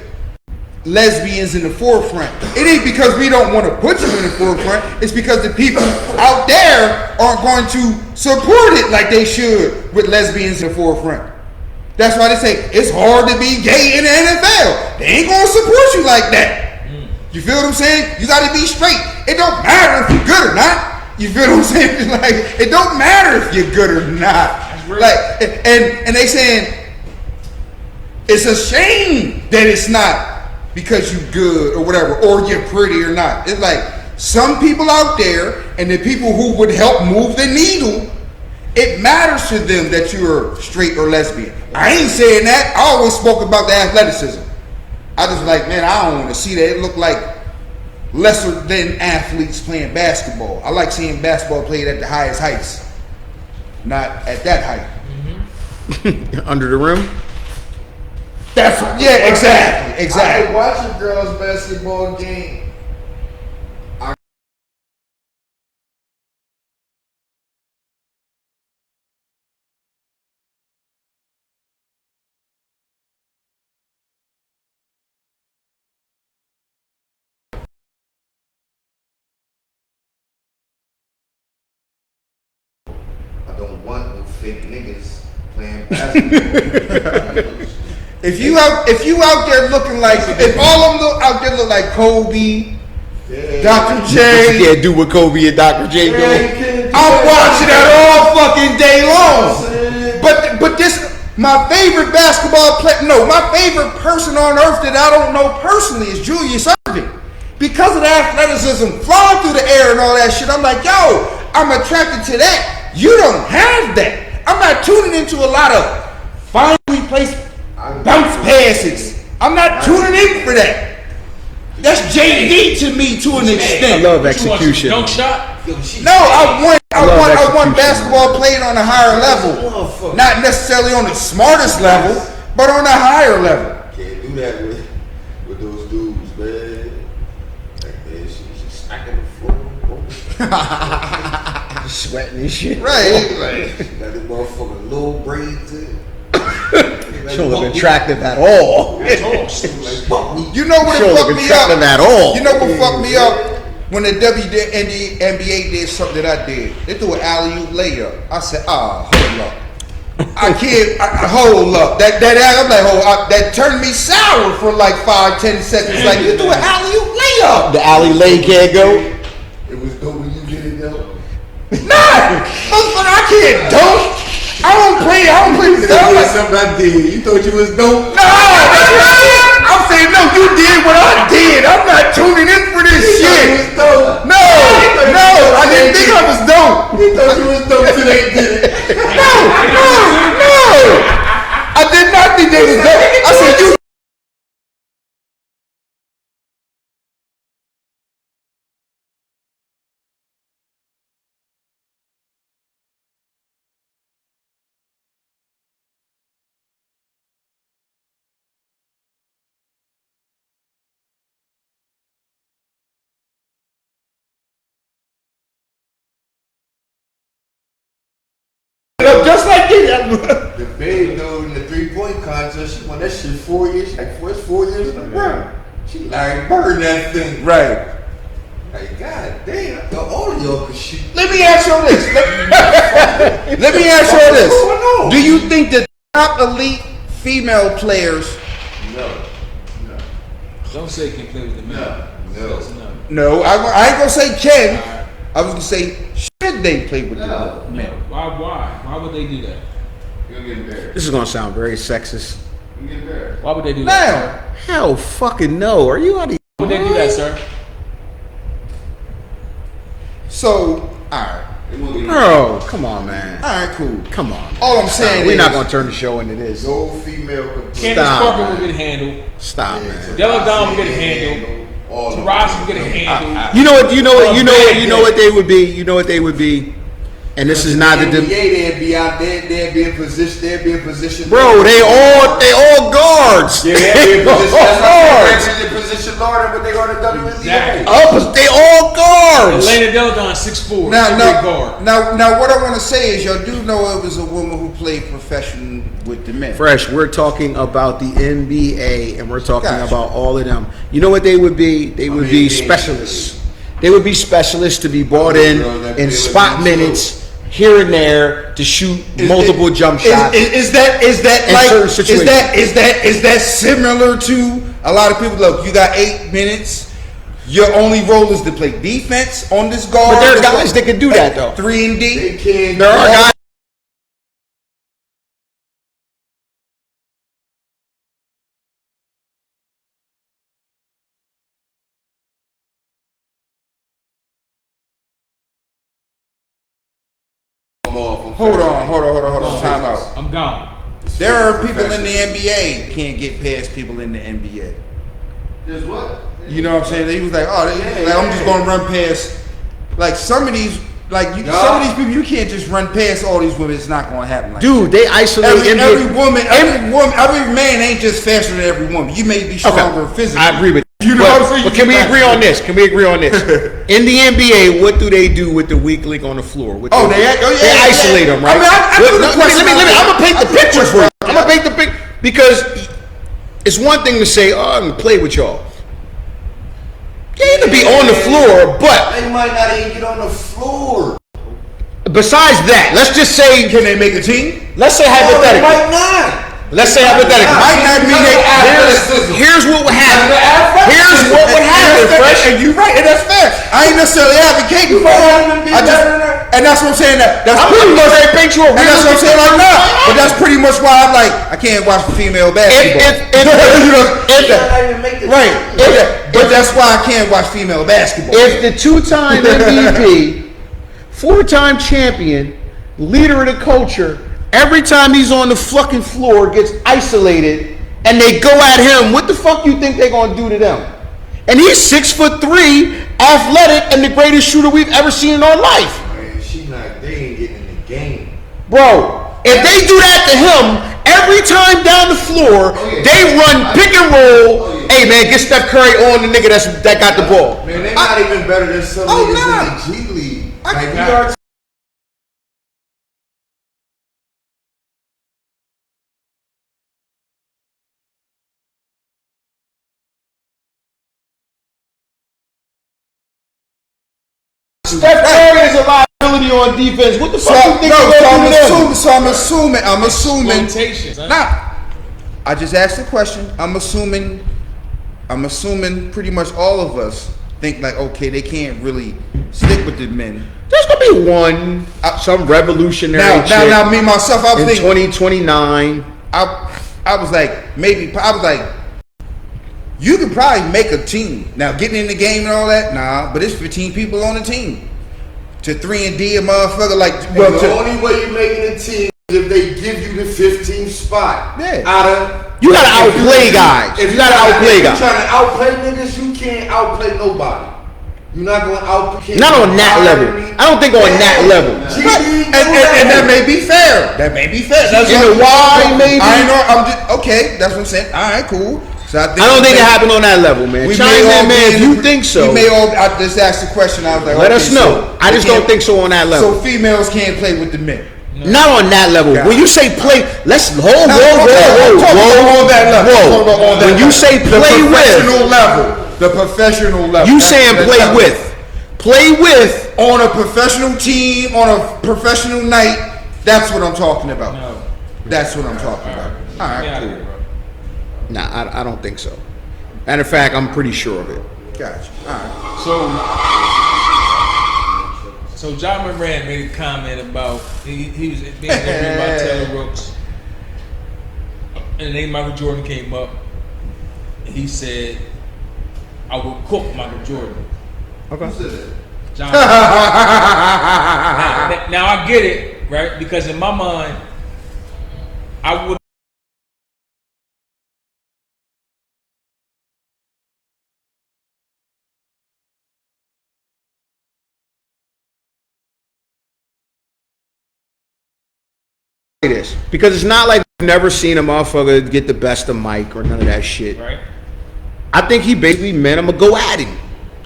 lesbians in the forefront. It ain't because we don't want to put them in the forefront. It's because the people out there aren't going to support it like they should with lesbians in the forefront. That's why they say it's hard to be gay in the NFL. They ain't gonna support you like that. You feel what I'm saying? You gotta be straight. It don't matter if you're good or not. You feel what I'm saying? Like, it don't matter if you're good or not. Like, and they saying it's a shame that it's not because you good or whatever, or you're pretty or not. It's like some people out there and the people who would help move the needle, it matters to them that you're straight or lesbian. I ain't saying that. I always spoke about the athleticism. I just like, man, I don't want to see that. It look like lesser than athletes playing basketball. I like seeing basketball played at the highest heights, not at that height. Under the rim. That's yeah, exactly, I exactly. watch a girls' basketball game. I don't want no fake niggas playing basketball. If you out there looking like, if all of them out there look like Kobe, Dr. J, You can't do what Kobe and Dr. J do. I'm watching that all fucking day long. But this, my favorite basketball player, no, my favorite person on earth that I don't know personally is Julius Erving. Because of the athleticism, flying through the air and all that shit, I'm like, yo, I'm attracted to that. You don't have that. I'm not tuning into a lot of finely placed bounce passes. I'm not tuning in for that. That's JD to me to an I extent. love What you want, execution. Dunk shot? No, I love want execution. basketball played on a higher level. Not necessarily on the smartest level, but on a higher level. Can't do that with those dudes, man. Like, man, she's just smacking the floor. Sweating and shit. Right. Like, got this motherfucker little braids in. She don't look attractive at all. Like, fuck me. You know what She don't fucked look me attractive up? at all. You know what fucked me up? When the WNBA did something that I did. They threw an alley-oop layup. I said, hold up. I can't, hold up. That I'm like, that turned me sour for like 5-10 seconds. Like, you threw an alley-oop layup. The alley lay can't go. It was dope when you did it though. Nah, motherfucker, I can't dunk. I don't play with That was dunk. something I did. You thought you was dope? No, I'm saying, no, you did what I did. I'm not tuning in for this You thought you shit. was dope. No, I didn't think I was dope. You thought you was dope till they did it. No. I did not think they was dope. I said, you. Just like that. The babe though in the 3-point contest, she won that shit 4 years, like first 4 years in a row. She Larry Bird that thing. Right. Like, god damn, I thought all of y'all could shoot. Let me ask you this. Let me ask you this. What's going on? Do you think the top elite female players? No. Don't say can play with the men. No. That's no. No, I ain't gonna say can. I was gonna say should they play with the men? Why would they do that? You'll get embarrassed. This is gonna sound very sexist. You get embarrassed. Why would they do that? Now, Hell fucking no. Are you out of Why would they do that, sir? so all Bro, come on, man. right, cool. Come on. All I'm saying We're is, not gonna turn the show into this. No female could play. Candace Stop, Parker man. will get handled. Stop, man. Della Dom will get handled. All of them. Taraji will get handled. You know what they would be. You know what they would be. And this is not the NBA, they'd be out there, they'd be in position. bro. They all guards. Yeah, they'd be in position. That's guards. why they're in position lower than what they go to WNBA. Exactly. They all guards. Elena Della Dom 6'4". now, guard. now, what I want to say is, y'all do know it was a woman who played professional with the men. Fresh. We're talking about the NBA, and we're talking Gotcha. about all of them. You know what they would be? They would be they- specialists. They would be specialists to be brought in spot minutes here and there to shoot multiple jump shots. Is that in like certain situations. is that similar to a lot of people? Look, you got 8 minutes. Your only role is to play defense on this guard. But there are guys that can do that though. 3 and D. They can't. There are guys. Hold on. Time out. I'm gone. There are people in the NBA can't get past people in the NBA. There's what? You know what I'm saying? He was like, I'm just gonna run past. Like some of these, some of these people, you can't just run past all these women. It's not gonna happen. Like Dude, they isolate every man ain't just faster than every woman. You may be stronger physically. I agree with you. You know what I'm saying? But can we agree on this? In the NBA, what do they do with the weak link on the floor? They isolate them, right? Let me. I'm gonna paint the picture for you. I'm gonna paint the picture because it's one thing to say, "Oh, I'm gonna play with y'all." You can be on the floor, but They might not even get on the floor. besides that, let's just say, Can they make a team? let's say They hypothetically. might not. Let's say hypothetically. Might not mean they athleticism. Here's what would happen. Here's what would happen, Fresh. And you're right, and that's fair. I ain't necessarily advocating for it. And that's what I'm saying. That's pretty much they paint you a real. And that's what I'm saying. Like nah, but that's pretty much why I'm like I can't watch female basketball. Right. But that's why I can't watch female basketball. If the 2-time MVP, 4-time champion, leader of the culture, every time he's on the fucking floor gets isolated and they go at him, what the fuck you think they're gonna do to them? And he's 6'3", athletic, and the greatest shooter we've ever seen in our life. Man, they ain't getting in the game. Bro, if they do that to him, every time down the floor, they run pick and roll. Hey man, get Steph Curry on the nigga that got the ball. Man, they're not even better than some niggas in the G League. Like we are Steph Curry is a liability on defense. What the fuck you think you're gonna do to them? I'm assuming. Rotation, son. Nah, I just asked the question. I'm assuming pretty much all of us think like, okay, they can't really stick with the men. There's gonna be one, some revolutionary Now, me myself, I was in thinking 2029. I was like, you could probably make a team. Now, getting in the game and all that, nah, but it's 15 people on the team. To 3-and-D a motherfucker like, And the only way you're making a team is if they give you the 15th spot. Yeah. You gotta outplay guys. If You gotta outplay If guys. you're trying to outplay niggas, you can't outplay nobody. You're not going to outplay. Not on that level. I don't think on that level. and that may be fair. That's In the why, maybe? I know. Okay. That's what I'm saying. All right, cool. So I don't think it happened on that level, man. Chime in, man, if you think so. We may all. I just asked the question. I was like, Let okay, us know. I just don't think so on that level. So females can't play with the men. Not on that level. Yeah. When you say play, let's whoa. On that level. When you say play with, the professional level. you saying play with. Play with On a professional team, on a professional night. That's what I'm talking about. No. That's what I'm talking about. All right, Yeah, cool. bro. Nah, I don't think so. Matter of fact, I'm pretty sure of it. Gotcha. All right. So John Moran made a comment about he was being interviewed by Taylor Rooks, and the name Michael Jordan came up, and he said, "I will cook Michael Jordan." Okay. John. now I get it, right? Because in my mind, I would. This because it's not like we've never seen a motherfucker get the best of Mike or none of that shit. Right. I think he basically meant him to go at him,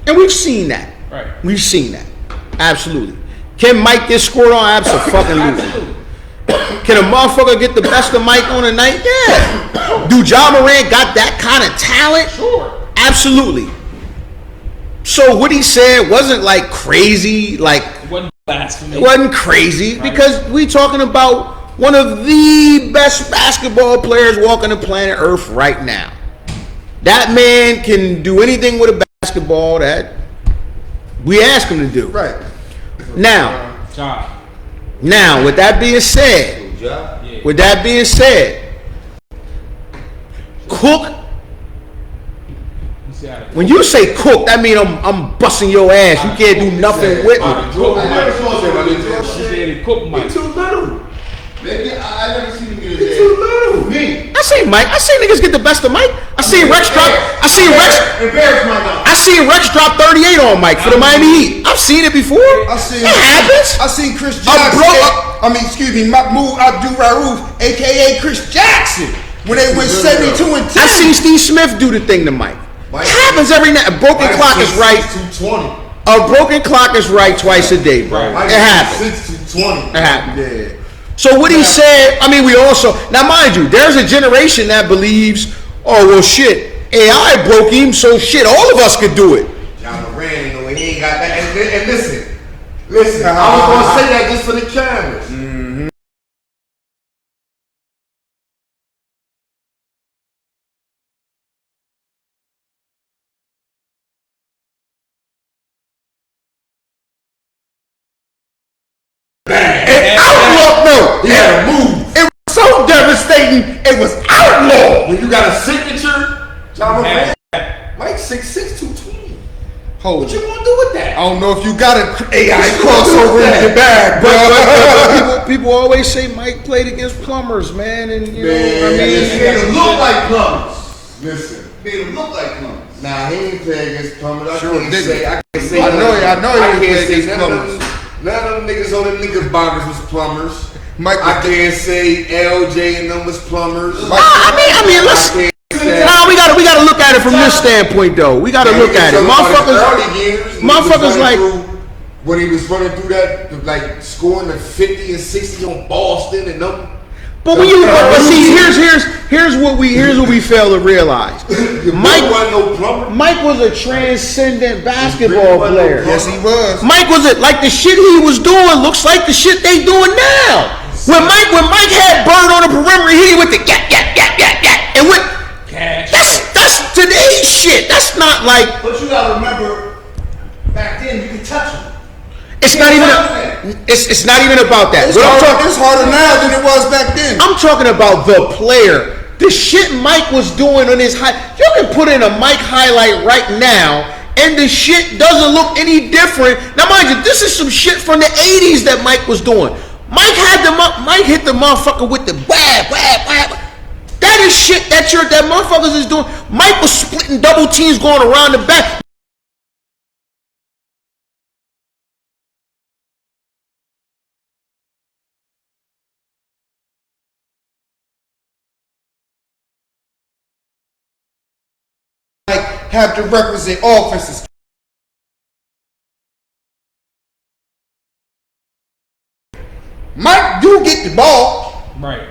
and we've seen that. Right. We've seen that. Absolutely. Can Mike get scored on? Absolutely. Can a motherfucker get the best of Mike on a night? Yeah. Do Ja Morant got that kind of talent? Sure. Absolutely. So what he said wasn't like crazy, like It wasn't blasphemy. it wasn't crazy because we talking about one of the best basketball players walking the planet Earth right now. That man can do anything with a basketball that we ask him to do. Right. Now, John. with that being said, cook. When you say cook, that means I'm busting your ass. You can't do nothing with me. He said he cooked Mike. Too little. Maybe I never seen him get his ass. Too little. Me. I seen Mike. I seen niggas get the best of Mike. I seen Rex drop. Embarrass my dog. I seen Rex drop 38 on Mike for the Miami Heat. I've seen it before. It happens. I seen Chris Jackson. Mahmoud Abdul-Rauf, a.k.a. Chris Jackson, when they went 72 and 10. I seen Steve Smith do the thing to Mike. It happens every night. A broken clock is right. 220. A broken clock is right twice a day, bro. Right. It happens. 220. It happens. Yeah. So what he said, I mean, we also, now mind you, there's a generation that believes, oh, well, shit, AI broke him, so shit, all of us could do it. John Moran, you know, he ain't got that. And listen, I was going to say that just for the cameras. He had to move. It was so devastating, it was outlawed. When you got a signature, John Moran, Mike 6'6", 220. What you gonna do with that? I don't know if you got an AI crossover in your bag, bro. But people always say Mike played against plumbers, man, and you know, I He mean, made him look like plumbers. Listen. Made him look like plumbers. Nah, he ain't play against plumbers. I Sure can't didn't. say. I can't say. I know he can't played say against none of plumbers. them- None of them niggas on them Knickerbockers was plumbers. Mike, I can't say LJ and them was plumbers. I mean, let's. Nah, we gotta look at it from this standpoint, though. We gotta look at it, motherfuckers. Early years, when he was motherfuckers running like- through- when he was running through that, like scoring the 50 and 60 on Boston and them. But when you but see, here's what we fail to realize. Mike was a transcendent basketball player. Yes, he was. Mike was like the shit he was doing looks like the shit they doing now. When Mike had Bird on the perimeter, he went the and went. That's today's shit. That's not like. But you gotta remember, back then you could touch him. It's not even. It's not even about that. It's harder now than it was back then. I'm talking about the player. The shit Mike was doing on his you can put in a Mike highlight right now, and the shit doesn't look any different. Now, mind you, this is some shit from the '80s that Mike was doing. Mike hit the motherfucker with the whab. That is shit that motherfuckers is doing. Mike was splitting double teams going around the back. Have to represent offenses. Mike do get the ball. Right.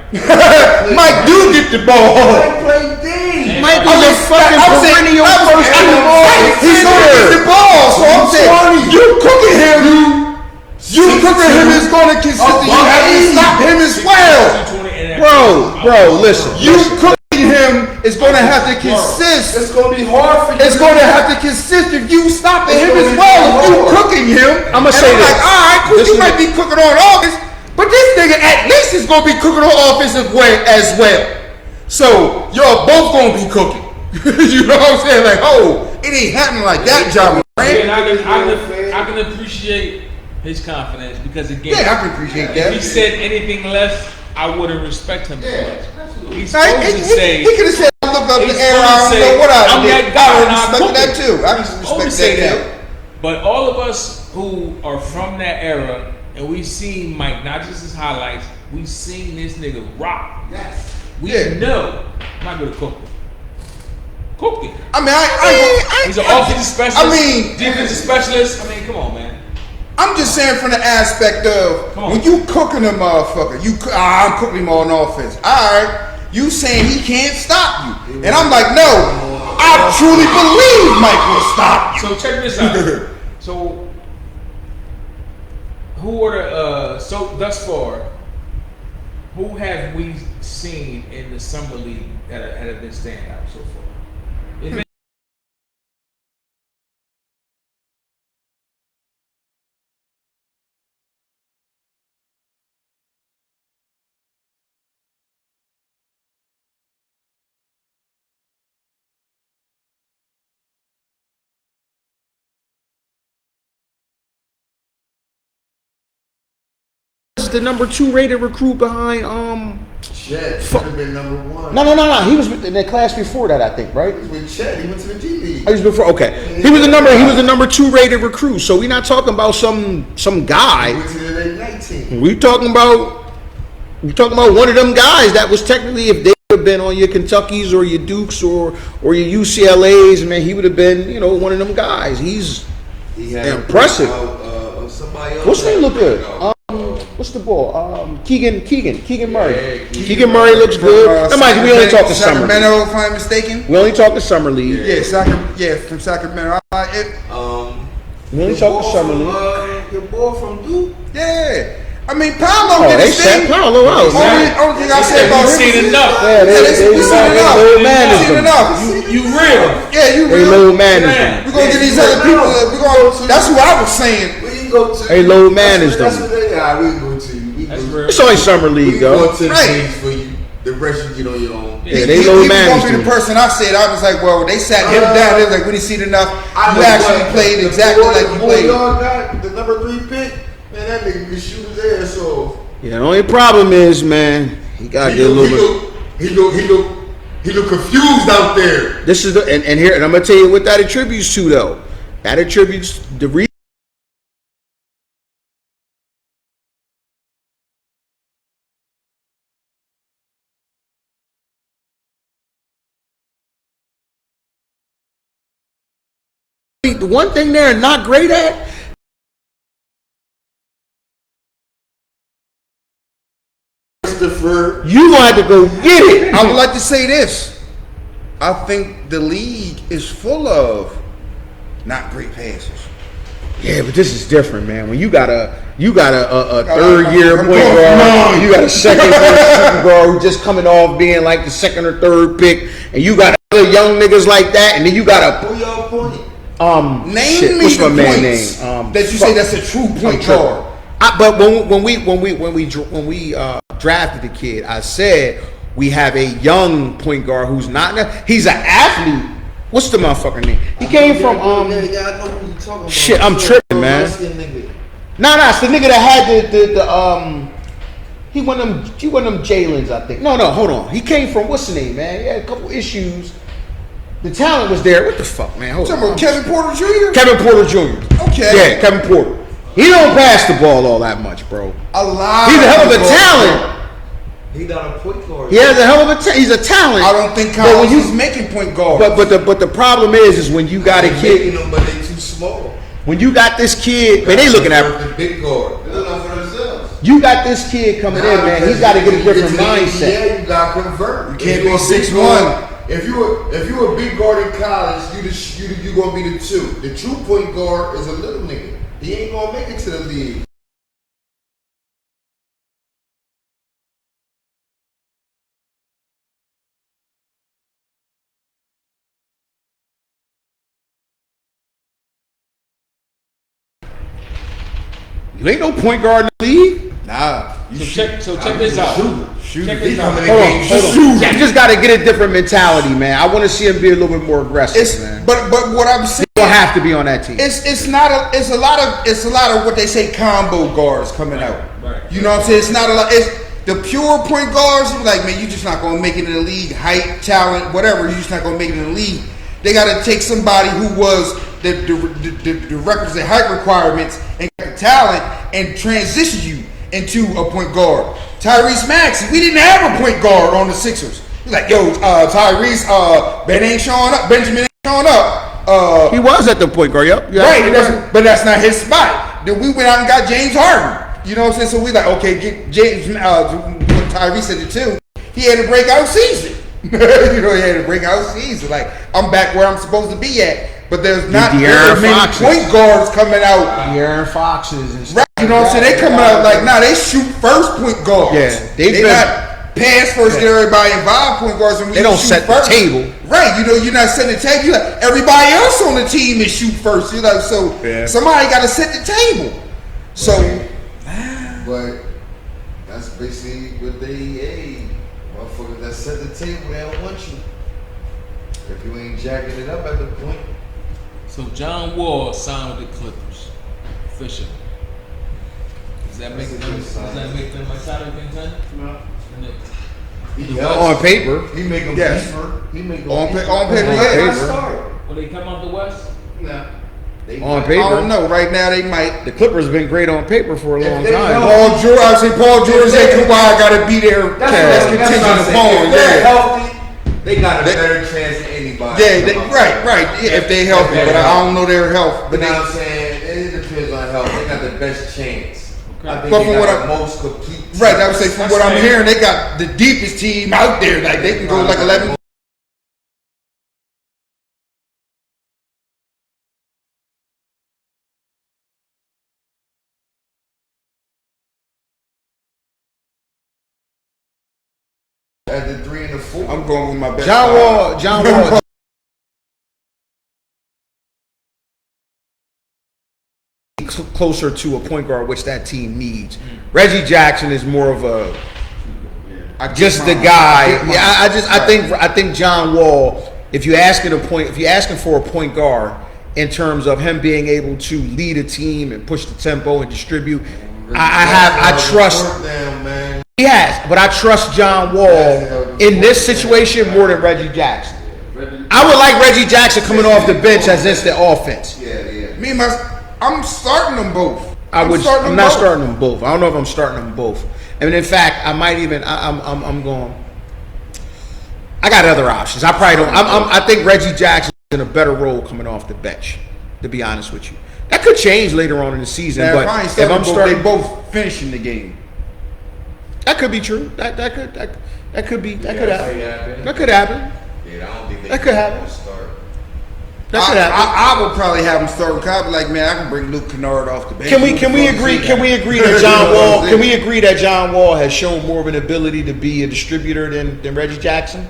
Mike do get the ball. Mike played D. Mike was a fucking perennial first team all. He's gonna get the ball. So I'm saying you cooking him. You cooking him is gonna consist. You have to stop him as well. Bro, listen. You cooking him is gonna have to consist. It's gonna be hard for you. It's gonna have to consist if you stopping him as well. If you cooking him, I'ma say this. Like, all right, cool. You might be cooking on offense, but this nigga at least is gonna be cooking on offensive way as well. So y'all both gonna be cooking. You know what I'm saying? Like, oh, it ain't happening like that, John. And I can appreciate his confidence because again, Yeah, I can appreciate that. if he said anything less, I wouldn't respect him. Yeah, He's supposed to say. He could have said, I look up in the air, I don't know what I did. I respect that too. I respect that. But all of us who are from that era, and we've seen Mike, not just his highlights, we've seen this nigga rock. Yes. We Yeah. know Mike would have cooked him. Cooked him. I mean, He's an offensive specialist. I mean, defensive specialist. I mean, come on, man. I'm just saying from the aspect of Come on. when you cooking a motherfucker, I'm cooking him on offense. All right, you saying he can't stop you, and I'm like, no, I truly believe Mike will stop you. So check this out. So who are the so thus far? Who have we seen in the summer league that have been standout so far? It's been The number 2 rated recruit behind Chet should have been number 1. No. He was in the class before that, I think, right? With Chet, he went to the G League. He was before. Okay, he was the number 2 rated recruit. So we're not talking about some He guy. went to the Ignite team. We talking about one of them guys that was technically, if they would have been on your Kentuckys or your Dukes or your UCLA's, man, he would have been, one of them guys. He's He had impressive. Somebody else. What's his name look good? What's the ball? Keegan Murray. Yeah, Keegan Murray looks good. Now, mind you, we only talk the summer league. Sacramento, if I'm mistaken. We only talk the summer league. From Sacramento. We only talk the summer league. Your boy from Duke. Yeah. I mean, Paolo did They his set thing. Paolo out. Only thing I said about We've seen enough. Yeah, we've seen enough. You real. Yeah, you They real. low managed Man. them. We're gonna get these other people. That's what I was saying. We can go to. They low managed That's them. what they are. We can go to. That's real. It's only summer We league, can go though. to the Right. things for you. The rest you get on your own. Yeah, they He low was managed gonna be the them. person I said. I was like, well, they sat him down. They was like, we didn't see it enough. I You know actually what, played the exactly boy- like you the boy played. y'all got, the number 3 pick, man, that nigga can shoot his ass off. Yeah, the only problem is, man, he got to get a little bit. He look confused out there. This is and I'm gonna tell you what that attributes to, though. That attributes the reason. The one thing they're not great at. Christopher. You gonna have to go get it. I would like to say this. I think the league is full of not great passers. Yeah, but this is different, man. When you got a third year point guard, you got a second shooting guard who just coming off being like the second or third pick, and you got other young niggas like that, and then you got Who y'all point? Name shit, me what's the my man points name? that you say that's a true point guard. But when we drafted the kid, I said we have a young point guard who's he's an athlete. What's the motherfucker name? He came from shit, I'm tripping, man. Nah, it's the nigga that had the he one of them Jalen's, I think. No, hold on. He came from what's the name, man? He had a couple issues. The talent was there. What the fuck, man? Hold on. Kevin Porter Jr.? Kevin Porter Jr. Okay. Yeah, Kevin Porter. He don't pass the ball all that much, bro. A lot. He's a hell of a talent. He not a point guard. He has a hell of a he's a talent. I don't think But when Collins is making point guard. But the problem is when you got a kid, Making them, but they too small. when you got this kid, man, they looking at the big guard. They're looking for themselves. you got this kid coming in, man. He's got to get a different mindset. Yeah, you got to convert. You can't If be you a big 6'1". guard- If you a big guard in college, you gonna be the two. The true point guard is a little nigga. He ain't gonna make it to the league. You ain't no point guard in the league. Nah. So check this out. Check this out. Hold on. You just got to get a different mentality, man. I want to see him be a little bit more aggressive, man. But what I'm saying, He'll have to be on that team. it's a lot of what they say combo guards coming out. Right. You know what I'm saying? It's not a lot. It's the pure point guards. You're like, man, you're just not gonna make it in the league. Height, talent, whatever. You're just not gonna make it in the league. They got to take somebody who was the requisite height requirements and got the talent and transition you into a point guard. Tyrese Maxey, we didn't have a point guard on the Sixers. He's like, yo, Tyrese, Benjamin ain't showing up. He was at the point guard, yep. Right, but that's not his spot. Then we went out and got James Harden. You know what I'm saying? So we like, okay, get James, Tyrese at the two. He had a breakout season. He had a breakout season. Like, I'm back where I'm supposed to be at. But there's not very many point guards coming out. De'Aaron Foxes and stuff. Right, you know what I'm saying? They coming out like, they shoot first point guards. Yeah, they not pass first, get everybody involved point guards. And They don't set the table. Right, you're not setting the table. You're like, everybody else on the team is shoot first. You're like, so somebody got to set the table. So, But that's basically what motherfuckers that set the table, they don't want you. If you ain't jacking it up at the point. So John Wall signed with the Clippers officially. Does that make them a title contender? No. On paper. He make them Yes. deeper. He make them On deeper. paper, yeah. Will they come out the West? Nah. On I paper. don't know. Right now, they might. The Clippers have been great on paper for a long they time. don't- Paul George and Kawhi got to be there. That's contingent upon. If they're Yeah. healthy, they got a better chance than anybody. Right. Yeah, if they healthy, but I don't know their health. But But you know they, what I'm saying? It depends on health. They got the best chance. I think But they from got what the most complete. right, I would say from what I'm hearing, they got the deepest team out there. Like they can go like 11. At the 3 and the 4. I'm going with my best. John Wall closer to a point guard, which that team needs. Reggie Jackson is more of a just the guy. Yeah, I think John Wall. If you're asking for a point guard in terms of him being able to lead a team and push the tempo and distribute, I trust. Down, man. He has, but I trust John Wall in this situation more than Reggie Jackson. I would like Reggie Jackson coming off the bench as instant offense. Yeah. I'm starting them both. I'm not starting them both. I don't know if I'm starting them both. And in fact, I might even. I'm going. I got other options. I probably don't. I think Reggie Jackson is in a better role coming off the bench. To be honest with you, that could change later on in the season. Now, but if I'm starting, they both finishing the game. that that could be true. That could be that could happen. happen. That could happen. Yeah, I don't think That could happen. gonna start. That could happen. I would probably have him start with Cobb. Like, man, I can bring Luke Kennard off the bench. Can we agree? Can we agree that John Wall? Can we agree that John Wall has shown more of an ability to be a distributor than Reggie Jackson?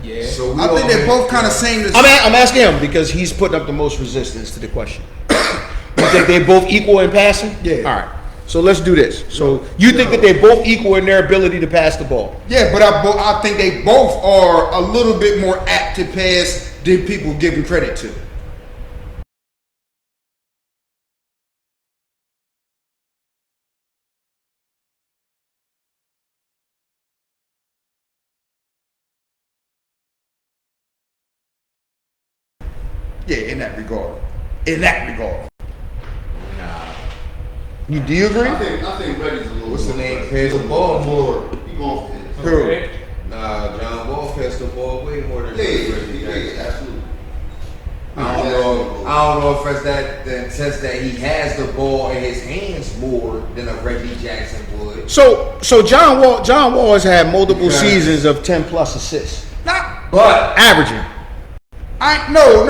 Yeah. So we I think all they're been- both kind of same. I'm asking him because he's putting up the most resistance to the question. You think they're both equal in passing? Yeah. All right. So let's do this. So you think that they're both equal in their ability to pass the ball? Yeah, but I think they both are a little bit more apt to pass than people give them credit to. Yeah, in that regard. In that regard. Do you agree? I think Reggie's a little. What's the more name? aggressive. Pass the ball more. He going for it. Okay. Nah, John Wall passed the ball way more than Yeah, Reggie yeah, Jackson. absolutely. I don't know if it's that the sense that he has the ball in his hands more than a Reggie Jackson would. So John Wall has had multiple seasons of 10 plus assists, Not, But averaging. no.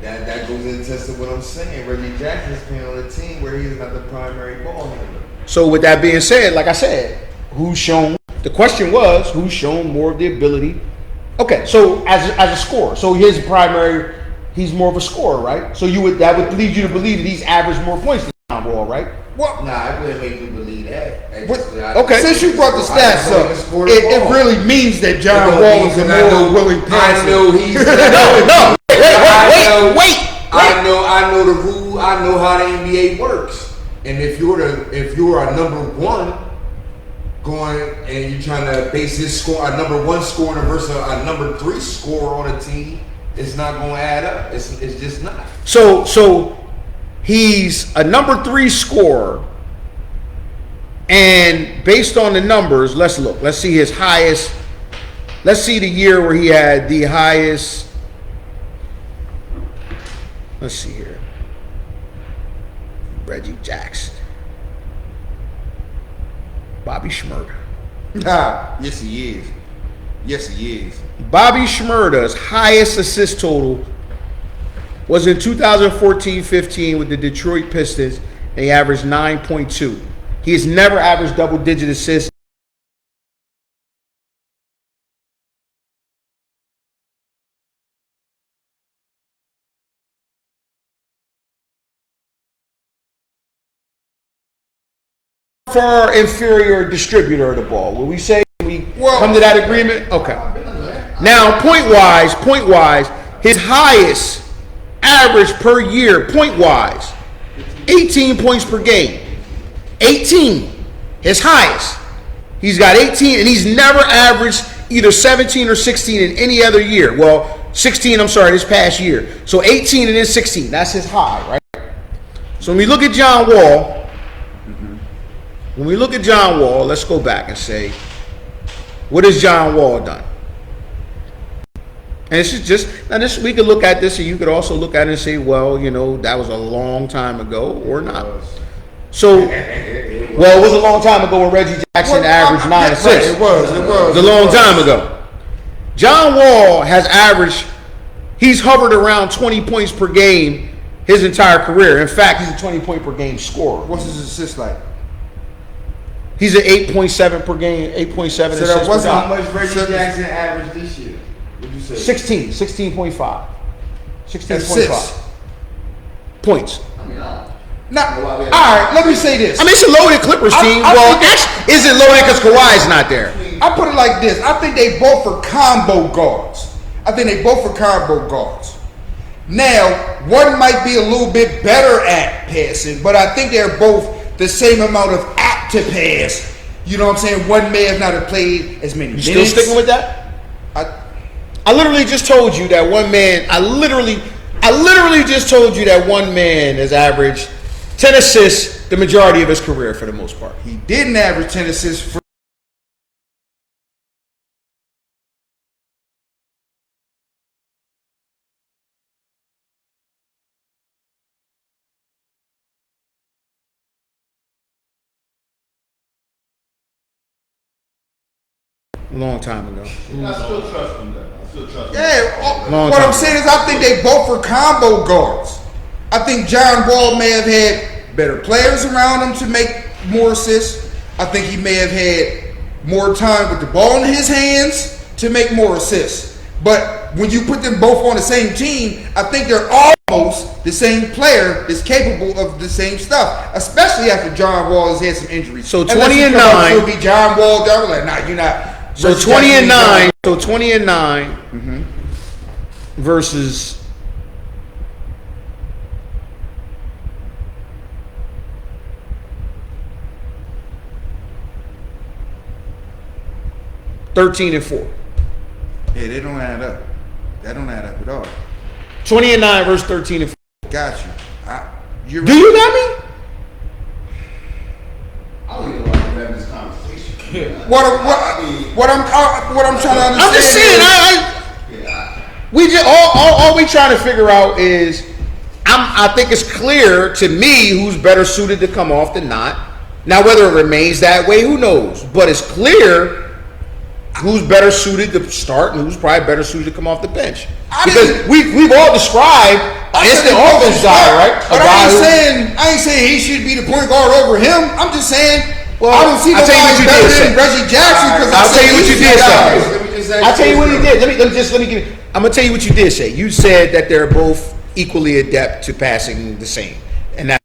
that goes into testing what I'm saying. Reggie Jackson's playing on a team where he's not the primary ball handler. So with that being said, like I said, who's shown? The question was who's shown more of the ability? Okay, so as a scorer, so his primary, he's more of a scorer, right? So that would lead you to believe that he's averaged more points than John Wall, right? What? Nah, I wouldn't make you believe that. What? Okay. Since you brought the I stats know up, he can score the it ball. really means that John It Wall means is a that I know- more willing passer. I know he's. No, wait. I know the rule. I know how the NBA works. And if you're a number one going and you're trying to base his score, a number one scorer versus a number three scorer on a team, it's not going to add up. It's just not. So he's a number 3 scorer, and based on the numbers, let's look. Let's see his highest. Let's see the year where he had the highest. Let's see here. Reggie Jackson. Bobby Shmurda. Yes, he is. Yes, he is. Bobby Shmurda's highest assist total was in 2014-15 with the Detroit Pistons, and he averaged 9.2. He has never averaged double-digit assists. Far inferior distributor of the ball. Will we say we come to that agreement? Okay. Now, point wise, his highest average per year, point wise, 18 points per game. 18, his highest. He's got 18, and he's never averaged either 17 or 16 in any other year. Well, 16, I'm sorry, this past year. So 18 and then 16, that's his high, right? So when we look at John Wall, let's go back and say, what has John Wall done? And this is just, we could look at this, and you could also look at it and say, well, that was a long time ago or not. So, it was a long time ago when Reggie Jackson averaged 9 assists. It was. It was a long time ago. John Wall has averaged, he's hovered around 20 points per game his entire career. In fact, he's a 20 point per game scorer. What's his assist like? He's an 8.7 per game, 8.7 So that assists wasn't per How game. much Reggie Jackson averaged this year? What'd you say? 16.5. 16.5 Assists. points. Now, all right, let me say this. I mean, it's a loaded Clippers team. Actually, is it loaded because Kawhi's not there? I put it like this. I think they both are combo guards. Now, one might be a little bit better at passing, but I think they're both the same amount of apt to pass. You know what I'm saying? One may have not have played as many minutes. You still sticking with that? I literally just told you that one man. I literally just told you that one man has averaged 10 assists the majority of his career for the most part. He didn't average 10 assists for long time ago. I still trust him, though. I still trust him. Yeah, Long what time. I'm saying is I think they both were combo guards. I think John Wall may have had better players around him to make more assists. I think he may have had more time with the ball in his hands to make more assists. But when you put them both on the same team, I think they're almost the same player that's capable of the same stuff, especially after John Wall has had some injuries. So Unless 20 you and come up 9. to be John Wall, they're like, nah, you're not. So Reggie 20 and Jackson, 9. So 20 and 9 versus 13 and 4. Yeah, they don't add up. That don't add up at all. 20 and 9 versus 13 and 4. Got you. You're Do you got me? I don't even like having this conversation. What I'm trying to understand. I'm just saying. We just all we trying to figure out is, I think it's clear to me who's better suited to come off than not. Now whether it remains that way, who knows? But it's clear who's better suited to start and who's probably better suited to come off the bench. Because we've all described instant offense guy, right? But I ain't saying he should be the point guard over him. I'm just saying, I don't see nobody better than Reggie Jackson because I'll tell you what you did say. Let me just ask I'll tell you what he this, did. Let me give you. I'm gonna tell you what you did say. You said that they're both equally adept to passing the same, and that.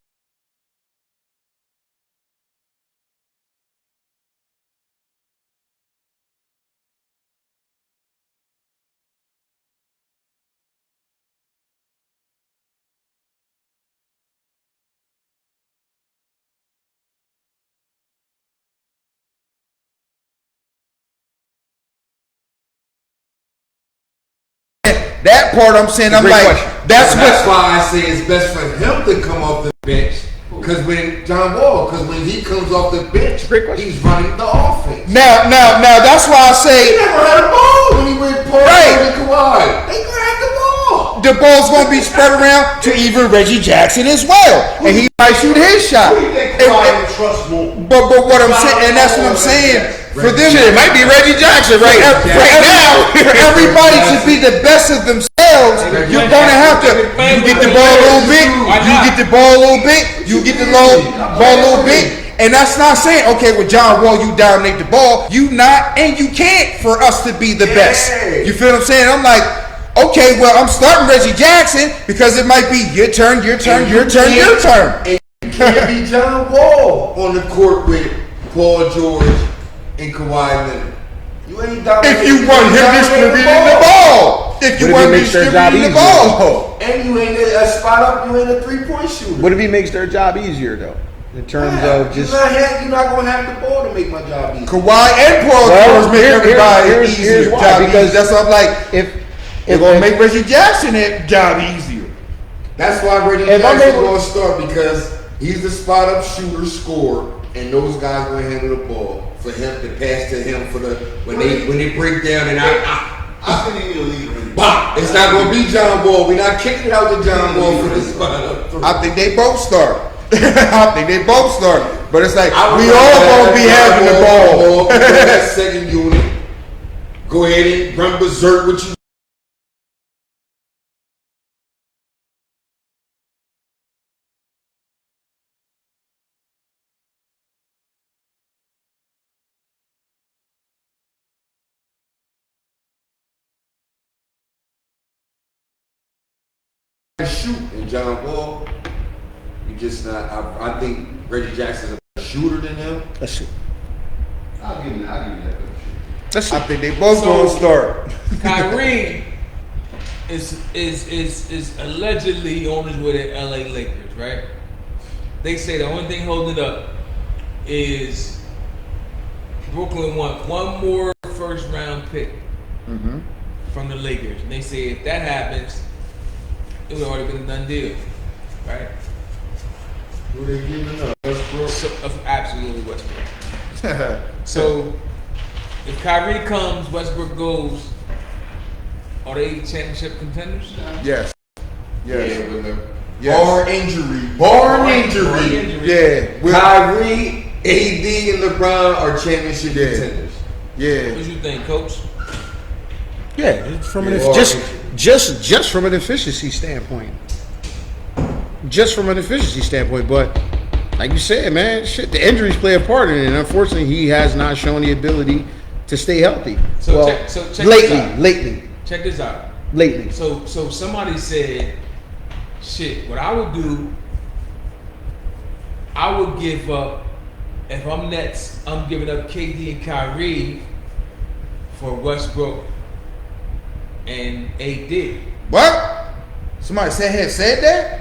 that part I'm saying, I'm Great like, question. that's That's what. why I say it's best for him to come off the bench. Because when he comes off the bench, Great question. he's running the offense. Now, that's why I He say never had a ball when he went Paul Right. and Kawhi. They grabbed the ball. the ball's gonna be spread around to even Reggie Jackson as well, and he might shoot his shot. Who do you think Kawhi would trust more? But what I'm saying, and that's what I'm saying. For them, Shit, it might be Reggie Jackson right now. for everybody to be the best of themselves, you're gonna have to. You get the ball a little bit. You get the ball a little bit. You get the ball a little bit. And that's not saying, okay, with John Wall, you dominate the ball. You not, and you can't for us to be the best. You feel what I'm saying? I'm like, okay, well, I'm starting Reggie Jackson because it might be your turn, your turn, your turn, your turn. And you can't be John Wall on the court with Paul George and Kawhi Leonard. You ain't dominating. If you want him distributing the ball. If you What if want he him makes their job distributing the easier? ball. And you ain't a spot up, you ain't a 3-point shooter. What if he makes their job easier though? In terms of just. You're not going to have the ball to make my job easy. Kawhi and Paul Well, George make everybody here's easier. why, job because easier. That's what I'm like. If They're gonna make Reggie Jackson that job easier. That's why Reggie If I'm Jackson's able- going to start, because he's the spot up shooter, scorer, and those guys going to handle the ball for him to pass to him for the when they break down and I think he need a leader. pop. It's not going to be John Wall. We're not kicking it out to John Wall for this spot up. Three. I think they both start. I think they both start. But it's like I would we rather all gonna be have having the ball. Go that second unit. Go ahead and run berserk with you. Shoot and John Wall, you just not. I think Reggie Jackson's a better shooter than him. Let's see. I'll give you that. Let's see. I think they both gonna start. Kyrie is allegedly on his way to LA Lakers, right? They say the only thing holding it up is Brooklyn want one more first round pick from the Lakers. And they say if that happens, it would already been a done deal, right? Who they giving up? Westbrook. So, absolutely Westbrook. So if Kyrie comes, Westbrook goes, are they championship contenders? Yes. Yeah, Yes. with them. Yes. Bar injury. Bar injury. Yeah. We'll- Kyrie, AD, and LeBron are championship Yeah. contenders. Yeah. What you think, Coach? Yeah, it's from an Yeah. just from an efficiency standpoint. Just from an efficiency standpoint, but like you said, man, shit, the injuries play a part in it, and unfortunately, he has not shown the ability to stay healthy. So check this out. lately. Check this out. So somebody said, shit, what I would do, I would give up, if I'm Nets, I'm giving up KD and Kyrie for Westbrook and AD. What? Somebody said that?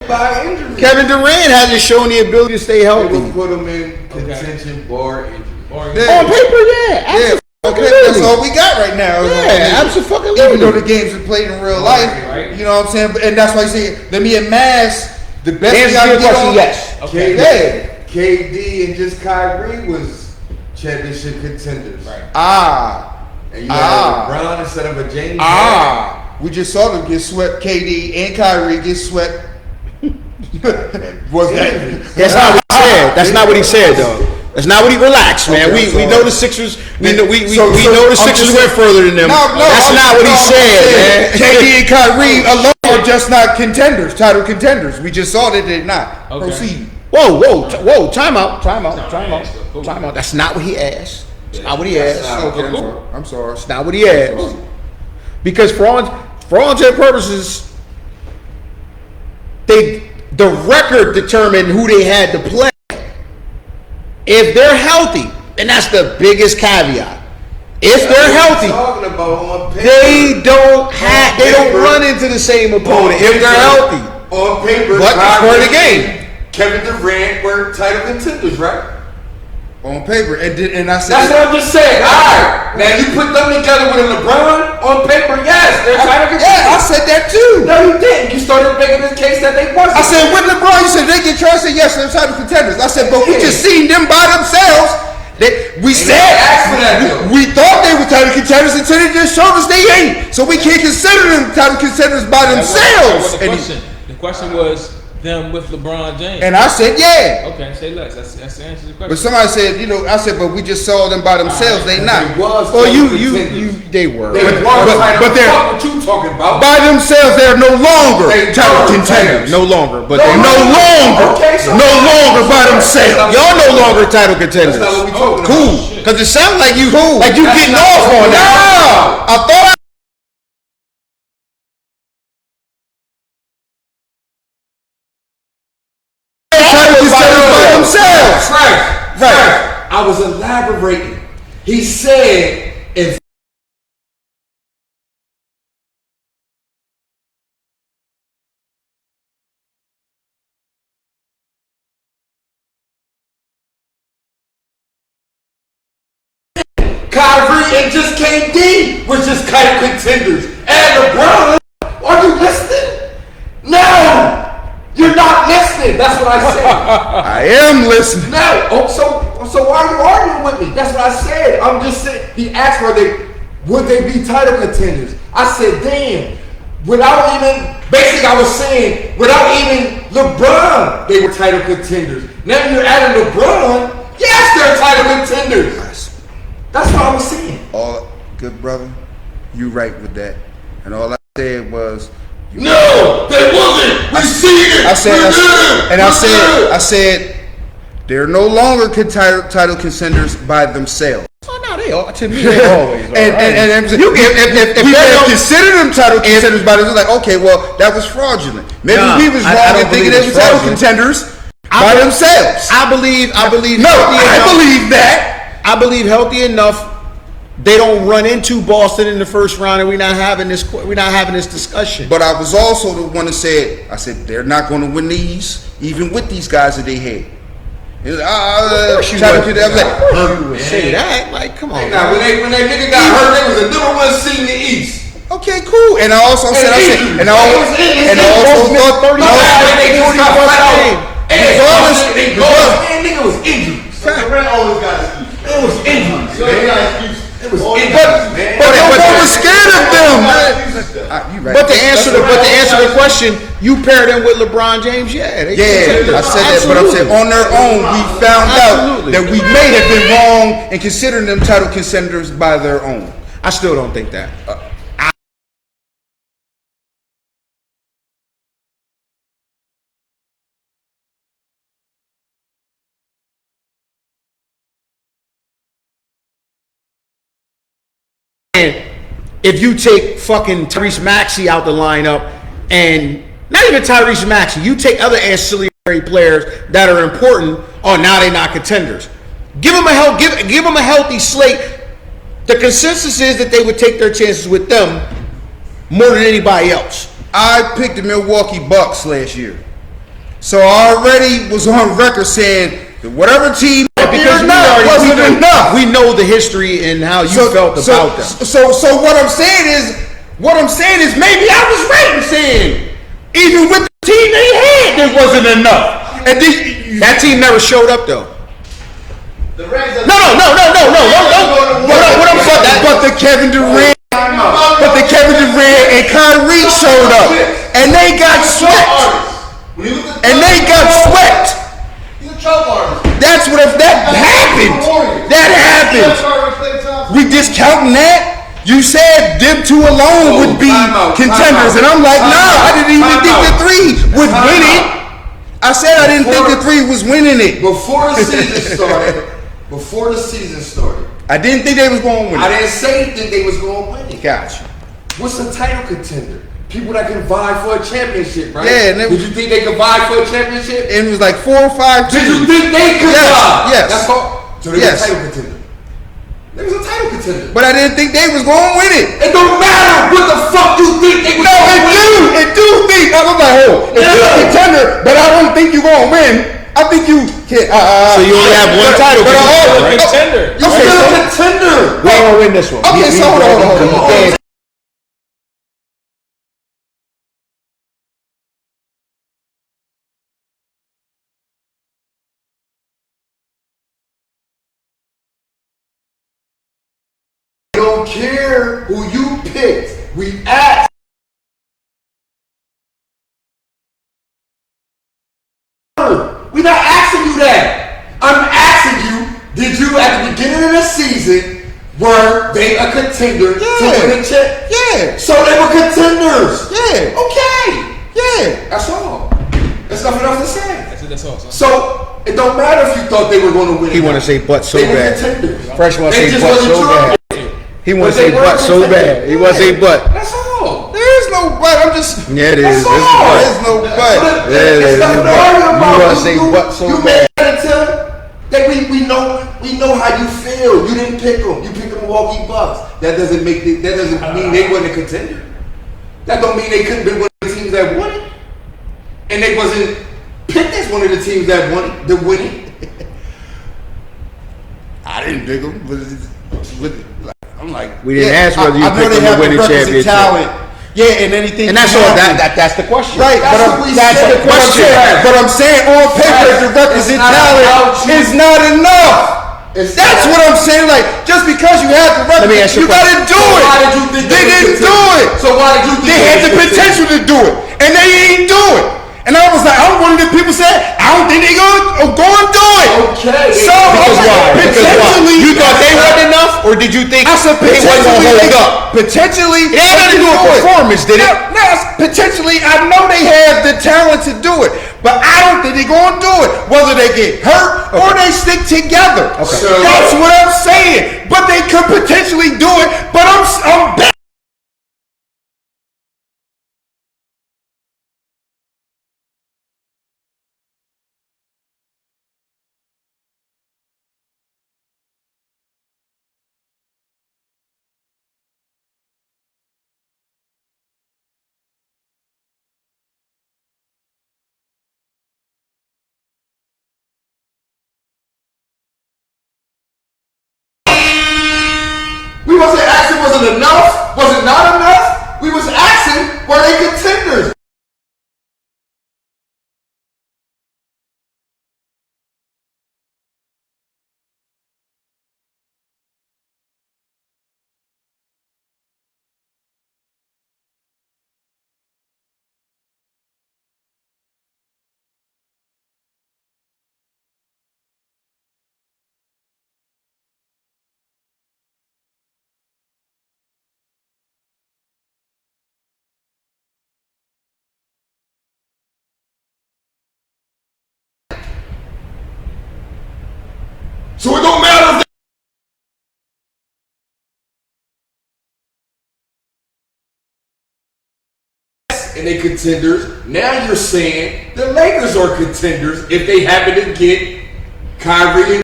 By injury. Kevin Durant hasn't shown the ability to stay They healthy. will put him in contention bar injury. On paper, yeah. Yeah. Okay, that's all we got right now. Yeah, absolutely. Even though the games are played in real life, Right. you know what I'm saying? And that's why you say, let me amass the best Answer thing I your can get question, on. yes. Okay. Yeah. KD and just Kyrie was championship contenders. Right. And you had LeBron instead of a James Harden. We just saw them get swept. KD and Kyrie get swept. Was that? That's not what he said. That's not what he said, though. That's not what he relaxed, man. Okay, we so- know the Sixers. We know we So- know the I'm Sixers just- went further than them. That's not what he said, man. KD and Kyrie alone are just not contenders, title contenders. We just saw that they're not. Okay. Proceed. Whoa! Time out. That's not what he asked. That's not what he asked. Okay, I'm sorry. That's not what he asked. Because for all intents and purposes, the record determined who they had to play. If they're healthy, and that's the biggest caveat. If they're healthy, Talking about on paper. they don't run into the same opponent if they're healthy. On paper, But it's part of the Kyrie game. and Kevin Durant were title contenders, right? On paper, and I said, That's what I'm just saying. All right, now you put them together with a LeBron on paper. Yes, they're title contenders. yeah, I said that too. No, you didn't. You started making this case that they wasn't. I said with LeBron, you said they get trash. I said yes, they're title contenders. I said, but we just seen them by themselves. We said asked for that, though. we thought they were title contenders until they just showed us they ain't. So we can't consider them title contenders by themselves. The question was them with LeBron James. And I said yeah. Okay, say less. That's the answer to the question. But somebody said, I said, but we just saw them by themselves. They not. They was Well, title contenders. they were. They were but title. they're- What you talking about? By themselves, they're no longer They title are contenders. No longer, but No they're longer. Okay, so- no longer by themselves. y'all no longer title contenders. That's not what we talking about. Cool, because it sounds like you That's getting not off what on we that. talking I thought. Title contenders by themselves. Right. I was elaborating. He said if Kyrie and just KD was just title contenders. And LeBron, are you listening? No! You're not listening. That's what I said. I am listening. No. Oh, so why are you arguing with me? That's what I said. I'm just saying. He asked would they be title contenders? I said, damn. Without even, basically I was saying, without even LeBron, they were title contenders. Now you're adding LeBron. Yes, they're title contenders. That's what I was saying. All good, brother. You right with that. And all I said was, No, they wasn't. We seen it. I said, they're no longer title contenders by themselves. Oh no, they are. To me, they always are. And if we don't consider them title contenders by themselves, like, okay, well, that was fraudulent. Maybe Nah, we was I wrong don't in thinking believe they it's were title fraudulent. contenders by themselves. I believe. No, I believe that. I believe healthy enough. They don't run into Boston in the first round, and we're not having this discussion. But I was also the one that said, they're not going to win these, even with these guys that they had. You would say that, like, come on. Now, when that nigga got hurt, they was the number one seed in the East. Okay, cool. And I also said, They just got flat out. Regardless, They lost. Man, nigga, it was injuries. Durant always got excuses. It was injuries. He always got excuses. It was Always injuries, got man. but nobody was scared of them. excuses. You right. But to answer the question, you pair them with LeBron James. Yeah, they Yeah, I said that, but I'm saying on their own, we found Absolutely. out that we may have been wrong in considering them title contenders by their own. I still don't think that. If you take fucking Tyrese Maxey out the lineup, and not even Tyrese Maxey, you take other ancillary players that are important. Oh, now they're not contenders. Give them a healthy slate. The consensus is that they would take their chances with them more than anybody else. I picked the Milwaukee Bucks last year, so I already was on record saying that whatever team Because wasn't enough. we know the history and how you felt about them. So what I'm saying is maybe I was right in saying even with the team they had, it wasn't enough. And then That team never showed up though. The Reds are No. What I'm saying, but the Kevin Durant and Kyrie showed up, and they got swept. And they got swept. He's a Trump artist. That's what if that happened. That happened. We discounting that? You said them two alone would be contenders, and I'm like, nah, I didn't even think the three would win it. I said I didn't think the three was winning it. Before the season started, I didn't think they was going to win I it. didn't say think they was going to win it. Gotcha. What's a title contender? People that can vie for a championship, right? Yeah, and Did you think they could vie for a championship? And it was like 4 or 5 Did you teams. think they could Yes, vie? yes. That's all. So they Yes. was a title contender. They was a title contender. But I didn't think they was going to win it. It don't matter what the fuck you think they was No, going to win. it do think. I was like, oh, it's a contender, but I don't think you're going to win. I think you can. So you only have one title But contender, right? Contender. You're still a contender. We ain't gonna win this one. Okay, so hold on. We don't care who you picked. We asked. We're not asking you that. I'm asking you, did you at the beginning of the season, were they a contender to win a chip? Yeah. So they were contenders. Yeah. Okay. Yeah. That's all. There's nothing else to say. That's all. Son. So it don't matter if you thought they were going to win. He want to say but so They were bad. contenders. Fresh want to They say just but wasn't so true. bad. He want to But say they were but so contenders. bad. He want to say but. That's all. There is no but. I'm just. Yeah, it is. That's all. There is no but. Yeah, it is. It's nothing to You argue about. wanna say but so you bad. made it until that we know how you feel. You didn't pick them. You picked the Milwaukee Bucks. That doesn't mean they wasn't a contender. That don't mean they couldn't be one of the teams that won it. And they wasn't picked as one of the teams that won it, to win it. I didn't pick them, but I'm like, We didn't ask whether you I know picked they them to have win the the requisite championship. talent. Yeah, and anything. And that's can all. happen. That's the question. Right, That's but what we that's said. the question. But I'm saying on paper, the requisite It's not about talent you. is not enough. It's That's not- what I'm saying. Like, just because you have the Let me requisite, ask you you a gotta question. do So it. why did you think They was didn't do contender? it. So why did you think They they had was the contender? potential to do it, and they didn't do it. And I was like, I'm one of the people said, I don't think they gonna go and do it. Okay. So Because why? Because why? potentially, You thought they wasn't enough, or did you think I said they wasn't gonna potentially, hold up? potentially, It had nothing to do with performance, did it? No, potentially, I know they have the talent to do it, but I don't think they're gonna do it. Whether they get hurt or they stick together. Okay. So- That's what I'm saying. But they could potentially do it. But I'm betting. We wasn't asking was it enough? Was it not enough? We was asking were they contenders? Nets and they contenders. Now you're saying the Lakers are contenders if they happen to get Kyrie and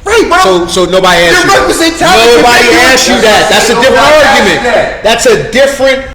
Right, bro. So nobody asked Your you. representation- Nobody asked you that. That's a different Nobody asked argument. that. That's a different.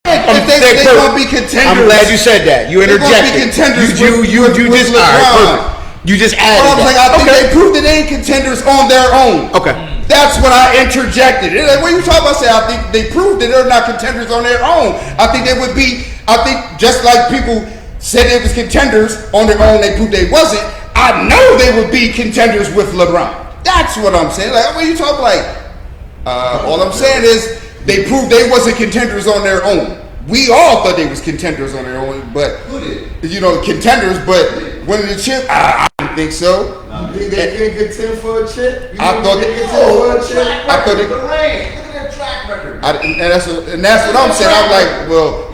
If they gonna be contenders. I'm glad you said that. You They're gonna be interjected. contenders You with just all right, LeBron. perfect. You just added I was like, that. I think they proved that they ain't contenders on their own. Okay. That's when I interjected. They're like, what are you talking about? I said, I think they proved that they're not contenders on their own. I think they would be, I think just like people said it was contenders on their own, they proved they wasn't. I know they would be contenders with LeBron. That's what I'm saying. Like, what are you talking like? All I'm saying is they proved they wasn't contenders on their own. We all thought they was contenders on their own, but you know, contenders, but winning the chip, I don't think so. you think they can contend for a chip? I thought they contend for a chip. I thought they, The rain. Look at their track record. and that's what I'm saying. I'm like, well,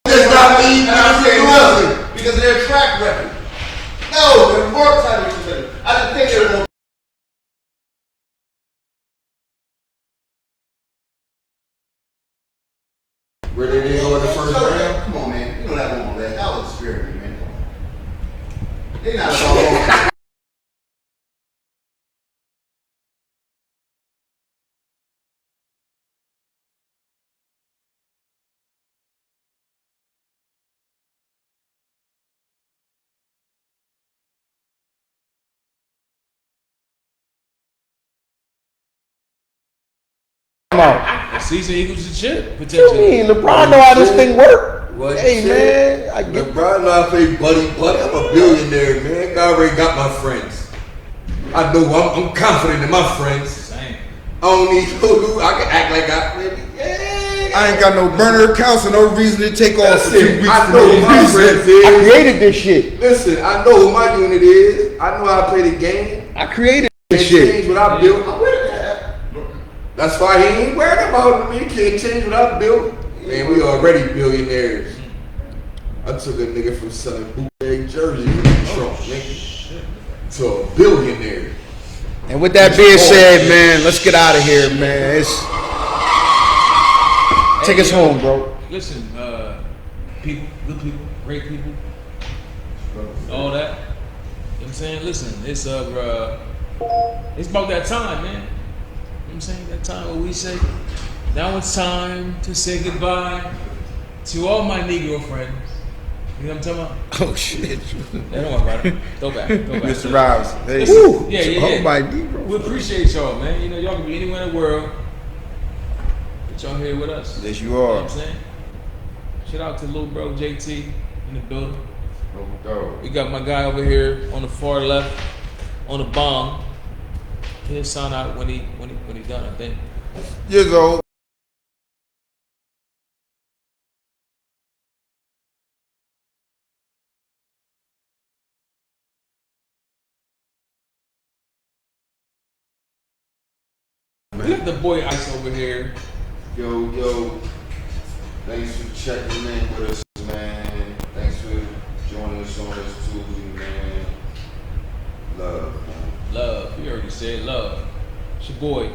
Does not mean because of their track record. No, they're more time contenders. I didn't think they were going. Where did they go in the first round? Come on, man. You know that one, man. That was spirit, man. They not all. Come on. Season equals a chip, What you potentially. mean? LeBron know how this thing work. What Hey you man, I get. LeBron know I play buddy. I'm a billionaire, man. I already got my friends. I know I'm confident in my friends. Same. I don't need no. I can act like I play. Yeah. I ain't got no burner accounts and no reason to take off for 2 Listen, weeks. I know who my friends I is. created this shit. Listen, I know who my unit is. I know how I play the game. I created Can't this shit. change what I built. I'm with that. That's why he ain't worried about me. Can't change what I built. Man, we already billionaires. I took a nigga from selling bootleg jerseys in the trunk, nigga, to a billionaire. And with that being said, man, let's get out of here, man. Take us home, bro. Listen, people, good people, great people, all that. You know what I'm saying? Listen, it's about that time, man. You know what I'm saying? That time where we say, now it's time to say goodbye to all my Negro friends. You know what I'm talking about? Oh shit. Yeah, don't worry about it. Go back. Mr. Riles. Hey. Woo. Yeah. Oh my Negro. We appreciate y'all, man. You know, y'all can be anywhere in the world, but y'all here with us. Yes, you You know what are. I'm saying? Shout out to little bro JT in the building. Oh, We got my guy over here on the far left on the bomb. He'll sign out when he done, I think. Years old. We got the boy Ice over here. Yo. Thanks for checking in with us, man. Thanks for joining us on this Tuesday, man. Love, man. Love. You already said love. It's your boy.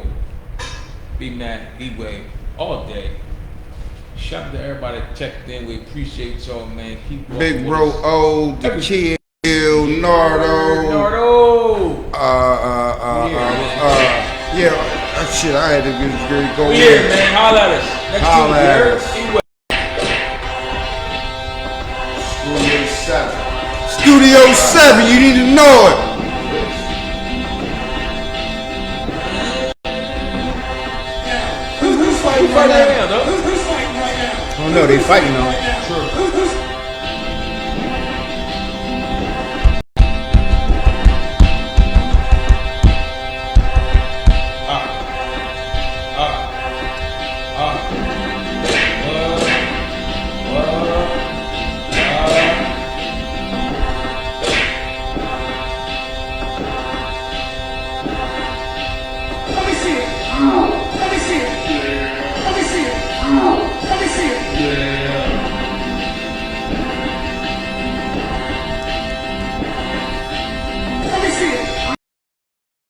B Mac, B Way, all day. Shout out to everybody that checked in. We appreciate y'all, man. Keep walking Big with Bro us. O, the Chill, Nardo. Nardo. Yeah, shit, I had to go We here, man. Holla at us. Next Holla Tuesday, at you heard? us. Anyway. Studio 7, you need to know it. Who's fighting right now, though? I don't know, they fighting on